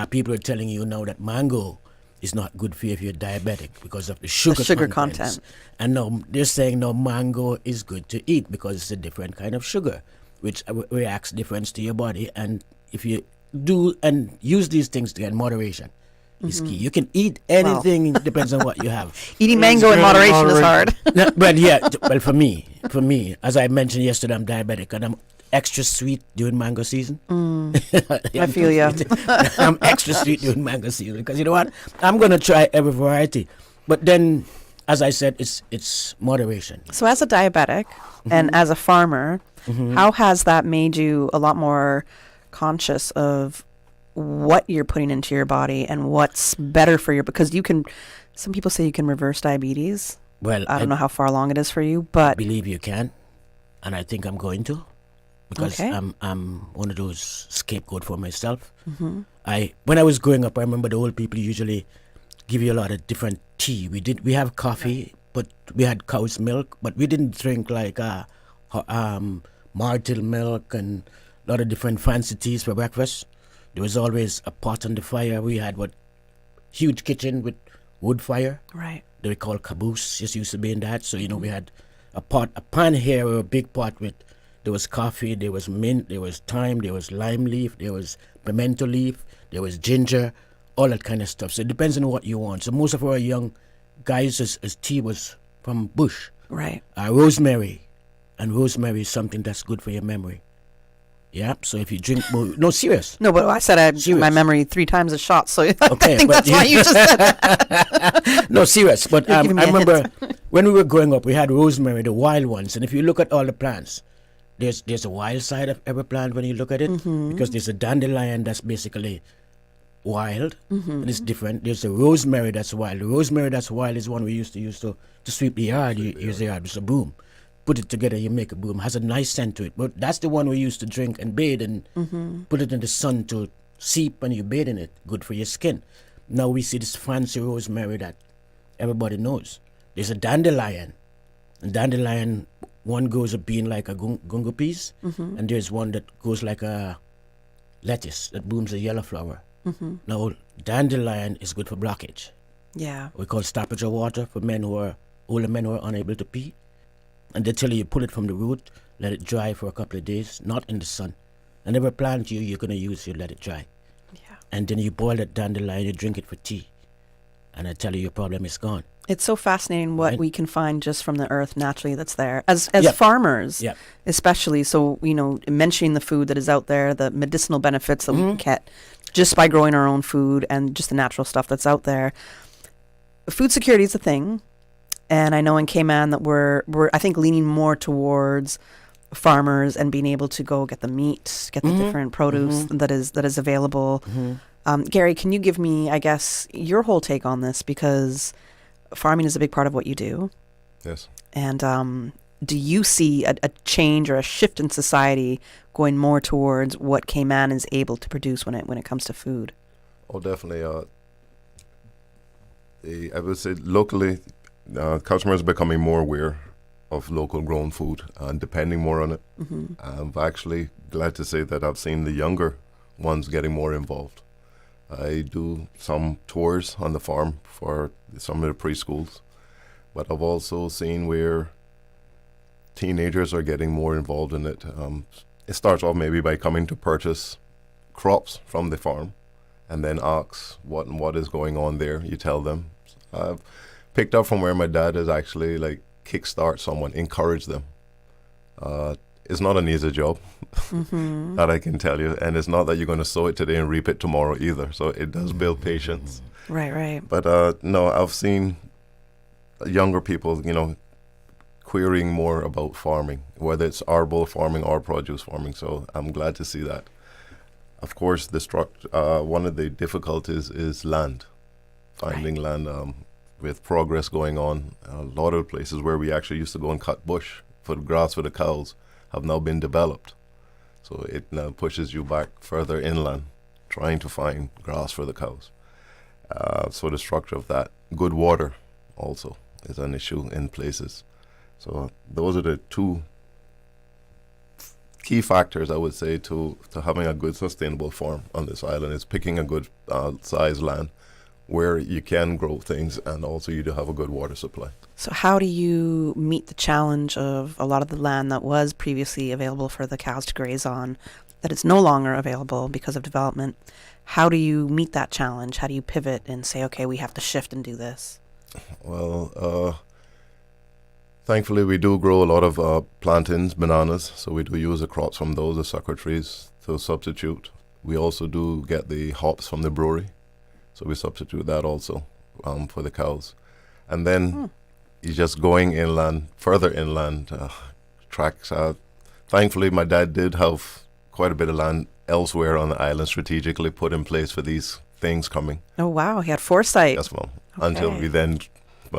S1: People are telling you now that mango is not good for you if you're diabetic because of the sugar content. And now they're saying no, mango is good to eat because it's a different kind of sugar, which reacts different to your body. And if you do and use these things in moderation, is key. You can eat anything, depends on what you have.
S22: Eating mango in moderation is hard.
S1: No, but yeah, well, for me, as I mentioned yesterday, I'm diabetic and I'm extra sweet during mango season.
S22: I feel you.
S1: I'm extra sweet during mango season because you know what? I'm gonna try every variety, but then, as I said, it's moderation.
S22: So, as a diabetic and as a farmer, how has that made you a lot more conscious of what you're putting into your body and what's better for you? Because some people say you can reverse diabetes.
S1: Well,
S22: I don't know how far along it is for you, but
S1: I believe you can, and I think I'm going to. Because I'm one of those scapegoat for myself. When I was growing up, I remember the old people usually give you a lot of different tea. We have coffee, but we had cow's milk, but we didn't drink like Martil milk and a lot of different fancy teas for breakfast. There was always a pot on the fire. We had huge kitchen with wood fire.
S22: Right.
S1: They call caboose. Just used to be in that. So we had a pan here or a big pot with. There was coffee, there was mint, there was thyme, there was lime leaf, there was pimento leaf, there was ginger, all that kind of stuff. So it depends on what you want. So most of our young guys' as tea was from bush.
S22: Right.
S1: Rosemary. And rosemary is something that's good for your memory. Yeah, so if you drink more... No, serious.
S22: No, but I said my memory 3 times a shot, so
S1: okay,
S22: I think that's why you just said that.
S1: No, serious. But I remember when we were growing up, we had rosemary, the wild ones. And if you look at all the plants... There's a wild side of every plant when you look at it, because there's a dandelion that's basically wild, and it's different. There's a rosemary that's wild. The rosemary that's wild is one we used to use to sweep the yard. You use the yard with a broom. Put it together, you make a broom. Has a nice scent to it. But that's the one we used to drink and bathe and put it in the sun to seep when you bathe in it. Good for your skin. Now we see this fancy rosemary that everybody knows. There's a dandelion. And dandelion... One goes a bean like a gungo peas, and there's one that goes like a lettuce that blooms a yellow flower. Now, dandelion is good for blockage.
S22: Yeah.
S1: We call stoppage of water for older men who are unable to pee. And they tell you pull it from the root, let it dry for a couple of days, not in the sun. And every plant you're going to use, you let it dry.
S22: Yeah.
S1: And then you boil that dandelion, you drink it for tea. And I tell you, your problem is gone.
S22: It's so fascinating what we can find just from the earth naturally that's there. As farmers, especially, so, mentioning the food that is out there, the medicinal benefits that we can get just by growing our own food and just the natural stuff that's out there. Food security is a thing. And I know in Cayman that we're I think, leaning more towards farmers and being able to go get the meat, get the different produce that is available. Gary, can you give me, I guess, your whole take on this? Because farming is a big part of what you do.
S3: Yes.
S22: And do you see a change or a shift in society going more towards what Cayman is able to produce when it comes to food?
S3: Oh, definitely. I would say locally, customers are becoming more aware of local grown food and depending more on it. I'm actually glad to say that I've seen the younger ones getting more involved. I do some tours on the farm for some of the preschools, but I've also seen where teenagers are getting more involved in it. It starts off maybe by coming to purchase crops from the farm and then ask what is going on there. You tell them. I've picked up from where my dad is actually kickstart someone, encourage them. It's not an easy job, that I can tell you. And it's not that you're going to sow it today and reap it tomorrow either. So it does build patience.
S22: Right.
S3: But no, I've seen younger people, querying more about farming, whether it's arable farming or produce farming. So I'm glad to see that. Of course, one of the difficulties is land, finding land. With progress going on, a lot of places where we actually used to go and cut bush for the grass for the cows have now been developed. So it now pushes you back further inland, trying to find grass for the cows. So the structure of that. Good water also is an issue in places. So those are the 2 key factors, I would say, to having a good sustainable farm on this island, is picking a good size land where you can grow things, and also you do have a good water supply.
S22: So how do you meet the challenge of a lot of the land that was previously available for the cows to graze on, that it's no longer available because of development? How do you meet that challenge? How do you pivot and say, okay, we have to shift and do this?
S3: Well, thankfully we do grow a lot of plantains, bananas, so we do use the crops from those, the sucker trees, to substitute. We also do get the hops from the brewery, so we substitute that also for the cows. And then you're just going inland, further inland, tracks. Thankfully, my dad did have quite a bit of land elsewhere on the island strategically put in place for these things coming.
S22: Oh, wow. He had foresight.
S3: Yes, well, until we then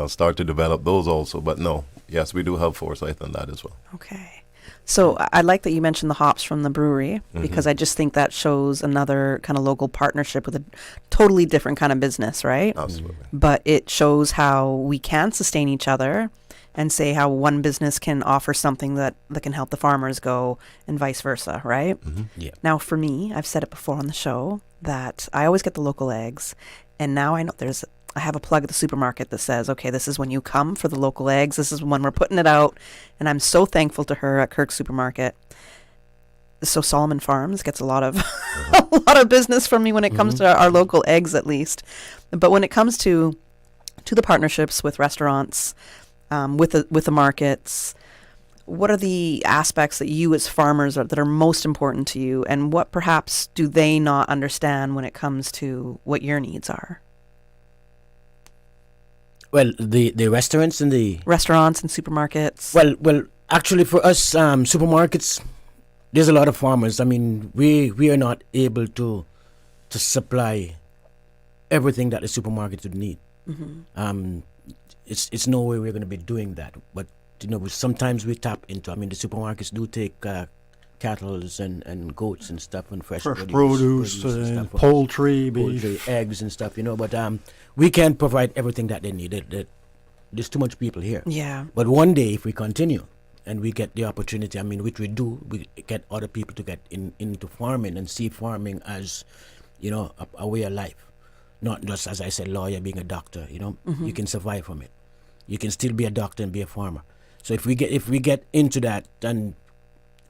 S3: start to develop those also. But no, yes, we do have foresight on that as well.
S22: Okay. So I like that you mentioned the hops from the brewery, because I just think that shows another kind of local partnership with a totally different kind of business, right?
S3: Absolutely.
S22: But it shows how we can sustain each other and say how one business can offer something that can help the farmers go and vice versa, right?
S1: Yeah.
S22: Now, for me, I've said it before on the show that I always get the local eggs. And now I know I have a plug at the supermarket that says, okay, this is when you come for the local eggs. This is when we're putting it out. And I'm so thankful to her at Kirk's Supermarket. So Solomon Farms gets a lot of business from me when it comes to our local eggs, at least. But when it comes to the partnerships with restaurants, with the markets, what are the aspects that you as farmers that are most important to you, and what perhaps do they not understand when it comes to what your needs are?
S1: Well, the restaurants and the...
S22: Restaurants and supermarkets.
S1: Well, actually for us, supermarkets, there's a lot of farmers. I mean, we are not able to supply everything that the supermarkets would need. It's no way we're going to be doing that. But, sometimes we tap into, the supermarkets do take cattle and goats and stuff and fresh
S14: produce
S1: and stuff,
S14: poultry, beef,
S1: eggs and stuff, but we can't provide everything that they need. There's too much people here.
S22: Yeah.
S1: But one day, if we continue and we get the opportunity, which we do, we get other people to get into farming and see farming as, a way of life. Not just, as I said, lawyer, being a doctor, you can survive from it. You can still be a doctor and be a farmer. So if we get into that, then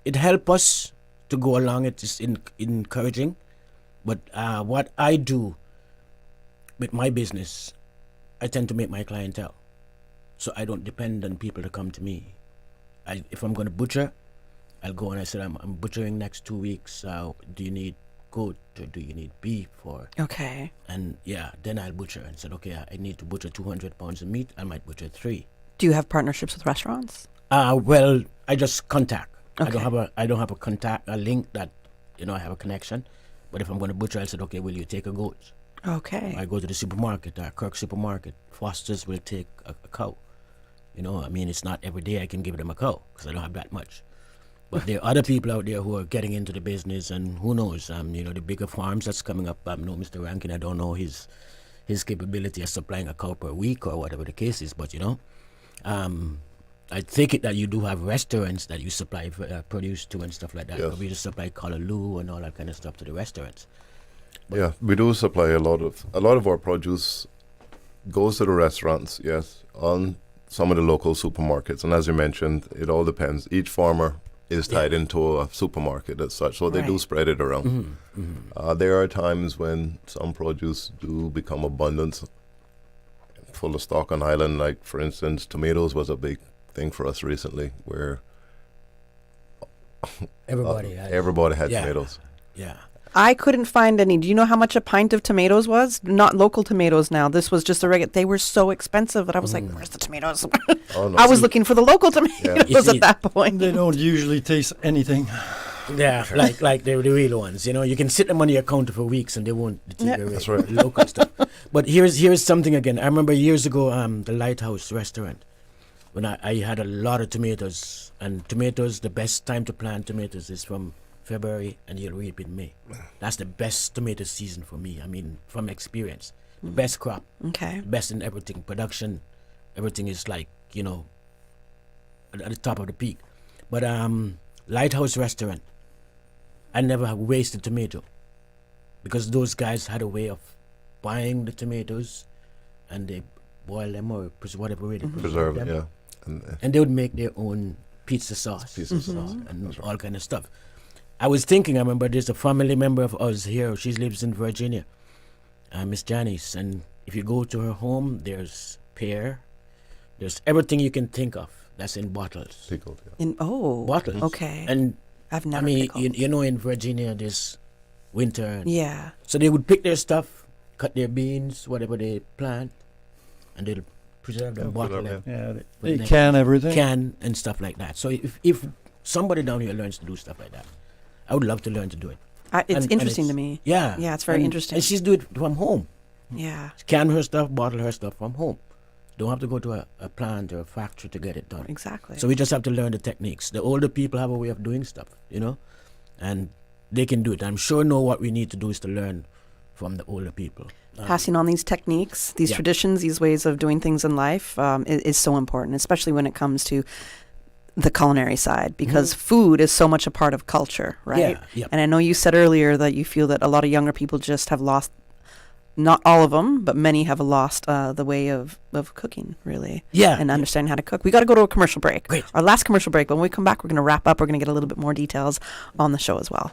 S1: it helps us to go along. It's encouraging. But what I do with my business, I tend to make my clientele. So I don't depend on people to come to me. If I'm going to butcher, I'll go and I said, I'm butchering next 2 weeks. Do you need goat or do you need beef?
S22: Okay.
S1: And then I'll butcher and said, okay, I need to butcher 200 pounds of meat. I might butcher 3.
S22: Do you have partnerships with restaurants?
S1: Well, I just contact.
S22: Okay.
S1: I don't have a link that, I have a connection. But if I'm going to butcher, I said, okay, will you take a goat?
S22: Okay.
S1: I go to the supermarket, Kirk Supermarket. Foster's will take a cow. It's not every day I can give them a cow because I don't have that much. But there are other people out there who are getting into the business, and who knows, the bigger farms that's coming up. No, Mr. Rankine, I don't know his capability of supplying a cow per week or whatever the case is, but, I take it that you do have restaurants that you supply produce to and stuff like that.
S3: Yes.
S1: We just supply callaloo and all that kind of stuff to the restaurants.
S3: But we do supply a lot of our produce goes to the restaurants, yes, on some of the local supermarkets. And as you mentioned, it all depends. Each farmer is tied into a supermarket as such, so they do spread it around. There are times when some produce do become abundant, full of stock on island. Like, for instance, tomatoes was a big thing for us recently, where
S1: everybody
S3: had tomatoes.
S1: Yeah.
S22: I couldn't find any. Do you know how much a pint of tomatoes was? Not local tomatoes now. This was just a regular. They were so expensive that I was like, where's the tomatoes? I was looking for the local tomatoes at that point.
S14: They don't usually taste anything.
S1: Yeah, like the real ones. You can sit them on your counter for weeks and they won't deteriorate.
S3: That's right.
S1: Local stuff. But here's something again. I remember years ago, the Lighthouse restaurant, when I had a lot of tomatoes. And tomatoes, the best time to plant tomatoes is from February and you'll reap in May. That's the best tomato season for me. From experience. The best crop.
S22: Okay.
S1: Best in everything. Production, everything is like, at the top of the peak. But Lighthouse restaurant, I never have wasted tomato because those guys had a way of buying the tomatoes, and they boil them or whatever way they
S3: Preserve
S1: them.
S3: it, yeah.
S1: And they would make their own pizza sauce,
S3: Mm-hmm.
S1: and all kind of stuff. I was thinking, I remember there's a family member of us here. She lives in Virginia, Miss Janice, and if you go to her home, there's pear, there's everything you can think of that's in bottles.
S3: Pickled, yeah.
S22: In
S1: bottles.
S22: Okay.
S1: And
S22: I've never.
S1: I mean,
S22: pickled.
S1: you know, in Virginia, there's winter. And
S22: Yeah.
S1: So they would pick their stuff, cut their beans, whatever they plant, and they'll preserve them, bottle them.
S14: Yeah,
S1: put
S14: they
S1: them-
S14: can everything.
S1: Can and stuff like that. So if somebody down here learns to do stuff like that, I would love to learn to do it.
S22: It's
S1: And
S22: interesting to me.
S1: Yeah.
S22: Yeah, it's very
S1: And-
S22: interesting.
S1: And she's do it from home.
S22: Yeah.
S1: Can her stuff, bottle her stuff from home. Don't have to go to a plant or a factory to get it done.
S22: Exactly.
S1: So we just have to learn the techniques. The older people have a way of doing stuff, you know, and they can do it. I'm sure what we need to do is to learn from the older people.
S22: Passing on these techniques, these
S1: Yeah.
S22: traditions, these ways of doing things in life is so important, especially when it comes to the culinary side, because food is so much a part of culture, right?
S1: Yeah, yeah.
S22: And I know you said earlier that you feel that a lot of younger people just have lost, not all of them, but many have lost the way of cooking, really.
S1: Yeah.
S22: And understanding how to cook. We got to go to a commercial break.
S1: Great.
S22: Our last commercial break. But when we come back, we're going to wrap up. We're going to get a little bit more details on the show as well.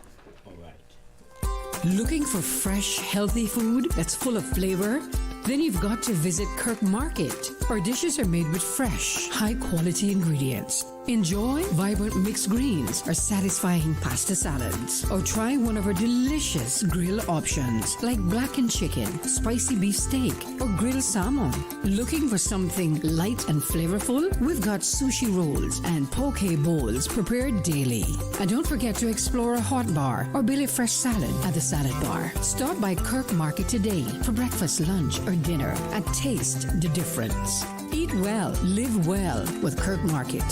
S8: Looking for fresh, healthy food that's full of flavor? Then you've got to visit Kirk Market. Our dishes are made with fresh, high-quality ingredients. Enjoy vibrant mixed greens or satisfying pasta salads. Or try one of our delicious grill options like blackened chicken, spicy beef steak, or grilled salmon. Looking for something light and flavorful? We've got sushi rolls and poke bowls prepared daily. And don't forget to explore a hot bar or Billy Fresh salad at the salad bar. Stop by Kirk Market today for breakfast, lunch, or dinner and taste the difference. Eat well, live well with Kirk Market.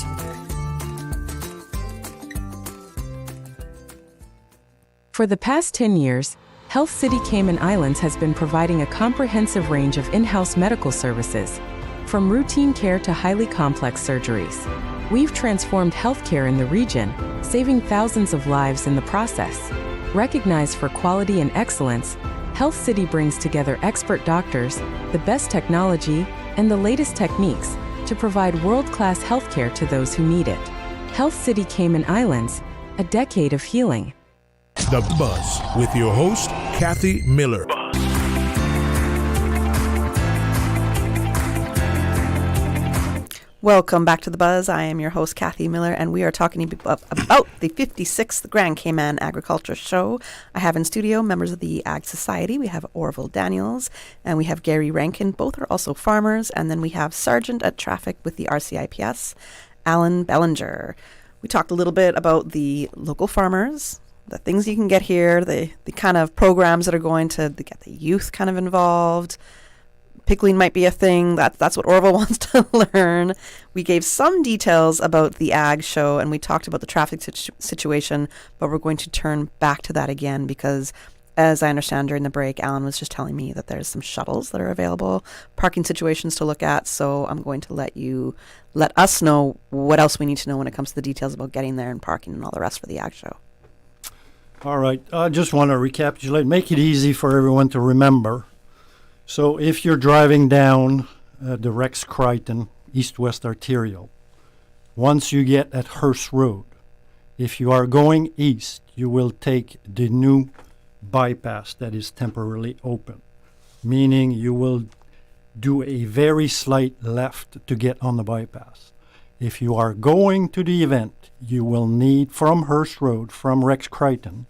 S5: For the past 10 years, Health City Cayman Islands has been providing a comprehensive range of in-house medical services, from routine care to highly complex surgeries. We've transformed healthcare in the region, saving thousands of lives in the process. Recognized for quality and excellence, Health City brings together expert doctors, the best technology, and the latest techniques to provide world-class healthcare to those who need it. Health City Cayman Islands, a decade of healing.
S2: The Buzz with your host, Kathy Miller.
S22: Welcome back to The Buzz. I am your host, Kathy Miller, and we are talking about the 56th Grand Cayman Agriculture Show. I have in studio members of the Ag Society. We have Orville Daniels, and we have Gary Rankine. Both are also farmers. And then we have Sergeant at Traffic with the RCIPS, Alan Bellinger. We talked a little bit about the local farmers, the things you can get here, the kind of programs that are going to get the youth kind of involved. Pickling might be a thing. That's what Orville wants to learn. We gave some details about the ag show, and we talked about the traffic situation, but we're going to turn back to that again because, as I understand during the break, Alan was just telling me that there's some shuttles that are available, parking situations to look at, so I'm going to let us know what else we need to know when it comes to the details about getting there and parking and all the rest for the ag show.
S14: All right. I just want to recapitulate, make it easy for everyone to remember. So if you're driving down the Rex Crichton East-West Arterial, once you get at Hearst Road, if you are going east, you will take the new bypass that is temporarily open, meaning you will do a very slight left to get on the bypass. If you are going to the event, you will need, from Hearst Road, from Rex Crichton,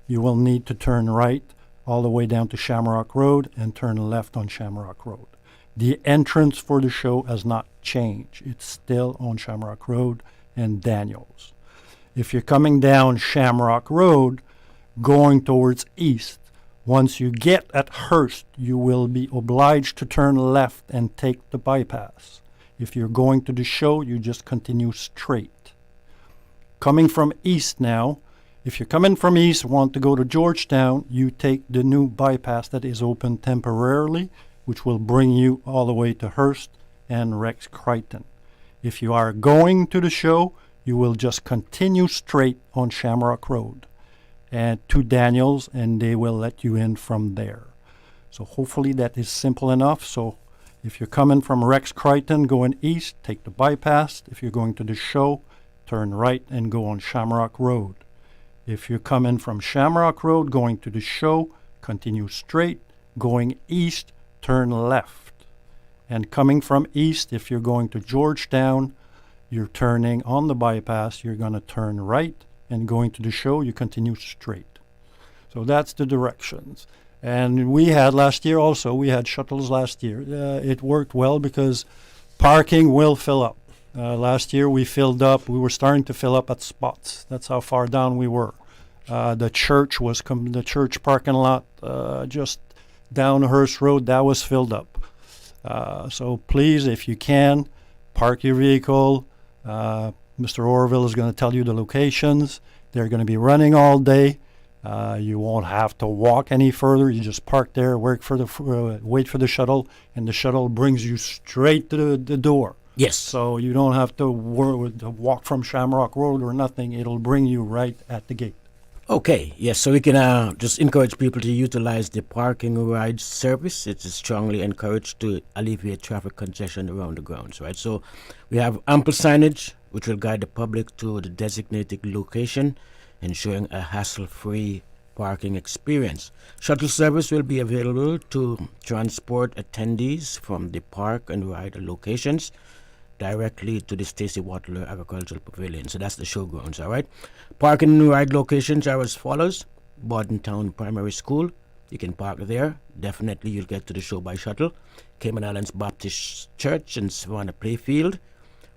S14: you will need to turn right all the way down to Shamrock Road and turn left on Shamrock Road. The entrance for the show has not changed. It's still on Shamrock Road and Daniels. If you're coming down Shamrock Road, going towards east, once you get at Hearst, you will be obliged to turn left and take the bypass. If you're going to the show, you just continue straight. Coming from east now, if you're coming from east, want to go to Georgetown, you take the new bypass that is open temporarily, which will bring you all the way to Hearst and Rex Crichton. If you are going to the show, you will just continue straight on Shamrock Road and to Daniels, and they will let you in from there. So hopefully that is simple enough. So if you're coming from Rex Crichton going east, take the bypass. If you're going to the show, turn right and go on Shamrock Road. If you're coming from Shamrock Road going to the show, continue straight. Going east, turn left. And coming from east, if you're going to Georgetown, you're turning on the bypass, you're going to turn right, and going to the show, you continue straight. So that's the directions. And we had last year also, we had shuttles last year. It worked well because parking will fill up. Last year we filled up, we were starting to fill up at spots. That's how far down we were. The church was, the church parking lot just down Hearst Road, that was filled up. So please, if you can, park your vehicle. Mr. Orville is going to tell you the locations. They're going to be running all day. You won't have to walk any further. You just park there, wait for the shuttle, and the shuttle brings you straight to the door.
S1: Yes.
S14: So you don't have to walk from Shamrock Road or nothing. It'll bring you right at the gate.
S1: Okay, yes, so we can just encourage people to utilize the parking ride service. It is strongly encouraged to alleviate traffic congestion around the grounds, right? So we have ample signage which will guide the public to the designated location, ensuring a hassle-free parking experience. Shuttle service will be available to transport attendees from the park and ride locations directly to the Stacy Wattler Agricultural Pavilion. So that's the showgrounds, all right? Parking and ride locations are as follows. Bordentown Primary School, you can park there. Definitely you'll get to the show by shuttle. Cayman Islands Baptist Church and Savannah Playfield.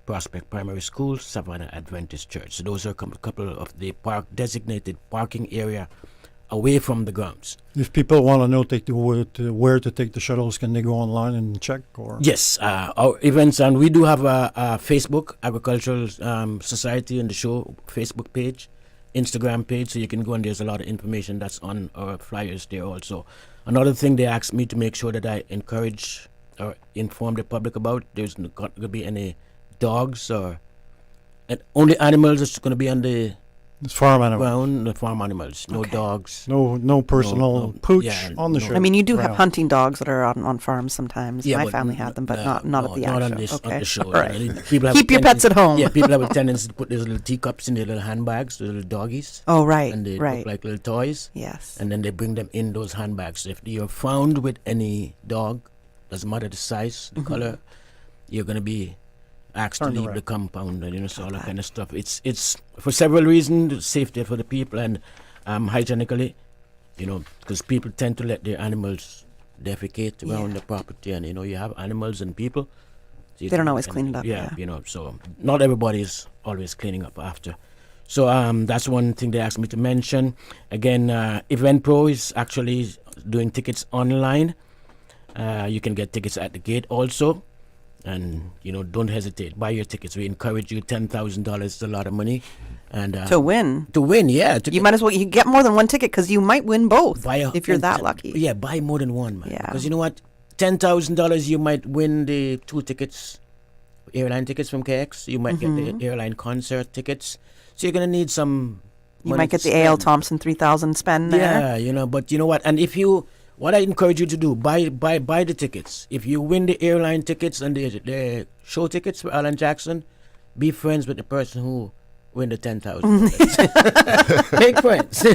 S1: Prospect Primary School, Savannah Adventist Church. So those are a couple of the designated parking area away from the grounds.
S14: If people want to know where to take the shuttles, can they go online and check? Or
S1: yes, our events, and we do have a Facebook Agricultural Society and the show Facebook page, Instagram page, so you can go and there's a lot of information that's on our flyers there also. Another thing they asked me to make sure that I encourage or inform the public about, there's not going to be any dogs or only animals that's going to be on the
S14: farm animals.
S1: Ground, the farm animals. No dogs.
S14: No personal pooch on the show.
S22: I mean, you do have hunting dogs that are on farms sometimes.
S1: Yeah,
S22: my family had them, but not at the
S1: actual.
S22: Okay.
S1: On the show.
S22: All right.
S1: Keep
S22: your pets at home.
S1: Yeah, people have a tendency to put these little teacups in their little handbags, the little doggies.
S22: Oh, right.
S1: And they look like little toys.
S22: Yes.
S1: And then they bring them in those handbags. So if you're found with any dog, doesn't matter the size, the color, you're going to be asked to leave the compound, and so all that kind of stuff. It's for several reasons, safety for the people and hygienically, because people tend to let their animals defecate around the property, and you have animals and people. So
S22: they don't always clean it up.
S1: Yeah, so not everybody is always cleaning up after. So that's one thing they asked me to mention. Again, Eventpro is actually doing tickets online. You can get tickets at the gate also. And, don't hesitate. Buy your tickets. We encourage you. $10,000 is a lot of money. And
S22: to win.
S1: To win, yeah.
S22: You might as well get more than one ticket because you might win both if you're that lucky.
S1: Yeah, buy more than one, man.
S22: Yeah.
S1: Because you know what? $10,000, you might win the 2 tickets, airline tickets from KX. You might get the airline concert tickets. So you're going to need some
S22: money. You might get the A.L. Thompson 3,000 spend there.
S1: Yeah, but you know what? And what I encourage you to do, buy the tickets. If you win the airline tickets and the show tickets for Alan Jackson, be friends with the person who win the $10,000. Make friends.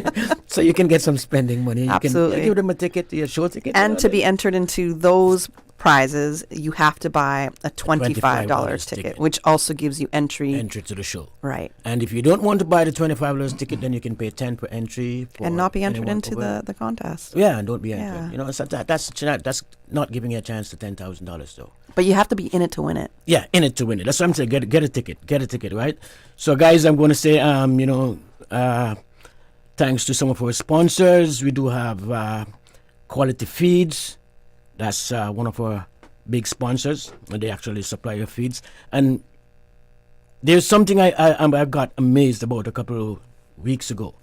S1: So you can get some spending money.
S22: Absolutely.
S1: You can give them a ticket, your show ticket.
S22: And to be entered into those prizes, you have to buy a $25 ticket, which also gives you entry
S1: to the show.
S22: Right.
S1: And if you don't want to buy the $25 ticket, then you can pay $10 for entry.
S22: And not be entered into the contest.
S1: Yeah, and don't be entered. So that's not giving you a chance to $10,000 though.
S22: But you have to be in it to win it.
S1: Yeah, in it to win it. That's what I'm saying. Get a ticket, right? So guys, I'm going to say, thanks to some of our sponsors. We do have Quality Feeds. That's one of our big sponsors. They actually supply our feeds. And there's something I got amazed about a couple of weeks ago.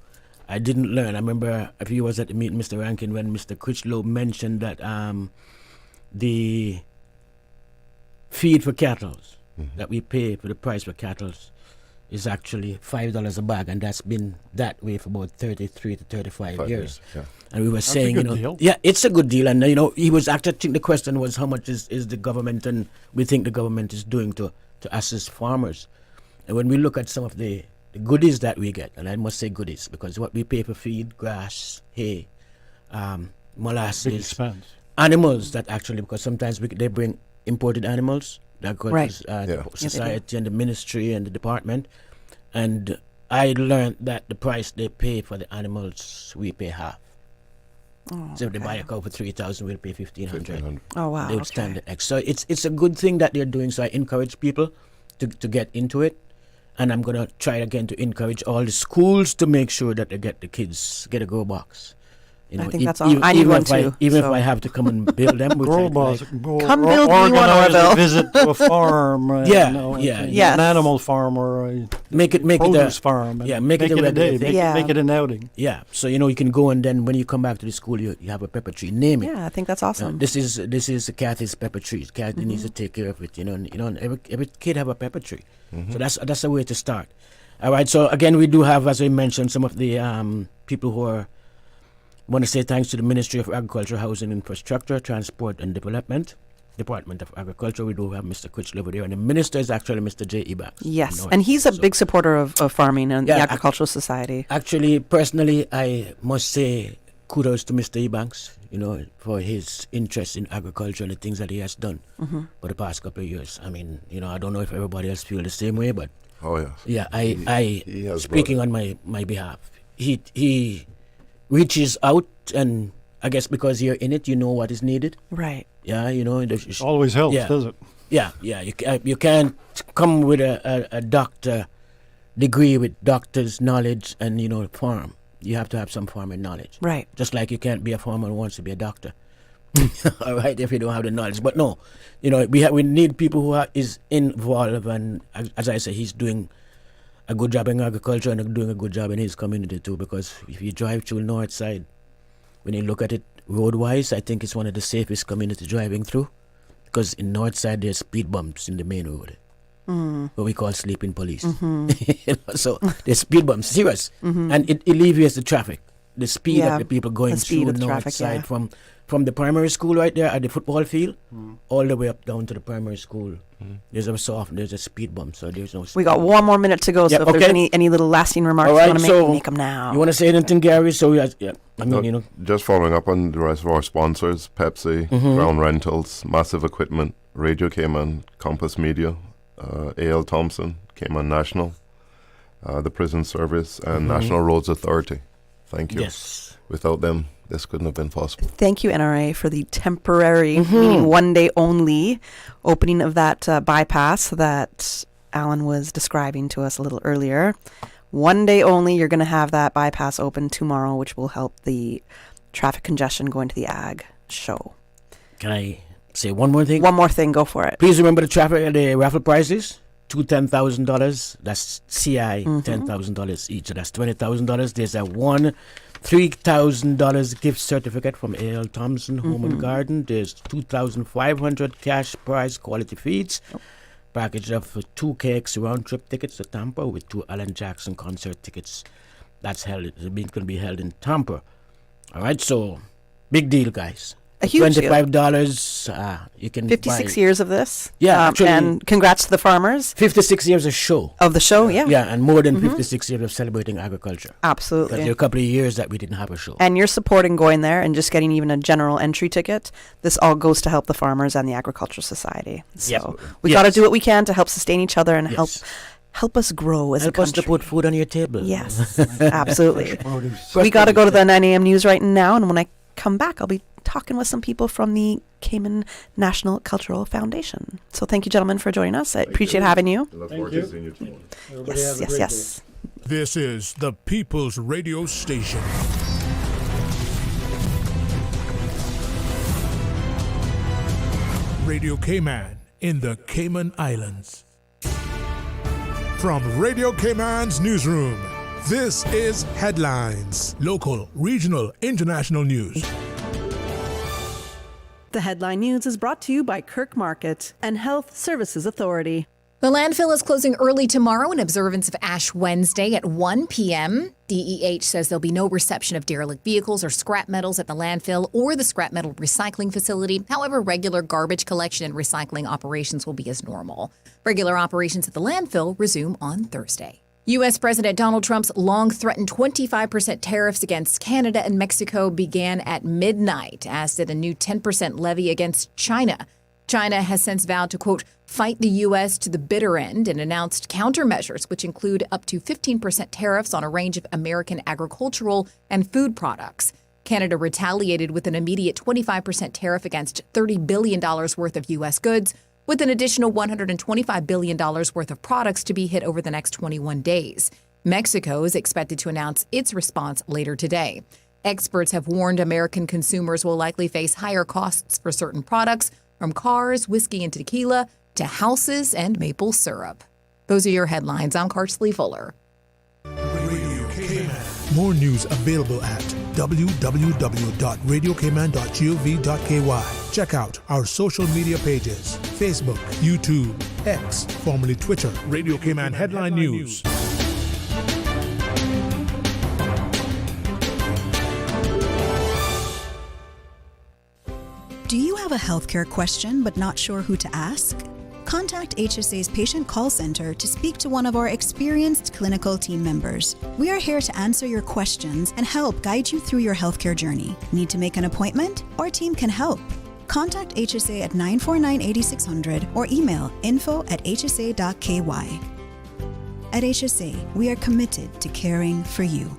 S1: I didn't learn. I remember a few was at the meeting, Mr. Rankine, when Mr. Critchlow mentioned that the feed for cattle, that we pay for the price for cattle, is actually $5 a bag, and that's been that way for about 33 to 35 years.
S3: Yeah.
S1: And we were
S14: That's
S1: saying,
S14: a good deal.
S1: yeah, it's a good deal. And, he was actually, I think the question was how much is the government, and we think the government is doing to assist farmers. And when we look at some of the goodies that we get, and I must say goodies, because what we pay for feed, grass, hay, molasses, animals that actually, because sometimes they bring imported animals, that goes the society and the ministry and the department. And I learned that the price they pay for the animals, we pay half. So if they buy a cow for $3,000, we'll pay $1,500.
S22: Oh, wow.
S1: They would stand it next. So it's a good thing that they're doing. So I encourage people to get into it. And I'm going to try again to encourage all the schools to make sure that they get a grow box.
S22: I think that's all. I need one too.
S1: If I have to come and build them,
S14: grow box.
S22: Come build me one, Orville.
S14: A visit to a farm. An animal farm or a produce farm.
S1: Yeah, make it a
S14: day.
S1: thing.
S14: Make it an outing.
S1: Yeah, so you can go, and then when you come back to the school, you have a pepper tree. Name it.
S22: Yeah, I think that's awesome.
S1: This is Kathy's pepper tree. Kathy needs to take care of it. Every kid have a pepper tree. So that's a way to start. All right. So again, we do have, as I mentioned, some of the people who want to say thanks to the Ministry of Agriculture, Housing, Infrastructure, Transport and Development, Department of Agriculture. We do have Mr. Critchlow over there, and the minister is actually Mr. J. E. Banks.
S22: Yes, and he's a big supporter of farming and the Agricultural Society.
S1: Actually, personally, I must say kudos to Mr. E. Banks, for his interest in agriculture and the things that he has done for the past couple of years. I mean, I don't know if everybody else feels the same way, but I speaking on my behalf, he reaches out, and I guess because you're in it, you know what is needed.
S22: Right.
S1: Yeah,
S14: it always helps, does it?
S1: Yeah. You can't come with a doctor degree with doctor's knowledge and farm. You have to have some farming knowledge.
S22: Right.
S1: Just like you can't be a farmer and wants to be a doctor. All right, if you don't have the knowledge. But no, we need people who is involved, and as I say, he's doing a good job in agriculture and doing a good job in his community too, because if you drive through North Side, when you look at it road-wise, I think it's one of the safest community driving through, because in North Side there's speed bumps in the main road, what we call sleeping police. So there's speed bumps, serious, and it alleviates the traffic, the speed of the people going through North Side from the primary school right there at the football field all the way up down to the primary school. There's a speed bump, so there's no speed.
S22: We got one more minute to go, so if there's any little lasting remarks you want to make them now.
S1: You want to say anything, Gary? So
S3: just following up on the rest of our sponsors: Pepsi, Ground Rentals, Massive Equipment, Radio Cayman, Compass Media, A.L. Thompson, Cayman National, the Prison Service, and National Roads Authority. Thank you.
S1: Yes.
S3: Without them, this couldn't have been possible.
S22: Thank you, NRA, for the temporary, meaning one day only, opening of that bypass that Alan was describing to us a little earlier. One day only, you're going to have that bypass open tomorrow, which will help the traffic congestion going to the ag show.
S1: Can I say one more thing?
S22: One more thing, go for it.
S1: Please remember the raffle prizes. Two $10,000. That's CI $10,000 each. So that's $20,000. There's a $3,000 gift certificate from A.L. Thompson Home and Garden. There's 2,500 cash prize quality feeds. Package of 2 cakes round trip tickets to Tampa with 2 Alan Jackson concert tickets. It's going to be held in Tampa. All right, so big deal, guys.
S22: A huge
S1: $25, you can
S22: 56 years of this.
S1: Yeah, actually,
S22: and congrats to the farmers.
S1: 56 years of show.
S22: Of the show, yeah.
S1: Yeah, and more than 56 years of celebrating agriculture.
S22: Absolutely.
S1: Because there are a couple of years that we didn't have a show.
S22: And you're supporting going there and just getting even a general entry ticket. This all goes to help the farmers and the Agricultural Society. So we got to do what we can to help sustain each other and help us grow as a country.
S1: Help us to put food on your table.
S22: Yes, absolutely. We got to go to the 9 a.m. news right now, and when I come back, I'll be talking with some people from the Cayman National Cultural Foundation. So thank you, gentlemen, for joining us. I appreciate having you.
S3: Look forward to seeing you tomorrow.
S22: Yes.
S2: This is the People's Radio Station. Radio Cayman in the Cayman Islands. From Radio Cayman's newsroom, this is Headlines. Local, regional, international news.
S22: The Headline News is brought to you by Kirk Market and Health Services Authority.
S4: The landfill is closing early tomorrow in observance of Ash Wednesday at 1 p.m. DEH says there'll be no reception of derelict vehicles or scrap metals at the landfill or the scrap metal recycling facility. However, regular garbage collection and recycling operations will be as normal. Regular operations at the landfill resume on Thursday. U.S. President Donald Trump's long-threatened 25% tariffs against Canada and Mexico began at midnight, as did a new 10% levy against China. China has since vowed to, quote, fight the U.S. to the bitter end and announced countermeasures, which include up to 15% tariffs on a range of American agricultural and food products. Canada retaliated with an immediate 25% tariff against $30 billion worth of U.S. goods, with an additional $125 billion worth of products to be hit over the next 21 days. Mexico is expected to announce its response later today. Experts have warned American consumers will likely face higher costs for certain products, from cars, whiskey and tequila, to houses and maple syrup. Those are your headlines. I'm Karsley Fuller.
S2: Radio Cayman. More news available at www.radiocayman.gov.ky. Check out our social media pages: Facebook, YouTube, X, formerly Twitter. Radio Cayman Headline News.
S19: Do you have a healthcare question but not sure who to ask? Contact HSA's Patient Call Center to speak to one of our experienced clinical team members. We are here to answer your questions and help guide you through your healthcare journey. Need to make an appointment? Our team can help. Contact HSA at 949-8600 or email info@hsa.ky. At HSA, we are committed to caring for you.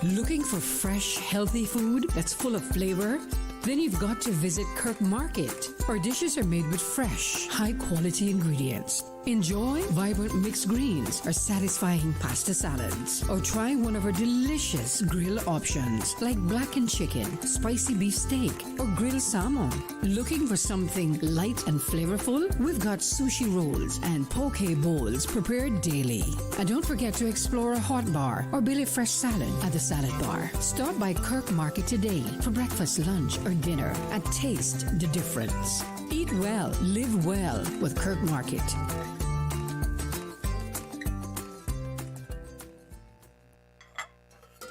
S8: Looking for fresh, healthy food that's full of flavor? Then you've got to visit Kirk Market. Our dishes are made with fresh, high-quality ingredients. Enjoy vibrant mixed greens or satisfying pasta salads. Or try one of our delicious grill options like blackened chicken, spicy beef steak, or grilled salmon. Looking for something light and flavorful? We've got sushi rolls and poke bowls prepared daily. And don't forget to explore a hot bar or Billy Fresh salad at the salad bar. Stop by Kirk Market today for breakfast, lunch, or dinner and taste the difference. Eat well, live well with Kirk Market.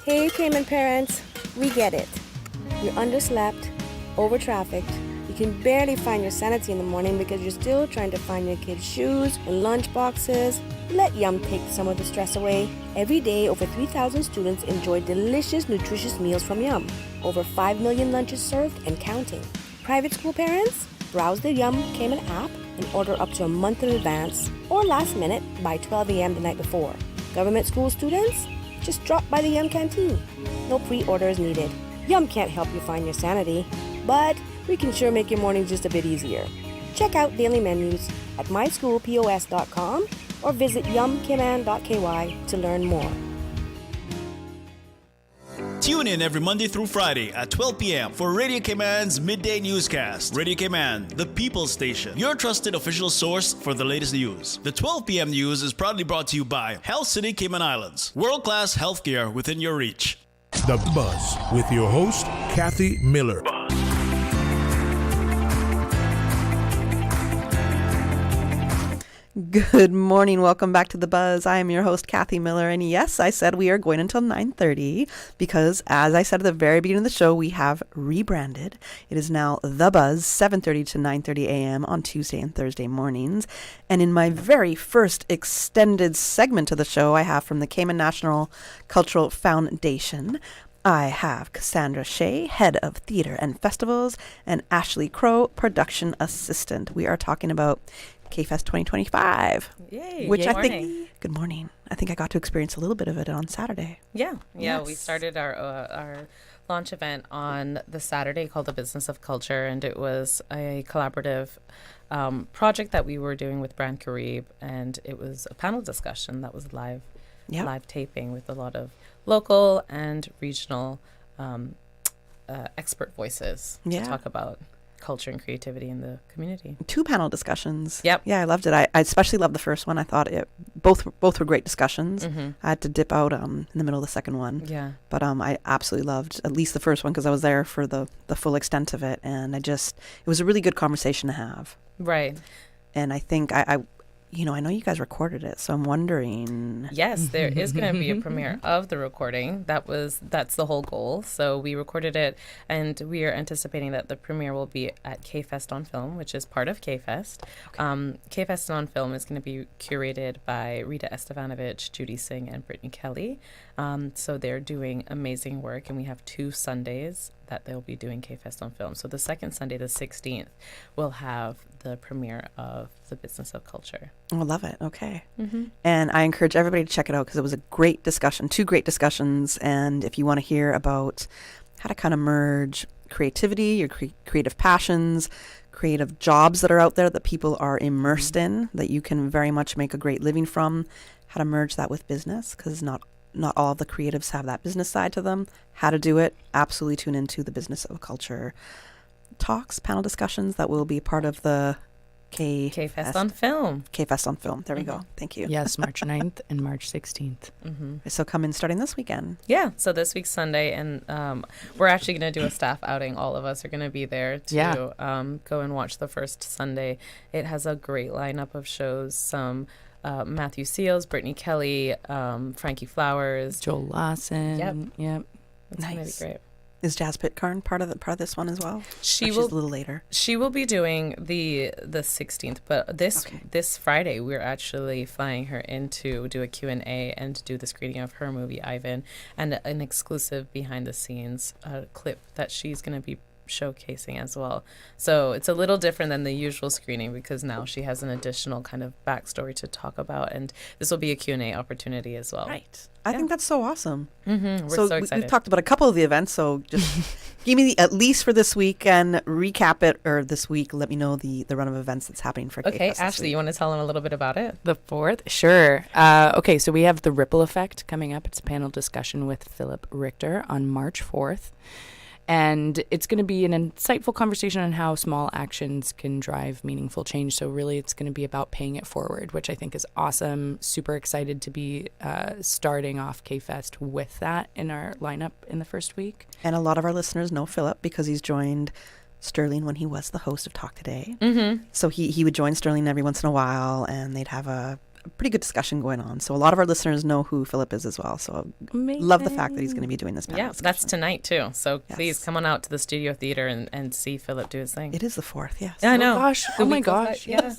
S21: Hey Cayman parents, we get it. You're underslept, over-trafficked, you can barely find your sanity in the morning because you're still trying to find your kids' shoes and lunch boxes. Let Yum take some of the stress away. Every day, over 3,000 students enjoy delicious, nutritious meals from Yum. Over 5 million lunches served and counting. Private school parents? Browse the Yum Cayman app and order up to a month in advance or last minute by 12 a.m. the night before. Government school students? Just drop by the Yum canteen. No pre-orders needed. Yum can't help you find your sanity, but we can sure make your mornings just a bit easier. Check out daily menus at myschoolpos.com or visit yumcayman.ky to learn more.
S23: Tune in every Monday through Friday at 12 p.m. for Radio Cayman's Midday Newscast. Radio Cayman, the People's Station, your trusted official source for the latest news. The 12 p.m. news is proudly brought to you by Health City Cayman Islands. World-class healthcare within your reach.
S2: The Buzz with your host, Kathy Miller.
S22: Good morning. Welcome back to The Buzz. I am your host, Kathy Miller. And yes, I said we are going until 9:30 because, as I said at the very beginning of the show, we have rebranded. It is now The Buzz, 7:30 to 9:30 a.m. on Tuesday and Thursday mornings. And in my very first extended segment of the show, I have from the Cayman National Cultural Foundation, I have Cassandra Shay, Head of Theater and Festivals, and Ashley Crowe, Production Assistant. We are talking about CayFest 2025.
S24: Yay.
S22: Which
S24: Good
S22: I
S24: morning.
S22: think, good morning. I think I got to experience a little bit of it on Saturday.
S24: Yeah.
S22: Yes.
S24: We started our launch event on the Saturday called the Business of Culture, and it was a collaborative project that we were doing with Brand Carib, and it was a panel discussion that was live taping with a lot of local and regional expert voices to talk about culture and creativity in the community.
S22: 2 panel discussions.
S24: Yep.
S22: Yeah, I loved it. I especially loved the first one. I thought both were great discussions.
S24: Mhm.
S22: I had to dip out in the middle of the second one.
S24: Yeah.
S22: But I absolutely loved at least the first one because I was there for the full extent of it, and it was a really good conversation to have.
S24: Right.
S22: And I think I know you guys recorded it, so I'm wondering.
S24: Yes, there is going to be a premiere of the recording. That's the whole goal. So we recorded it, and we are anticipating that the premiere will be at CayFest on Film, which is part of CayFest. Okay. CayFest on Film is going to be curated by Rita Estevanovich, Judy Singh, and Brittany Kelly. So they're doing amazing work, and we have 2 Sundays that they'll be doing CayFest on Film. So the second Sunday, the 16th, we'll have the premiere of The Business of Culture.
S22: Oh, I love it. Okay.
S24: Mm-hmm.
S22: And I encourage everybody to check it out because it was a great discussion, 2 great discussions. And if you want to hear about how to kind of merge creativity, your creative passions, creative jobs that are out there that people are immersed in, that you can very much make a great living from, how to merge that with business, because not all of the creatives have that business side to them. How to do it, absolutely tune into the Business of Culture talks, panel discussions that will be part of the
S24: CayFest on Film.
S22: CayFest on Film. There we go. Thank you.
S10: Yes, March 9th and March 16th.
S24: Mm-hmm.
S22: So come in starting this weekend.
S24: Yeah, so this week's Sunday, and we're actually going to do a staff outing. All of us are going to be there to go and watch the first Sunday. It has a great lineup of shows. Some Matthew Seals, Brittany Kelly, Frankie Flowers,
S10: Joel Lawson. Yep.
S24: It's going to be great.
S22: Is Jazz Pitcairn part of this one as well?
S24: She's
S22: a little later.
S24: She will be doing the 16th, but this Friday we're actually flying her in to do a Q&A and to do the screening of her movie Ivan, and an exclusive behind the scenes clip that she's going to be showcasing as well. So it's a little different than the usual screening because now she has an additional kind of backstory to talk about, and this will be a Q&A opportunity as well.
S22: Right. I think that's so awesome.
S24: Mm-hmm. We're so excited.
S22: We've talked about a couple of the events, so just give me at least for this week and recap it, or this week, let me know the run of events that's happening for
S24: Okay,
S22: CayFest
S24: Ashley, you want to tell them a little bit about it?
S10: The 4th? Sure. Okay, so we have The Ripple Effect coming up. It's a panel discussion with Philip Richter on March 4th. And it's going to be an insightful conversation on how small actions can drive meaningful change. So really, it's going to be about paying it forward, which I think is awesome. Super excited to be starting off CayFest with that in our lineup in the first week.
S22: And a lot of our listeners know Philip because he's joined Sterling when he was the host of Talk Today.
S24: Mm-hmm.
S22: So he would join Sterling every once in a while, and they'd have a pretty good discussion going on. So a lot of our listeners know who Philip is as well. So love the fact that he's going to be doing this panel.
S24: Yeah, that's tonight too. So please come on out to the Studio Theater and see Philip do his thing.
S22: It is the 4th, yes.
S24: Yeah, I know.
S10: Oh my gosh.
S24: Yes.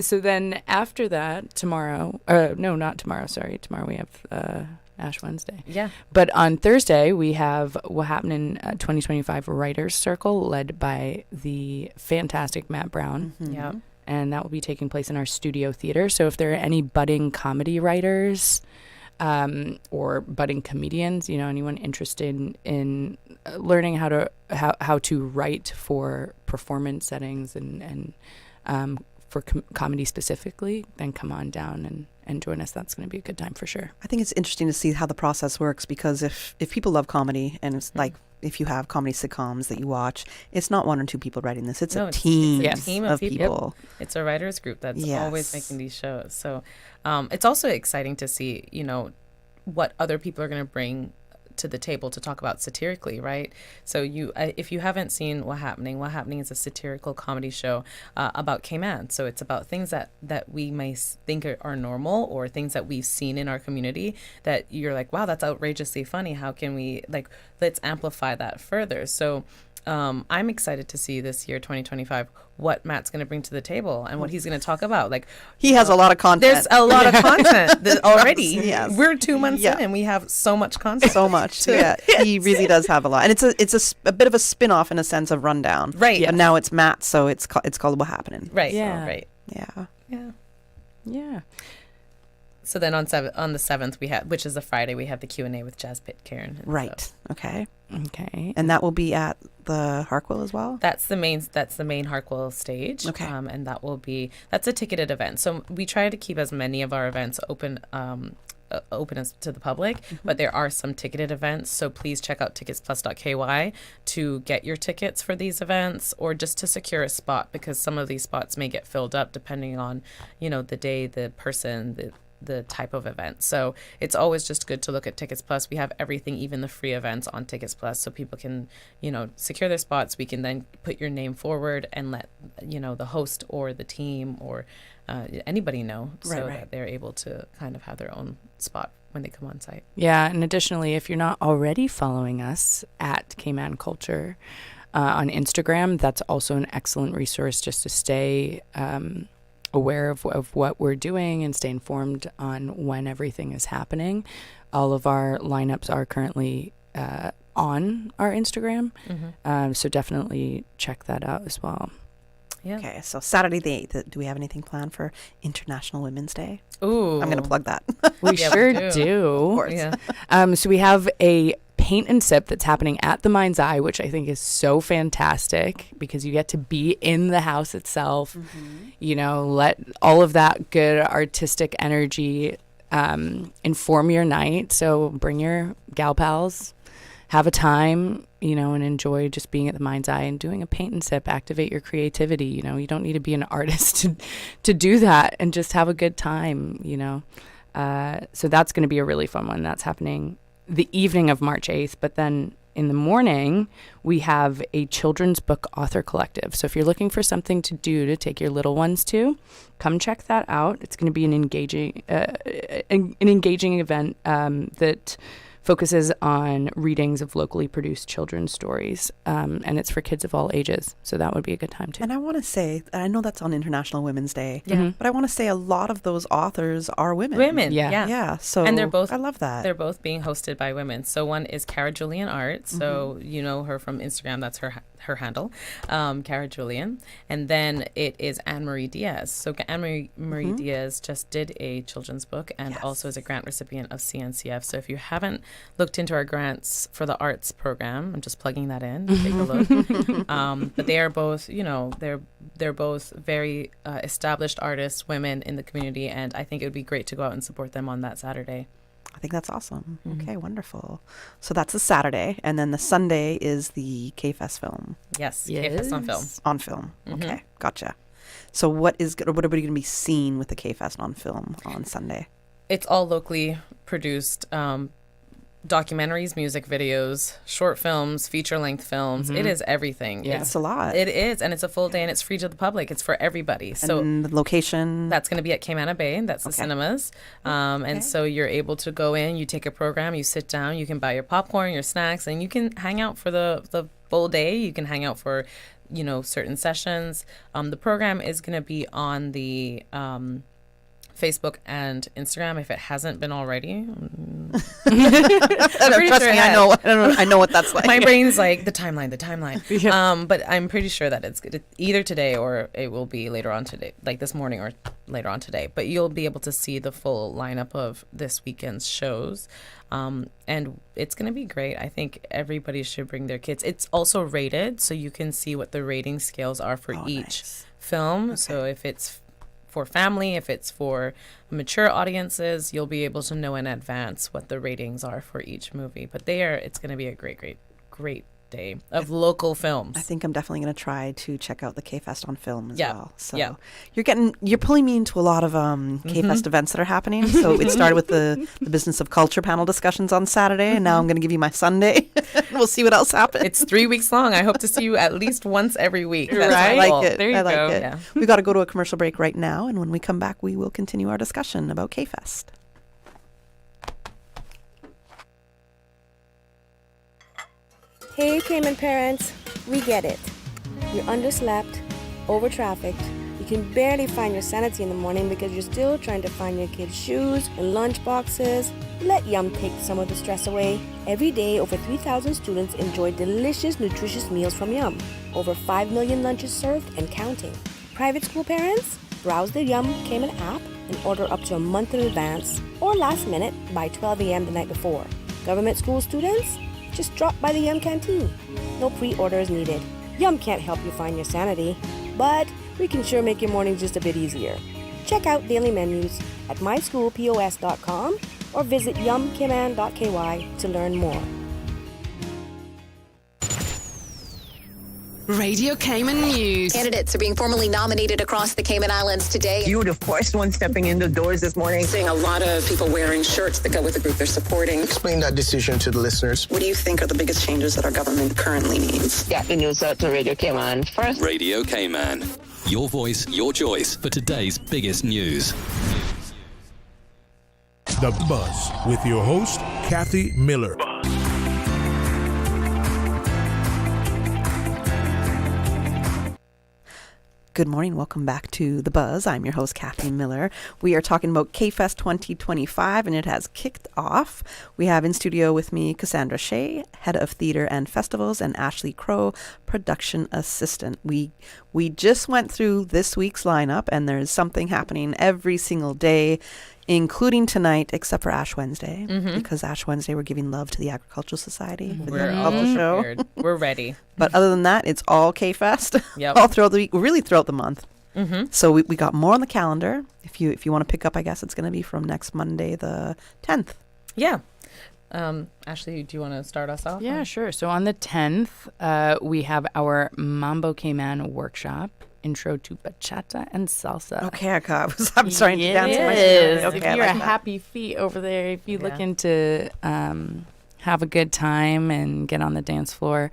S10: So then after that, tomorrow, not tomorrow, sorry. Tomorrow we have Ash Wednesday.
S24: Yeah.
S10: But on Thursday, we have What Happened in 2025 Writers Circle, led by the fantastic Matt Brown.
S24: Mm-hmm. Yeah.
S10: And that will be taking place in our Studio Theater. So if there are any budding comedy writers or budding comedians, anyone interested in learning how to write for performance settings and for comedy specifically, then come on down and join us. That's going to be a good time for sure.
S22: I think it's interesting to see how the process works because if people love comedy, and it's like if you have comedy sitcoms that you watch, it's not 1 or 2 people writing this. It's a team,
S24: it's a team of
S22: people.
S24: Yep. It's a writers group that's always making these shows. So it's also exciting to see, what other people are going to bring to the table to talk about satirically, right? So if you haven't seen What Happening is a satirical comedy show about Cayman. So it's about things that we may think are normal or things that we've seen in our community that you're like, wow, that's outrageously funny. How can we let's amplify that further? So I'm excited to see this year, 2025, what Matt's going to bring to the table and what he's going to talk about.
S22: He has a lot of content.
S24: There's a lot of content already.
S22: Yes.
S24: We're 2 months in and we have so much content.
S22: So much. Yeah, he really does have a lot. And it's a bit of a spin-off in a sense of Rundown.
S24: Right.
S22: And now it's Matt, so it's called What Happening.
S24: Right.
S10: Yeah.
S24: Right.
S22: Yeah.
S24: Yeah.
S10: Yeah.
S24: So then on the 7th, we have, which is a Friday, we have the Q&A with Jazz Pitcairn.
S22: Right.
S24: So.
S22: Okay.
S10: Okay.
S22: And that will be at the Harquail as well?
S24: That's the main Harquail stage.
S22: Okay.
S24: And that's a ticketed event. So we try to keep as many of our events open open to the public, but there are some ticketed events. So please check out ticketsplus.ky to get your tickets for these events, or just to secure a spot, because some of these spots may get filled up depending on, the day, the person, the type of event. So it's always just good to look at Tickets Plus. We have everything, even the free events, on Tickets Plus, so people can, secure their spots. We can then put your name forward and let, the host or the team or anybody know, so that they're able to kind of have their own spot when they come on site.
S10: Yeah, and additionally, if you're not already following us at Cayman Culture on Instagram, that's also an excellent resource just to stay aware of what we're doing and stay informed on when everything is happening. All of our lineups are currently on our Instagram, so definitely check that out as well.
S22: Yeah. Okay, so Saturday the 8th, do we have anything planned for International Women's Day?
S10: Ooh.
S22: I'm going to plug that.
S10: We sure do.
S22: Of course.
S10: Yeah. So we have a paint and sip that's happening at the Mind's Eye, which I think is so fantastic because you get to be in the house itself, let all of that good artistic energy inform your night. So bring your gal pals, have a time, and enjoy just being at the Mind's Eye and doing a paint and sip. Activate your creativity. You don't need to be an artist to do that, and just have a good time, So that's going to be a really fun one. That's happening the evening of March 8th, but then in the morning, we have a children's book author collective. So if you're looking for something to do to take your little ones to, come check that out. It's going to be an engaging event that focuses on readings of locally produced children's stories, and it's for kids of all ages, so that would be a good time too.
S22: And I want to say, I know that's on International Women's Day, but I want to say a lot of those authors are women. Yeah. So
S24: and they're both,
S22: I love that.
S24: They're both being hosted by women. So one is Cara Julian Art, so you know her from Instagram, that's her handle, Cara Julian. And then it is Anne-Marie Diaz. So Anne-Marie Diaz just did a children's book and also is a grant recipient of CNCF. So if you haven't looked into our grants for the arts program, I'm just plugging that in, take a look. But they are both, they're both very established artists, women in the community, and I think it would be great to go out and support them on that Saturday.
S22: I think that's awesome. Okay, wonderful. So that's the Saturday, and then the Sunday is the CayFest film.
S24: Yes, CayFest on film.
S22: On film. Okay, gotcha. So what are we going to be seeing with the CayFest on film on Sunday?
S24: It's all locally produced documentaries, music videos, short films, feature-length films. It is everything.
S22: Yeah, it's a lot.
S24: It is, and it's a full day, and it's free to the public. It's for everybody. So
S22: and the location?
S24: That's going to be at Cayman Bay. That's the cinemas. And so you're able to go in, you take a program, you sit down, you can buy your popcorn, your snacks, and you can hang out for the full day. You can hang out for, certain sessions. The program is going to be on the Facebook and Instagram if it hasn't been already.
S22: Trust me, I know what that's like.
S24: My brain's like the timeline. But I'm pretty sure that it's either today or it will be later on today, like this morning or later on today. But you'll be able to see the full lineup of this weekend's shows. And it's going to be great. I think everybody should bring their kids. It's also rated, so you can see what the rating scales are for each film. Okay. So if it's for family, if it's for mature audiences, you'll be able to know in advance what the ratings are for each movie. But it's going to be a great day of local films.
S22: I think I'm definitely going to try to check out the CayFest on film as well. So you're pulling me into a lot of CayFest events that are happening. So it started with the Business of Culture panel discussions on Saturday, and now I'm going to give you my Sunday. We'll see what else happens.
S24: It's 3 weeks long. I hope to see you at least once every week.
S22: That's right? I like it.
S24: There you
S22: go.
S24: It. Yeah.
S22: We've got to go to a commercial break right now, and when we come back, we will continue our discussion about CayFest.
S21: Hey Cayman parents, we get it. You're underslept, over-trafficked, you can barely find your sanity in the morning because you're still trying to find your kids' shoes and lunch boxes. Let Yum take some of the stress away. Every day, over 3,000 students enjoy delicious, nutritious meals from Yum. Over 5 million lunches served and counting. Private school parents, browse the Yum Cayman app and order up to a month in advance or last minute by 12 a.m. the night before. Government school students, just drop by the Yum canteen. No pre-orders needed. Yum can't help you find your sanity, but we can sure make your mornings just a bit easier. Check out daily menus at myschoolpos.com or visit yumcayman.ky to learn more.
S6: Radio Cayman News.
S11: Candidates are being formally nominated across the Cayman Islands today.
S12: You were the first one stepping in the doors this morning.
S11: Seeing a lot of people wearing shirts that go with the group they're supporting.
S13: Explain that decision to the listeners.
S11: What do you think are the biggest changes that our government currently needs?
S12: Get the news out to Radio Cayman first.
S15: Radio Cayman. Your voice, your choice for today's biggest news.
S2: The Buzz with your host, Kathy Miller.
S22: Good morning. Welcome back to The Buzz. I'm your host, Kathy Miller. We are talking about CayFest 2025, and it has kicked off. We have in studio with me Cassandra Shay, Head of Theater and Festivals, and Ashley Crowe, Production Assistant. We just went through this week's lineup, and there's something happening every single day, including tonight, except for Ash Wednesday, because Ash Wednesday we're giving love to the Agricultural Society.
S24: We're all
S22: show.
S24: prepared. We're ready.
S22: But other than that, it's all CayFest
S24: Yep.
S22: all throughout the week, really throughout the month. So we got more on the calendar. If you want to pick up, I guess it's going to be from next Monday, the 10th.
S24: Yeah. Ashley, do you want to start us off?
S10: Yeah, sure. So on the 10th, we have our Mambo Cayman workshop. Intro to bachata and salsa.
S22: Okay, I'm starting to dance.
S10: Yes.
S22: Okay,
S10: if you're
S22: like
S10: a
S22: that.
S10: happy feet over there, if you're looking to have a good time and get on the dance floor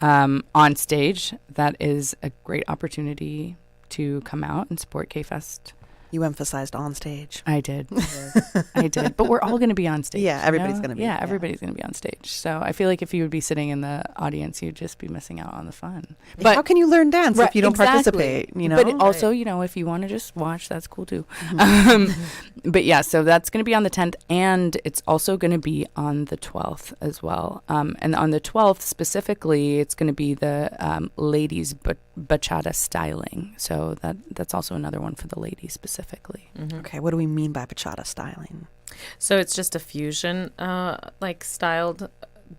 S10: on stage, that is a great opportunity to come out and support CayFest.
S22: You emphasized on stage.
S10: I did. I did. But we're all going to be on stage.
S22: Yeah, everybody's going to be.
S10: Yeah, everybody's going to be on stage. So I feel like if you would be sitting in the audience, you'd just be missing out on the fun.
S22: But how can you learn dance if you don't participate? You know.
S10: But also, if you want to just watch, that's cool too. But yeah, so that's going to be on the 10th, and it's also going to be on the 12th as well. And on the 12th specifically, it's going to be the ladies' bachata styling. So that's also another one for the ladies specifically.
S22: Okay, what do we mean by bachata styling?
S24: So it's just a fusion, styled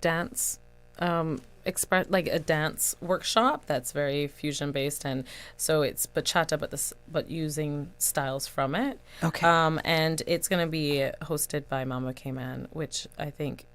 S24: dance, like a dance workshop that's very fusion based, and so it's bachata, but using styles from it.
S22: Okay.
S24: And it's going to be hosted by Mambo Cayman, which I think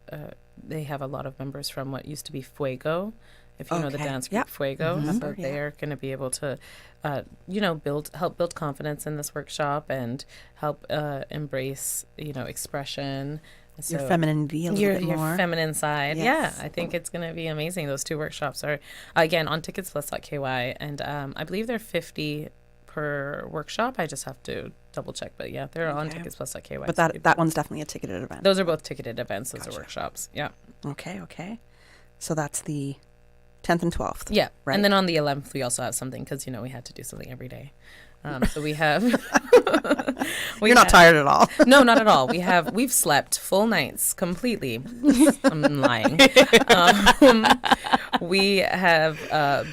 S24: they have a lot of members from what used to be Fuego. If you know the dance group Fuego, so they're going to be able to, help build confidence in this workshop and help embrace, expression.
S22: Your femininity a little bit more.
S24: Your feminine side.
S22: Yes.
S24: Yeah, I think it's going to be amazing. Those two workshops are, again, on ticketsplus.ky, and I believe they're $50 per workshop. I just have to double check, but yeah, they're on ticketsplus.ky.
S22: But that one's definitely a ticketed event.
S24: Those are both ticketed events. Those are workshops. Yeah.
S22: Okay. So that's the 10th and 12th.
S24: Yeah.
S22: Right.
S24: And then on the 11th, we also have something because, we had to do something every day. So we have.
S22: You're not tired at all.
S24: No, not at all. We've slept full nights completely. I'm lying. We have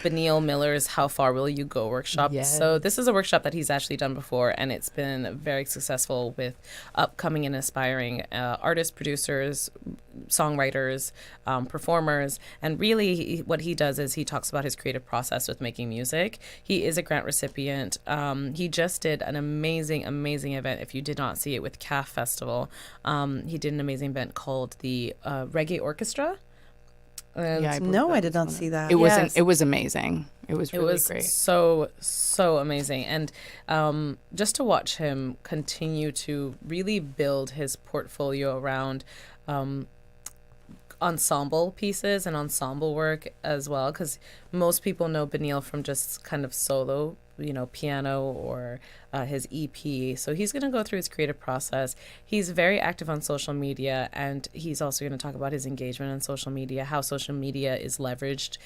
S24: Benil Miller's How Far Will You Go workshop.
S10: Yes.
S24: So this is a workshop that he's actually done before, and it's been very successful with upcoming and aspiring artists, producers, songwriters, performers. And really what he does is he talks about his creative process with making music. He is a grant recipient. He just did an amazing event. If you did not see it, with CAF Festival, he did an amazing event called the Reggae Orchestra.
S22: I did not see that.
S10: It was amazing. It was really great.
S24: So amazing. And just to watch him continue to really build his portfolio around ensemble pieces and ensemble work as well, because most people know Benil from just kind of solo, piano or his EP. So he's going to go through his creative process. He's very active on social media, and he's also going to talk about his engagement on social media, how social media is leveraged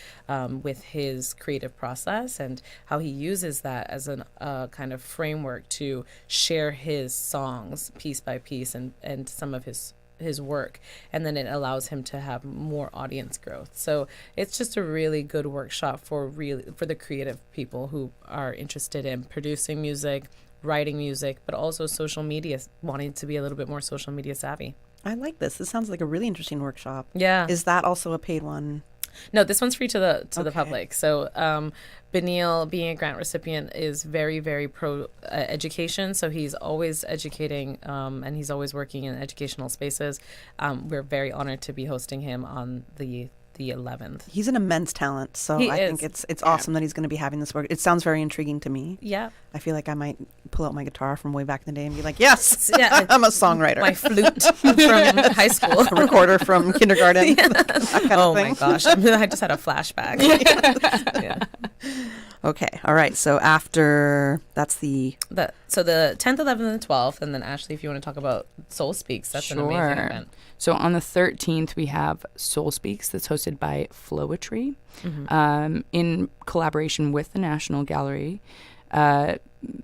S24: with his creative process, and how he uses that as a kind of framework to share his songs piece by piece and some of his work, and then it allows him to have more audience growth. So it's just a really good workshop for the creative people who are interested in producing music, writing music, but also social media, wanting to be a little bit more social media savvy.
S22: I like this. This sounds like a really interesting workshop.
S24: Yeah.
S22: Is that also a paid one?
S24: No, this one's free to the public. So Benil, being a grant recipient, is very, very pro education. So he's always educating and he's always working in educational spaces. We're very honored to be hosting him on the 11th.
S22: He's an immense talent, so I think it's awesome that he's going to be having this work. It sounds very intriguing to me.
S24: Yeah.
S22: I feel like I might pull out my guitar from way back in the day and be like, yes, I'm a songwriter.
S24: My flute from high school.
S22: A recorder from kindergarten.
S24: Yeah.
S22: That kind of thing.
S24: My gosh. I just had a flashback. Yeah.
S22: Okay. All right. So after, that's the
S24: 10th, 11th, and 12th. And then Ashley, if you want to talk about Soul Speaks, that's an amazing event.
S10: So on the 13th, we have Soul Speaks that's hosted by Flowetry in collaboration with the National Gallery.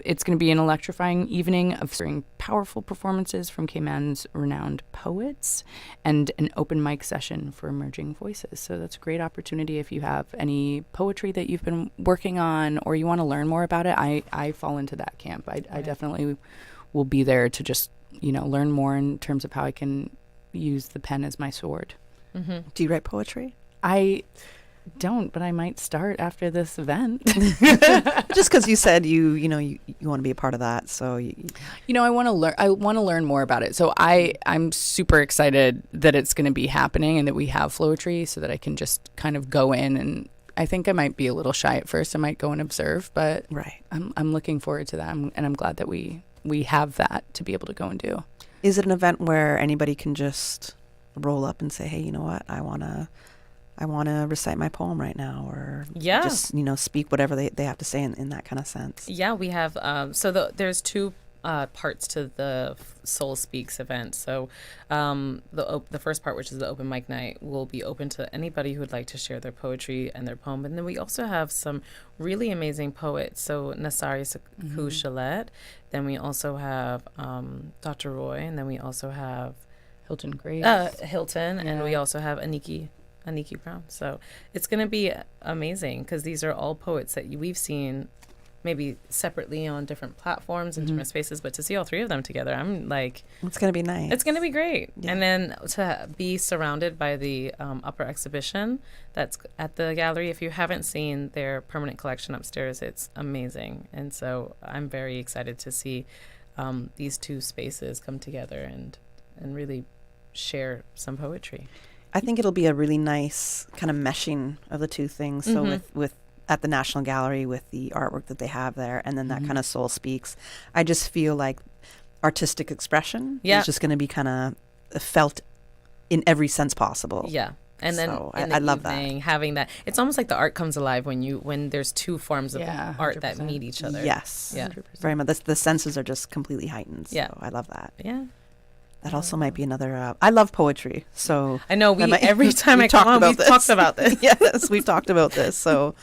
S10: It's going to be an electrifying evening of powerful performances from Cayman's renowned poets and an open mic session for emerging voices. So that's a great opportunity if you have any poetry that you've been working on or you want to learn more about it. I fall into that camp. I definitely will be there to just, learn more in terms of how I can use the pen as my sword.
S22: Mm-hmm. Do you write poetry?
S10: I don't, but I might start after this event.
S22: Just because you said you want to be a part of that, so
S10: I want to learn. I want to learn more about it. So I'm super excited that it's going to be happening and that we have Flowetry, so that I can just kind of go in. And I think I might be a little shy at first. I might go and observe, but I'm looking forward to that, and I'm glad that we have that to be able to go and do.
S22: Is it an event where anybody can just roll up and say, hey, you know what, I want to recite my poem right now, or just, speak whatever they have to say in that kind of sense?
S24: Yeah, we have, there's two parts to the Soul Speaks event. So the first part, which is the open mic night, will be open to anybody who would like to share their poetry and their poem. And then we also have some really amazing poets. So Nasari Saku Chalet. Then we also have Dr. Roy. And then we also have
S10: Hilton Grace.
S24: And we also have Aniki Brown. So it's going to be amazing because these are all poets that we've seen maybe separately on different platforms and different spaces, but to see all three of them together, I'm like,
S22: it's going to be nice.
S24: It's going to be great. Yeah. And then to be surrounded by the upper exhibition that's at the gallery. If you haven't seen their permanent collection upstairs, it's amazing. And so I'm very excited to see these two spaces come together and really share some poetry.
S22: I think it'll be a really nice kind of meshing of the two things. So with at the National Gallery, with the artwork that they have there, and then that kind of Soul Speaks, I just feel like artistic expression is just going to be kind of felt in every sense possible.
S24: Yeah. And then
S22: I love that.
S24: Having that, it's almost like the art comes alive when there's two forms of art 100%. That meet each other.
S22: Yes.
S24: Yeah.
S22: 100%. Very much. The senses are just completely heightened. So
S24: yeah.
S22: I love that.
S24: Yeah.
S22: That also might be another. I love poetry, so
S24: I know every time I come on, we've talked about this.
S22: Yes, we've talked about this. So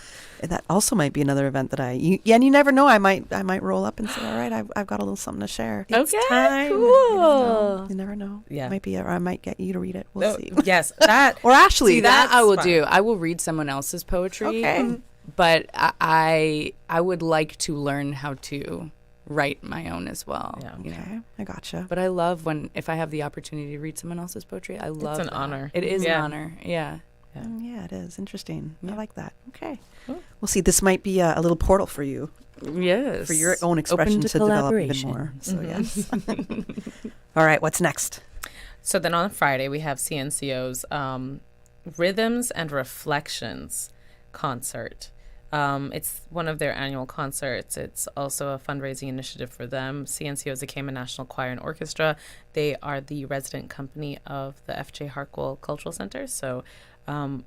S22: that also might be another event that and you never know. I might roll up and say, all right, I've got a little something to share.
S24: It's time.
S22: Cool. You never know.
S24: Yeah,
S22: it might be. Or I might get you to read it. We'll see.
S24: Yes, that
S22: or Ashley.
S10: See, that I will do. I will read someone else's poetry.
S22: Okay,
S10: but I would like to learn how to write my own as well.
S22: Yeah, okay. I gotcha.
S10: But I love if I have the opportunity to read someone else's poetry. I love
S24: it's an honor.
S10: It is an honor. Yeah.
S22: Yeah, it is. Interesting.
S10: Yeah.
S22: I like that. Okay. Cool. We'll see. This might be a little portal for you.
S10: Yes.
S22: For your own expression to develop even more. So yes. All right. What's next?
S24: So then on Friday we have CNCO's Rhythms and Reflections concert. It's one of their annual concerts. It's also a fundraising initiative for them. CNCO is the Cayman National Choir and Orchestra. They are the resident company of the F.J. Harkwell Cultural Center. So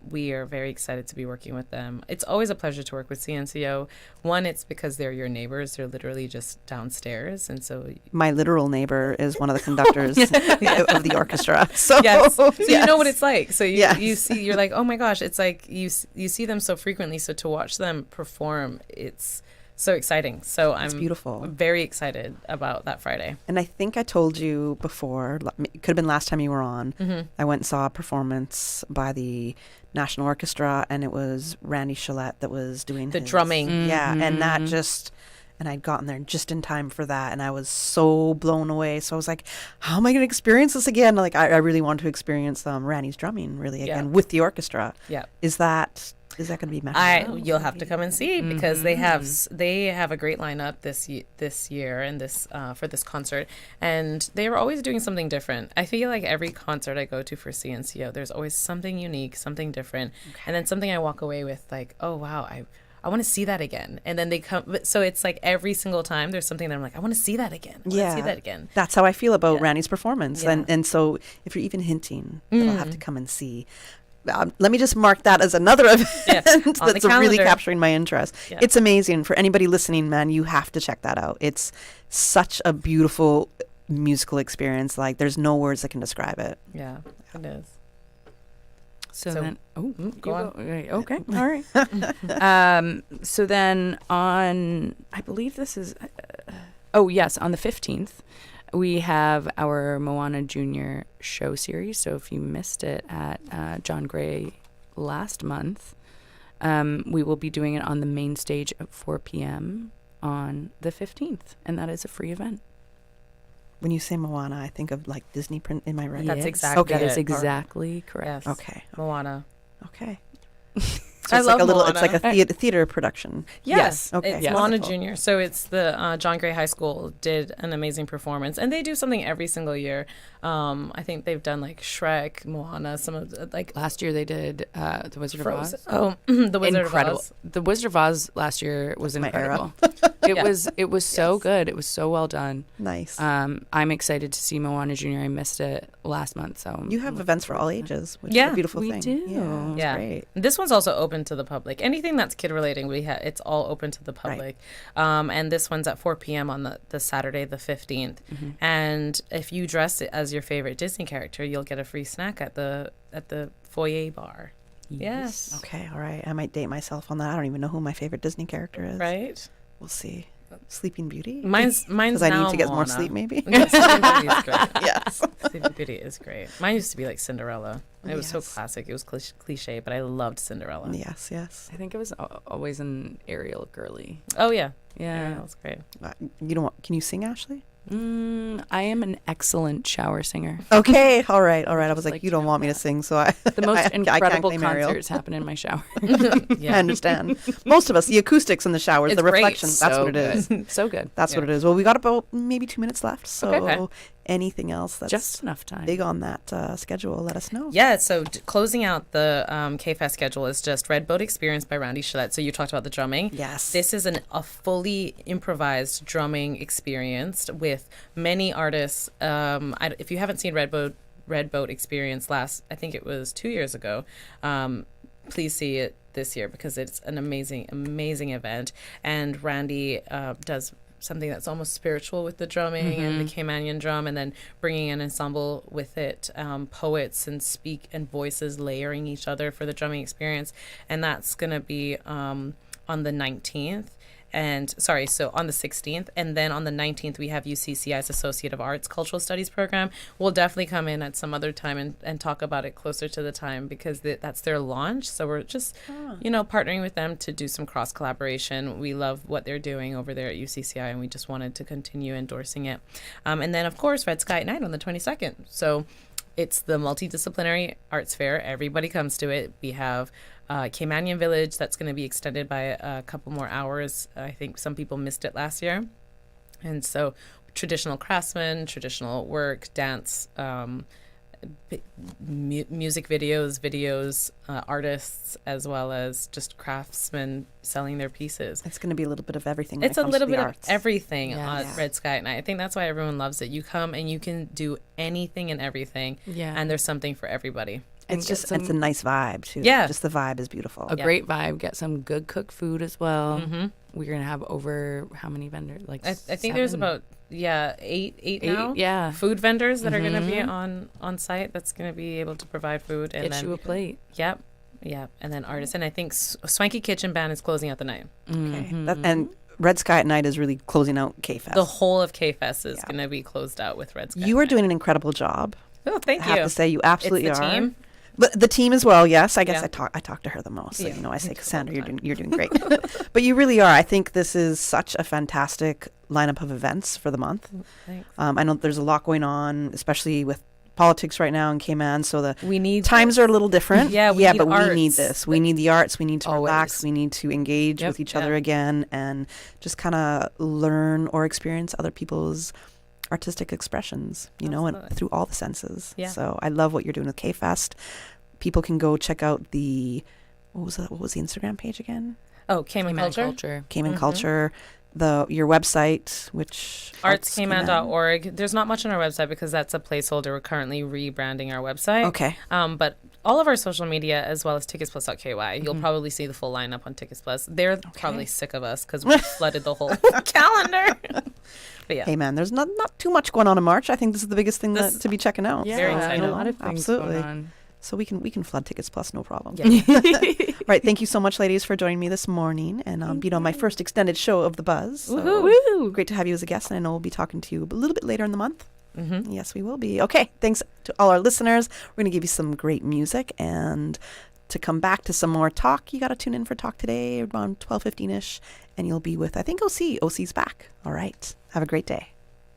S24: we are very excited to be working with them. It's always a pleasure to work with CNCO. One, it's because they're your neighbors. They're literally just downstairs. And so
S22: my literal neighbor is one of the conductors of the orchestra. So
S24: yes. So you know what it's like. So you see, you're like, oh my gosh, it's like you see them so frequently. So to watch them perform, it's so exciting. So
S22: it's beautiful.
S24: Very excited about that Friday.
S22: And I think I told you before, it could have been last time you were on, I went and saw a performance by the National Orchestra, and it was Randy Chalet that was doing
S24: the drumming.
S22: Yeah, and that just and I'd gotten there just in time for that, and I was so blown away. So I was like, how am I going to experience this again? Like, I really want to experience Randy's drumming really again with the orchestra.
S24: Yeah.
S22: Is that going to be magical?
S24: You'll have to come and see, because they have a great lineup this year and this for this concert, and they are always doing something different. I feel like every concert I go to for CNCO, there's always something unique, something different, and then something I walk away with like, oh wow, I want to see that again. And then they come, so it's like every single time there's something that I'm like, I want to see that again. I want to see that again.
S22: That's how I feel about Randy's performance. Yeah. And so if you're even hinting that I'll have to come and see, let me just mark that as another event that's really capturing my interest. Yeah. It's amazing. For anybody listening, man, you have to check that out. It's such a beautiful musical experience. Like, there's no words that can describe it.
S24: Yeah, it is.
S10: So then,
S24: go on.
S10: Okay, all right. So then on, I believe this is, on the 15th, we have our Moana Junior show series. So if you missed it at John Gray last month, we will be doing it on the main stage at 4 p.m. on the 15th, and that is a free event.
S22: When you say Moana, I think of like Disney print. Am I right?
S24: That's exactly
S10: that is exactly correct.
S24: Yes.
S22: Okay.
S24: Moana.
S22: Okay. So it's like a little. Moana. It's like a theater production.
S24: Yes.
S22: Okay.
S24: It's Moana Junior. So it's the John Gray High School did an amazing performance, and they do something every single year. I think they've done like Shrek, Moana, some of the, like
S10: last year they did the Wizard of Oz.
S24: Oh, the Wizard
S10: of
S24: Oz.
S10: The Wizard of Oz last year was incredible. It was so good. It was so well done.
S22: Nice.
S10: I'm excited to see Moana Junior. I missed it last month, so
S22: you have events for all ages, which is a beautiful thing.
S10: We do.
S24: Yeah.
S22: Great.
S24: This one's also open to the public. Anything that's kid relating, it's all open to the public. Right. And this one's at 4 p.m. on the Saturday, the 15th. Mm-hmm. And if you dress it as your favorite Disney character, you'll get a free snack at the foyer bar. Yes.
S22: Okay. All right. I might date myself on that. I don't even know who my favorite Disney character is.
S24: Right.
S22: We'll see. Sleeping Beauty?
S24: Mine's
S22: because I need to get more sleep, maybe?
S24: Yeah, Sleeping Beauty is great.
S22: Yes.
S24: Sleeping Beauty is great. Mine used to be like Cinderella. It was so classic. It was cliche, but I loved Cinderella.
S22: Yes, yes.
S10: I think it was always an Ariel girly.
S24: Oh, yeah.
S10: Yeah.
S24: That was great.
S22: Can you sing, Ashley?
S10: I am an excellent shower singer.
S22: Okay, all right. I was like you don't want me to sing, so
S10: the most incredible concerts happen in my shower.
S22: I understand. Most of us, the acoustics in the showers, the reflections. That's what it is.
S10: So good.
S22: That's what it is. Well, we got about maybe 2 minutes left. So anything else that's
S10: just enough time
S22: big on that schedule, let us know.
S24: Yeah. So closing out the CayFest schedule is just Red Boat Experience by Randy Shillette. So you talked about the drumming.
S22: Yes.
S24: This is a fully improvised drumming experience with many artists. If you haven't seen Red Boat Experience I think it was 2 years ago, please see it this year because it's an amazing event. And Randy does something that's almost spiritual with the drumming and the Caymanian drum, and then bringing an ensemble with it, poets and voices layering each other for the drumming experience. And that's going to be on the 19th. So on the 16th, and then on the 19th, we have UCCI's Associate of Arts Cultural Studies program. We'll definitely come in at some other time and talk about it closer to the time because that's their launch. So we're just, partnering with them to do some cross collaboration. We love what they're doing over there at UCCI, and we just wanted to continue endorsing it. And then, of course, Red Sky at Night on the 22nd. So it's the multidisciplinary arts fair. Everybody comes to it. We have Caymanian Village that's going to be extended by a couple more hours. I think some people missed it last year. And so traditional craftsmen, traditional work, dance, music videos, artists, as well as just craftsmen selling their pieces.
S22: It's going to be a little bit of everything.
S24: It's a little bit of everything
S22: on
S24: Red Sky at Night. I think that's why everyone loves it. You come and you can do anything and everything, and there's something for everybody.
S22: It's a nice vibe too.
S24: Yeah,
S22: just the vibe is beautiful.
S10: A great vibe. Get some good cooked food as well. Mm-hmm. We're gonna have over how many vendors? Like
S24: I think there's about eight now.
S10: Yeah,
S24: food vendors that are gonna be on site. That's gonna be able to provide food and
S10: get you a plate.
S24: Yep, and then artists. And I think Swanky Kitchen Band is closing out the night.
S22: Okay, and Red Sky at Night is really closing out CayFest.
S24: The whole of CayFest is gonna be closed out with Red Sky.
S22: You are doing an incredible job.
S24: Oh, thank you.
S22: I have to say, you absolutely
S24: it's the
S22: are.
S24: Team.
S22: But the team as well, yes. I guess
S24: Yeah.
S22: I talk to her the most. So,
S24: Yeah.
S22: I say, Cassandra, you're doing great. But you really are. I think this is such a fantastic lineup of events for the month.
S24: Thanks.
S22: I know there's a lot going on, especially with politics right now in Cayman. So
S24: we need
S22: times are a little different.
S24: Yeah, we
S22: but
S24: need
S22: we need
S24: arts.
S22: this. We need the arts. We need to
S24: Always.
S22: relax. We need to engage
S24: Yep.
S22: with each other again and just kind of learn or experience other people's artistic expressions, and through all the senses.
S24: Yeah.
S22: So I love what you're doing with CayFest. People can go check out what was the Instagram page again?
S24: Oh, Cayman Culture.
S22: Cayman Culture. Your website, which
S24: artscayman.org. There's not much on our website because that's a placeholder. We're currently rebranding our website.
S22: Okay.
S24: But all of our social media, as well as ticketsplus.ky, you'll probably see the full lineup on Tickets Plus. They're probably sick of us because we flooded the whole calendar. But yeah.
S22: Hey man, there's not too much going on in March. I think this is the biggest thing to be checking out.
S10: Yeah,
S24: Very exciting.
S10: a lot of things
S22: absolutely.
S10: going on.
S22: So we can flood Tickets Plus, no problem.
S24: Yeah.
S22: Right. Thank you so much, ladies, for joining me this morning and my first extended show of the Buzz. So
S24: Woohoo!
S22: Great to have you as a guest, and I know we'll be talking to you a little bit later in the month.
S24: Mm-hmm.
S22: Yes, we will be. Okay. Thanks to all our listeners. We're going to give you some great music, and to come back to some more talk, you got to tune in for Talk Today around 12:15ish, and you'll be with, I think, OC. OC's back. All right. Have a great day.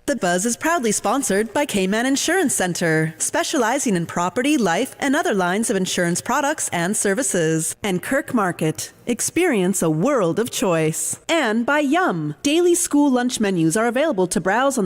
S7: The Buzz is proudly sponsored by Cayman Insurance Center, specializing in property, life, and other lines of insurance products and services. And Kirk Market. Experience a world of choice. And by Yum. Daily school lunch menus are available to browse on